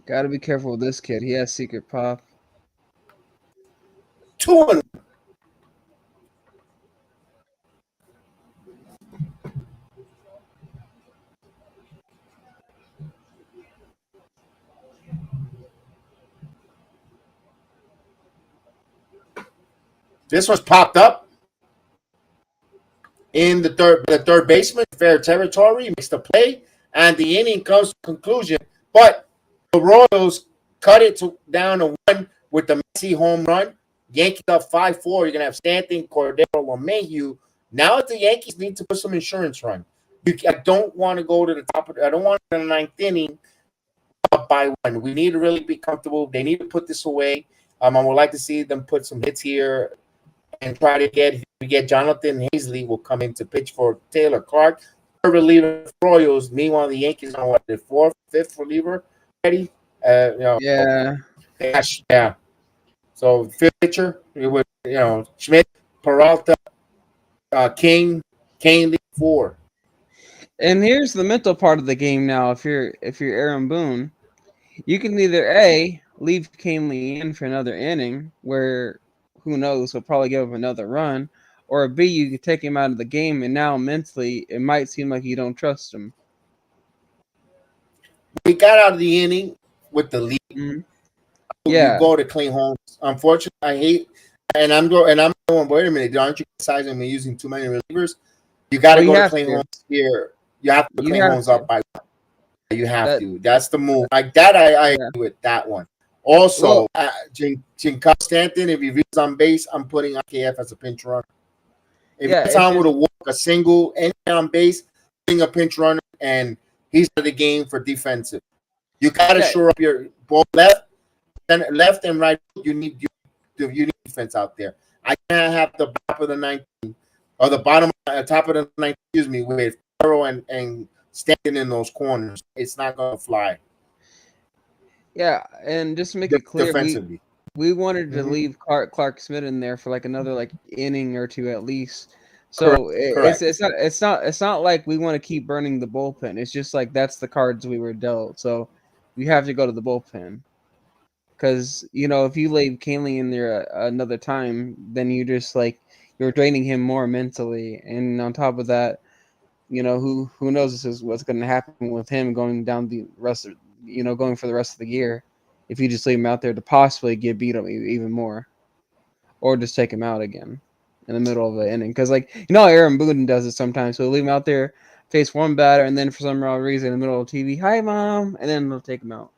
Gotta be careful with this kid. He has secret pop. 2-1. This one's popped up in the third baseman, fair territory, makes the play, and the inning comes to conclusion. But the Royals cut it down to 1 with the Messi home run. Yankees up 5-4. You're gonna have Stanton, Cordero, LeMahieu. Now the Yankees need to put some insurance run. I don't want to go to the top of. I don't want the 9th inning up by 1. We need to really be comfortable. They need to put this away. I would like to see them put some hits here and try to get Jonathan Hazley will come in to pitch for Taylor Clark. Third reliever Royals. Meanwhile, the Yankees on what, the 4th, 5th reliever ready. Yeah. Yeah. So 5th pitcher, it was Schmidt, Peralta, King, Canely, 4. And here's the mental part of the game now. If you're Aaron Boone, you can either A, leave Canely in for another inning where who knows, he'll probably give up another run, or B, you can take him out of the game and now mentally it might seem like you don't trust him. We got out of the inning with the lead. Mm-hmm. You go to clean homes. Unfortunately, I hate I'm going, wait a minute, aren't you criticizing me using too many relievers? You got to go to clean homes here. You have to clean homes up by 1. You have to. That's the move. Like that, I agree with that one. Also, Giancarlo Stanton, if he reads on base, I'm putting IKF as a pinch runner. If time would have walked a single and on base, putting a pinch runner, and he's in the game for defensive. You got to shore up your ball left and right. You need defense out there. I can't have the top of the 19 or the top of the 19. Excuse me, with Burrow and Stanton in those corners. It's not going to fly. Yeah, and just to make it clear, defensively, we wanted to leave Clark Smith in there for like another inning or 2 at least. So Correct. It's not like we want to keep burning the bullpen. It's just like that's the cards we were dealt. So we have to go to the bullpen. Because if you leave Canely in there another time, then you just you're draining him more mentally, and on top of that, who knows this is what's going to happen with him going down the rest of going for the rest of the year if you just leave him out there to possibly get beat up even more, or just take him out again in the middle of the inning. Because Aaron Boone does it sometimes. So he'll leave him out there, face one batter, and then for some reason in the middle of TV, hi mom, and then they'll take him out.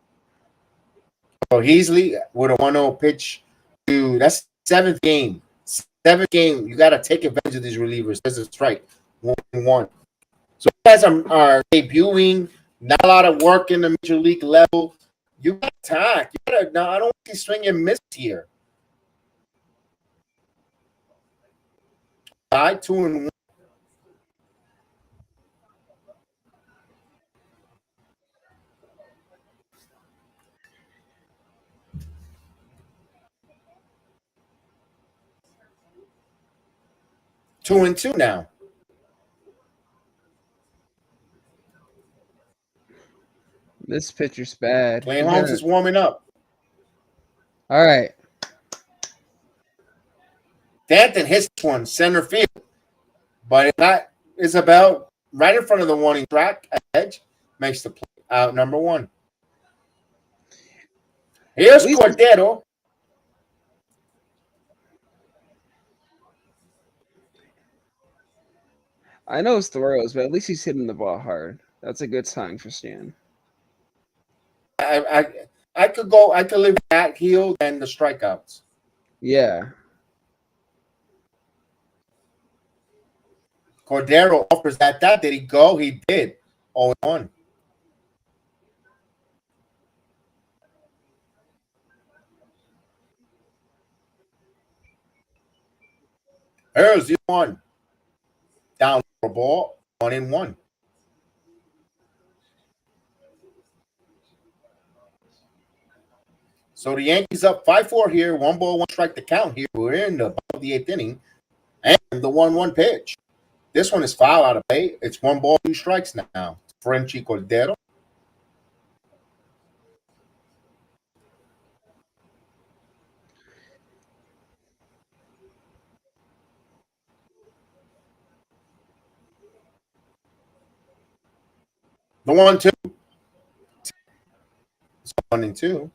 So Heasley with a 1-0 pitch that's 7th game. 7th game. You got to take advantage of these relievers. There's a strike. 1-1. So you guys are debuting. Not a lot of work in the major league level. You got to attack. I don't want to swing and miss here. 2-1. Two and two now. This pitcher's bad. Clayton Holmes is warming up. All right. Stanton hits one center field, but Isabel right in front of the warning track edge makes the play out number 1. Here's Cordero. I know it's the Royals, but at least he's hitting the ball hard. That's a good sign for Stan. I could live that heel and the strikeouts. Yeah. Cordero offers that. Did he go? He did. 0-1. Here's the 1. Down for ball. 1-1. So the Yankees up 5-4 here. 1-1 to count here. We're in the bottom of the 8th inning. And the 1-1 pitch. This one is foul out of play. It's 1-2 now. Frenchy Cordero. The 1-2. It's 1-2.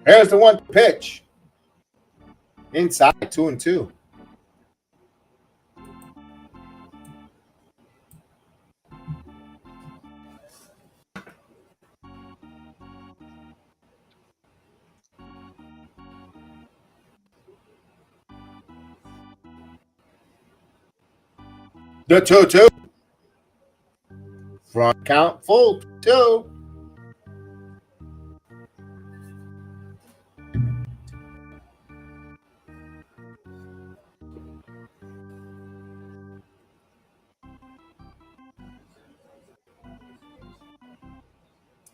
Here's the 1 pitch. Inside 2-2. The 2-2. Front count full 2.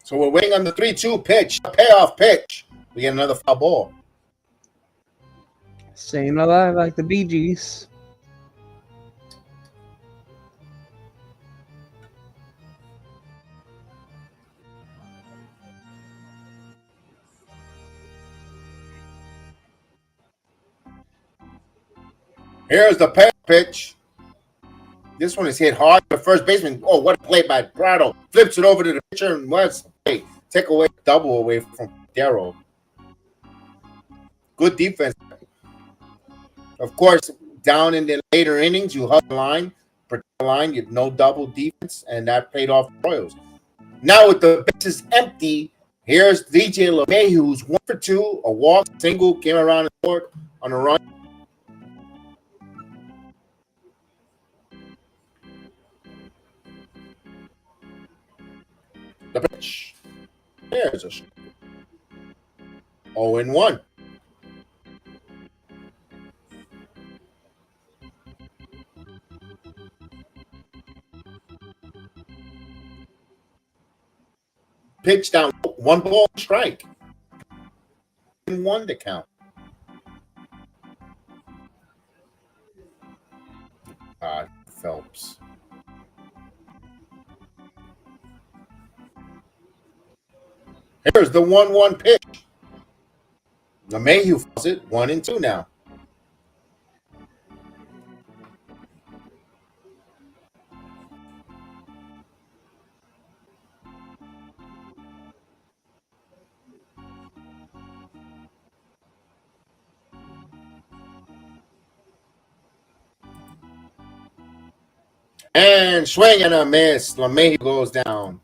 So we're waiting on the 3-2 pitch, a payoff pitch. We get another foul ball. Staying alive like the Bee Gees. Here's the payoff pitch. This one is hit hard. The first baseman, oh, what a play by Prado. Flips it over to the pitcher and what's the play? Take away, double away from Darrow. Good defense. Of course, down in the later innings, you hug the line, protect the line, you have no double defense, and that paid off the Royals. Now with the bases empty, here's DJ LeMay, who's 1 for 2, a walk, single, came around the court on a run. The pitch. There's a 0-1. Pitch down, 1-1. 1 to count. Phelps. Here's the 1-1 pitch. LeMahieu fouls it. 1-2 now. And swing and a miss. LeMahieu goes down.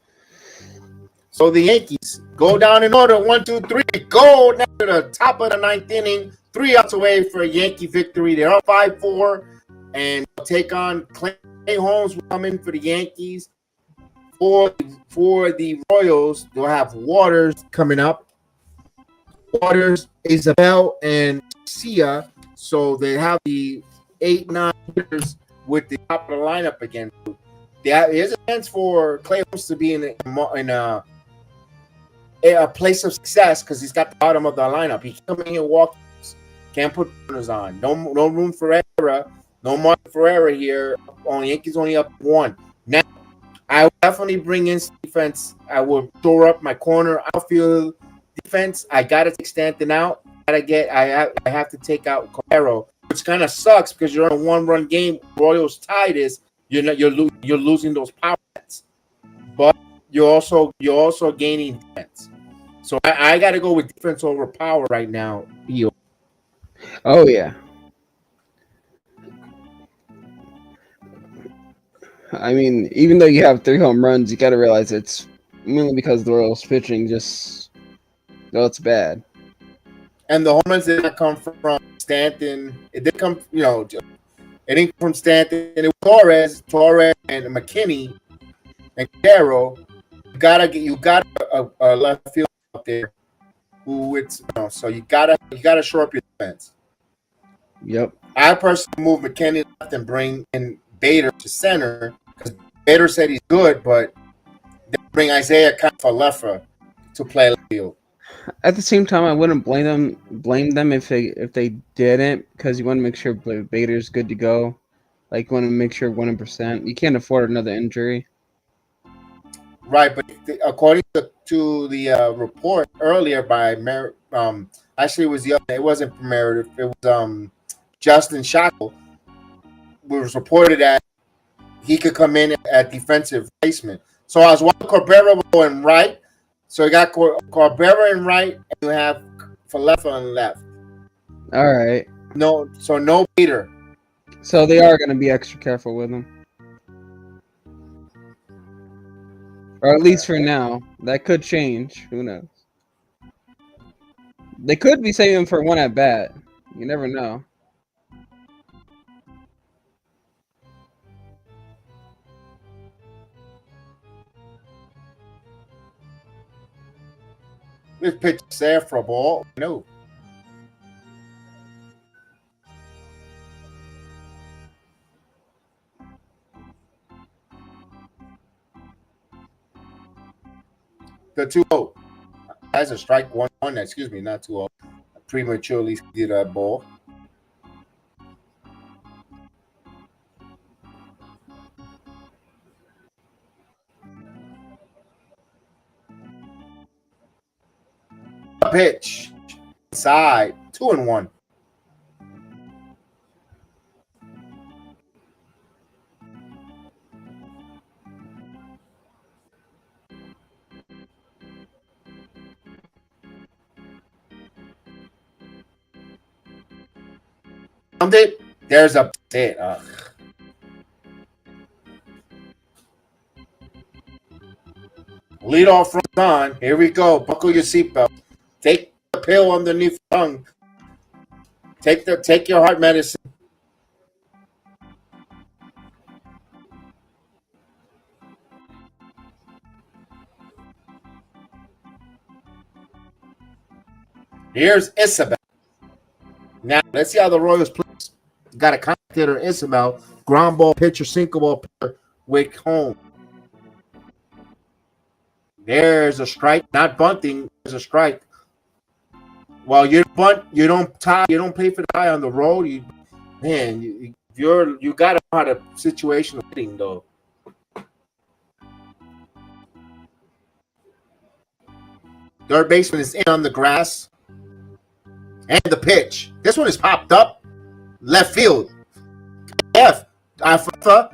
So the Yankees go down in order. 1, 2, 3. Go down to the top of the 9th inning. 3 outs away for a Yankee victory. They're up 5-4. And take on Clay Holmes will come in for the Yankees. For the Royals, they'll have Waters coming up. Waters, Isabel, and Sia. So they have the 8-9 hitters with the top of the lineup again. There's a chance for Clay Holmes to be in a place of success because he's got the bottom of the lineup. He can come in here and walk. Can't put runners on. No room for error. No Martin Ferreira here. Yankees only up 1. Now, I will definitely bring in defense. I will shore up my corner outfield defense. I got to take Stanton out. I have to take out Cordero, which kind of sucks because you're on a 1-run game. Royals tied is you're losing those power hits, but you're also gaining defense. So I got to go with defense over power right now. Oh yeah. I mean, even though you have 3 home runs, you got to realize it's mainly because the Royals pitching it's bad. And the home runs did not come from Stanton. It did come, it didn't come from Stanton. It was Torres and McKinney and Caro, you got a left field out there who so you gotta shore up your defense. Yep. I personally move McKinney left and bring in Bader to center because Bader said he's good, but they bring Isaiah Kafalefa to play left field. At the same time, I wouldn't blame them if they didn't, because you want to make sure Bader's good to go. Like, you want to make sure 100%. You can't afford another injury. Right, but according to the report earlier by actually it wasn't Meredith, it was Justin Shackle. It was reported that he could come in at defensive placement. So I was watching Corbera going right. So you got Corbera in right, and you have Falefa on left. All right. No Peter. So they are going to be extra careful with him. Or at least for now. That could change. Who knows? They could be saving him for one at bat. You never know. This pitch is there for a ball. No. The 2-0. That's a strike 1-1. Excuse me, not 2-0. Prematurely did that ball. Pitch. Side. 2-1. Found it. There's a hit. Lead off front on. Here we go. Buckle your seatbelt. Take the pill underneath the tongue. Take your heart medicine. Here's Isabel. Now let's see how the Royals play. Got a commentator, Isabel. Ground ball pitcher, single ball pitcher. Wick home. There's a strike. Not bunting. There's a strike. Well, you bunt. You don't tie. You don't pay for the tie on the road. You got to know how to situational hitting though. Third baseman is in on the grass. And the pitch. This one is popped up. Left field. F. Alpha.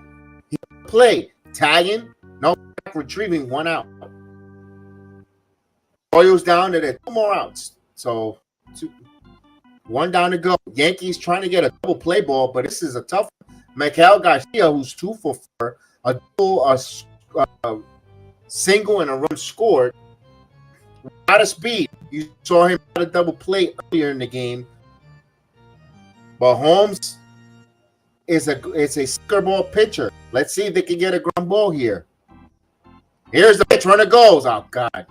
Play. Tagging. No. Retrieving 1 out. Royals down to 2 more outs. So 1 down to go. Yankees trying to get a double play ball, but this is a tough one. Miguel Garcia, who's 2 for 4. A single and a run scored. A lot of speed. You saw him at a double play earlier in the game. But Holmes is a sinker ball pitcher. Let's see if they can get a ground ball here. Here's the pitch. Runner goes. Oh God,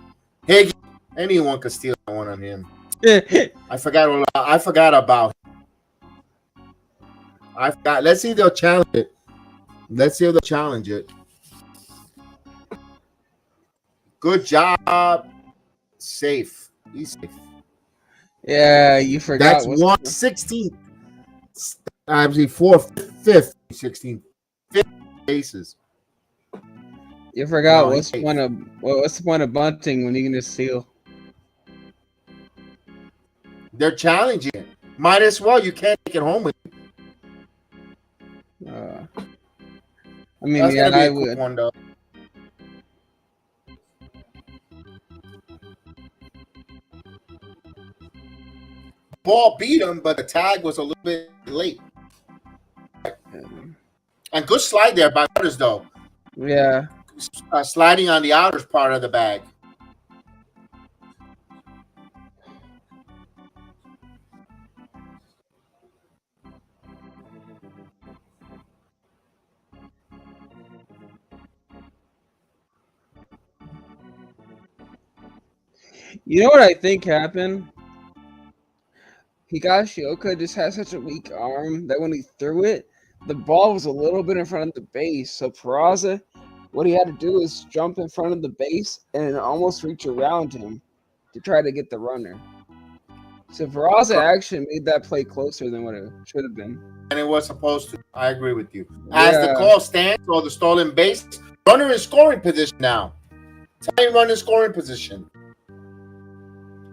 Higgy. Anyone could steal that one on him. I forgot about him. I forgot. Let's see if they'll challenge it. Good job. Safe. He's safe. Yeah, you forgot. That's 116th. Actually, 4th, 5th, 16th, 5th bases. You forgot. No, what's the point of bunting when you can just steal? They're challenging it. Might as well. You can't take it home with you. I mean, That's yeah, gonna be I a quick would. one, though. Ball beat him, but the tag was a little bit late. And good slide there by Butters, though. Yeah. Sliding on the outer part of the bag. You know what I think happened? Higashioka just has such a weak arm that when he threw it, the ball was a little bit in front of the base. So Peraza, what he had to do is jump in front of the base and almost reach around him to try to get the runner. So Peraza actually made that play closer than what it should have been. And it was supposed to. I agree with you. As the Yeah. call stands, or the stolen base, runner in scoring position now. Time run in scoring position.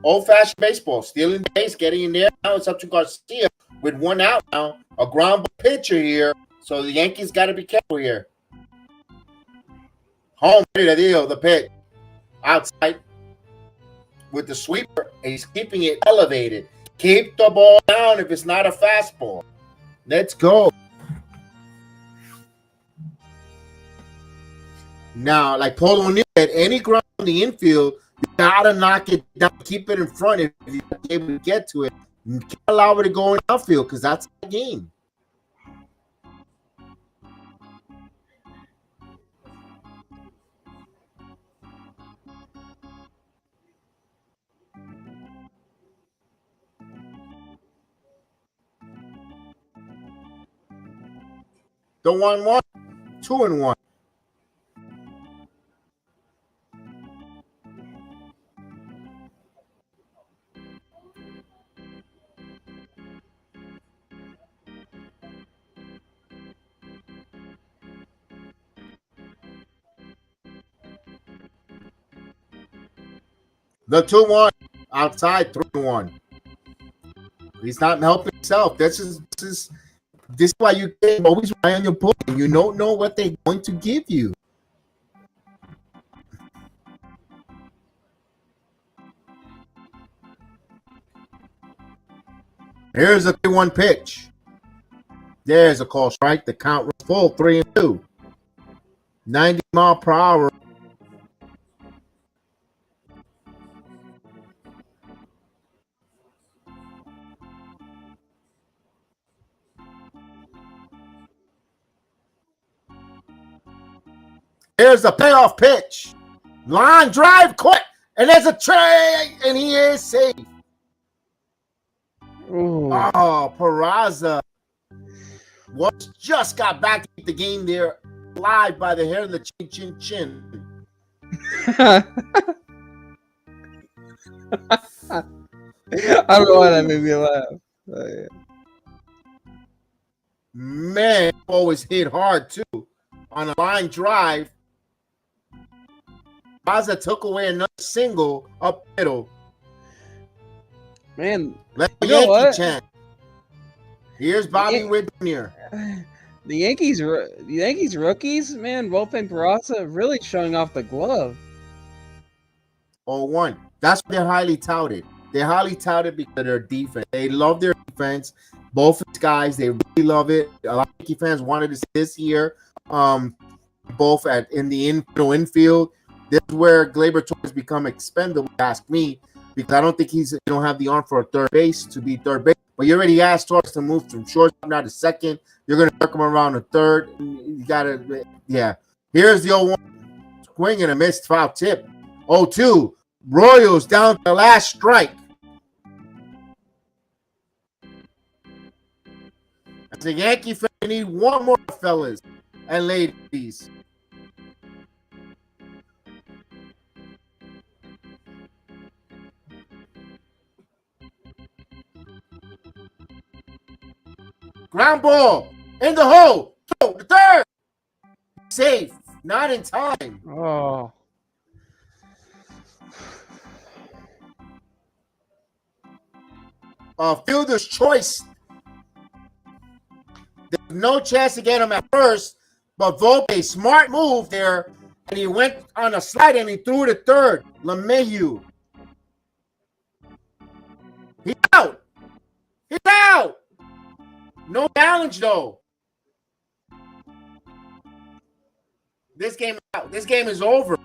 Old-fashioned baseball, stealing the base, getting in there. Now it's up to Garcia with one out now. A ground ball pitcher here. So the Yankees got to be careful here. Home, ready to deal the pitch. Outside with the sweeper. He's keeping it elevated. Keep the ball down if it's not a fastball. Let's go. Now, like Paul O'Neill said, any ground in the infield, you gotta knock it down, keep it in front if you're able to get to it. You can't allow it to go in outfield because that's the game. The 1-1, 2-1. The 2-1 outside 3-1. He's not helping himself. This is why you can't always rely on your bullpen. You don't know what they're going to give you. Here's a 3-1 pitch. There's a call strike. The count was full, 3-2. 90 mile per hour. Here's a payoff pitch. Line drive caught. And there's a tray. And he is safe. Ooh. Oh, Peraza just got back to the game there live by the hair of the chin. I don't know why that made me laugh. Oh, yeah. Man, always hit hard too on a line drive. Peraza took away another single up middle. Man, Let's you know what? chant. Here's Bobby Witt Jr. The Yankees rookies, man, bullpen Peraza really showing off the glove. 0-1. That's why they're highly touted. They're highly touted because of their defense. They love their defense. Both of these guys, they really love it. A lot of Yankee fans wanted to see this year. Both in the infield. This is where Gleyber Torres become expendable, ask me, because I don't think you don't have the arm for a third base to be third base. But you already asked Torres to move from shortstop now to second. You're going to work him around the third. You got to, yeah. Here's the 0-1. Swing and a missed foul tip. 0-2. Royals down to the last strike. As a Yankee fan, you need one more, fellas and ladies. Ground ball in the hole. To the third. Safe. Not in time. Oh. Fielder's choice. There's no chance to get him at first, but Volpe, smart move there, and he went on a slide and he threw to third. LeMahieu. He's out. He's out. No challenge though. This game is over.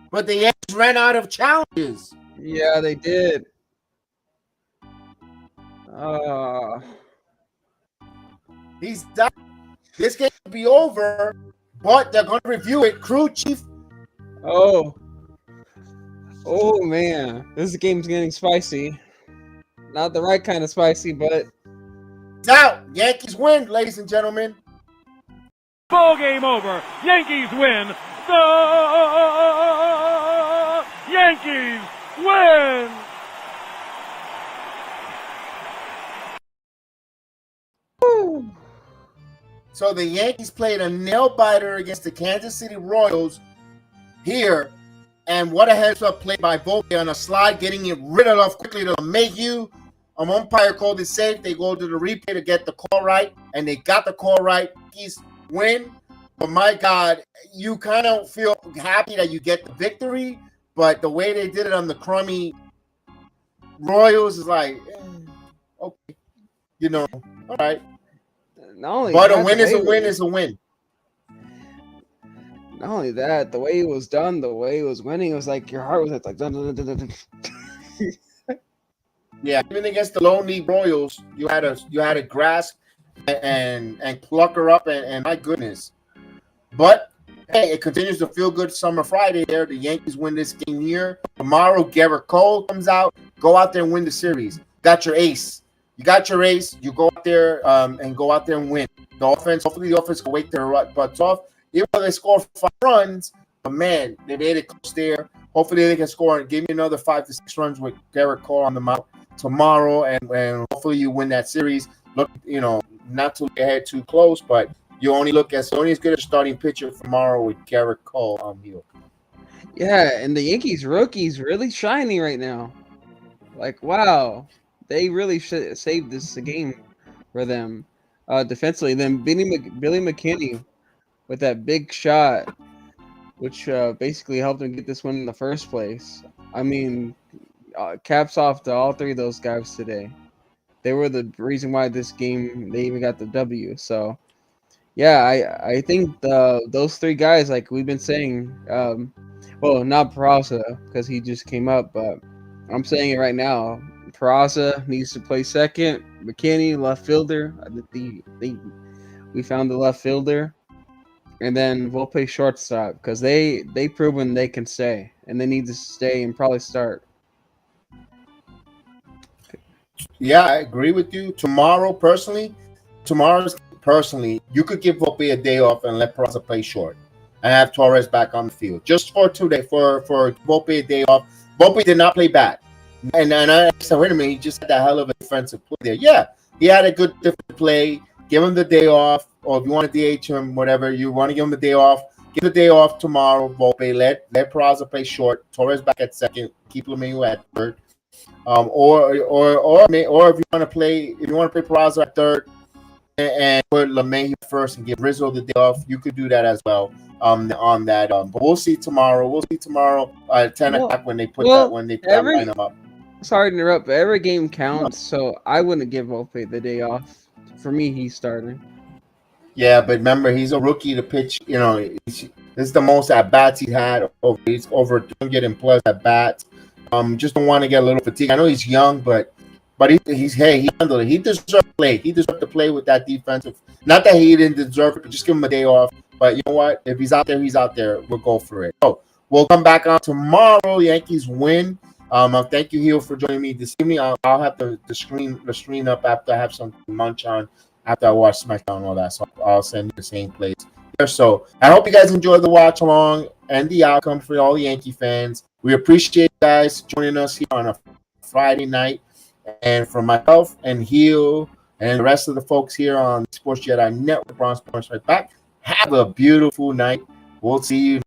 But the Yankees ran out of challenges. Yeah, they did. He's done. This game will be over, but they're going to review it. Crew chief. Oh. Oh man, this game's getting spicy. Not the right kind of spicy, but It's out. Yankees win, ladies and gentlemen. Ball game over. Yankees win. The Yankees win. So the Yankees played a nail biter against the Kansas City Royals here. And what a heads up play by Volpe on a slide, getting it rid of quickly to Mayhew. Umpire called it safe. They go to the replay to get the call right, and they got the call right. Yankees win. But my God, you kind of feel happy that you get the victory, but the way they did it on the crummy Royals is like, okay, all right. not only But that, a win is a win is a win. Not only that, the way it was done, the way it was winning, it was like your heart was like dun, dun, dun, dun, dun. Yeah, even against the lonely Royals, you had to grasp and pluck her up, and my goodness. But hey, it continues to feel good summer Friday there. The Yankees win this game here. Tomorrow, Garrett Cole comes out. Go out there and win the series. Got your ace. You got your ace. You go out there and go out there and win. The offense, hopefully the offense can wake their butts off. Even though they score 5 runs, but man, they made it close there. Hopefully they can score and give me another 5 to 6 runs with Garrett Cole on the mound tomorrow, and hopefully you win that series. Look, not to look ahead too close, but you only look as good as a starting pitcher tomorrow with Garrett Cole on the field. Yeah, and the Yankees rookies really shining right now. Like, wow, they really saved this game for them defensively. Then Billy McKinney with that big shot, which basically helped them get this one in the first place. I mean, caps off to all 3 of those guys today. They were the reason why this game, they even got the W. So, yeah, I think those 3 guys, like we've been saying, well, not Peraza because he just came up, but I'm saying it right now. Peraza needs to play second. McKinney, left fielder. We found the left fielder. And then we'll play shortstop because they proven they can stay, and they need to stay and probably start. Yeah, I agree with you. Tomorrow's personally, you could give Volpe a day off and let Peraza play short and have Torres back on the field just for 2 days for Volpe a day off. Volpe did not play bad, and I said, wait a minute, he just had that hell of a defensive play there. Yeah, he had a good defensive play. Give him the day off, or if you want to DH him, whatever you want to give him the day off. Give the day off tomorrow. Volpe, let Peraza play short. Torres back at second. Keep LeMahieu at third. Or if you want to play Peraza at third and put LeMahieu first and give Rizzo the day off, you could do that as well. On that. But we'll see tomorrow. At 10 o'clock when they put that lineup up. Sorry to interrupt, but every game counts, so I wouldn't give Volpe the day off. For me, he's starting. Yeah, but remember, he's a rookie to pitch. This is the most at bats he's had. He's over 200 plus at bats. Just don't want to get a little fatigued. I know he's young, but he handled it. He deserved to play. He deserved to play with that defensive. Not that he didn't deserve it, but just give him a day off. But you know what? If he's out there, he's out there. We'll go for it. So we'll come back on tomorrow. Yankees win. Thank you, Heel, for joining me this evening. I'll have the screen up after I have some munch on after I watch SmackDown and all that. So I'll send you the same place. So I hope you guys enjoyed the watch along and the outcome for all the Yankee fans. We appreciate you guys joining us here on a Friday night. And for myself and Heel and the rest of the folks here on Sports Jedi Network, BRONX Sports right back. Have a beautiful night. We'll see you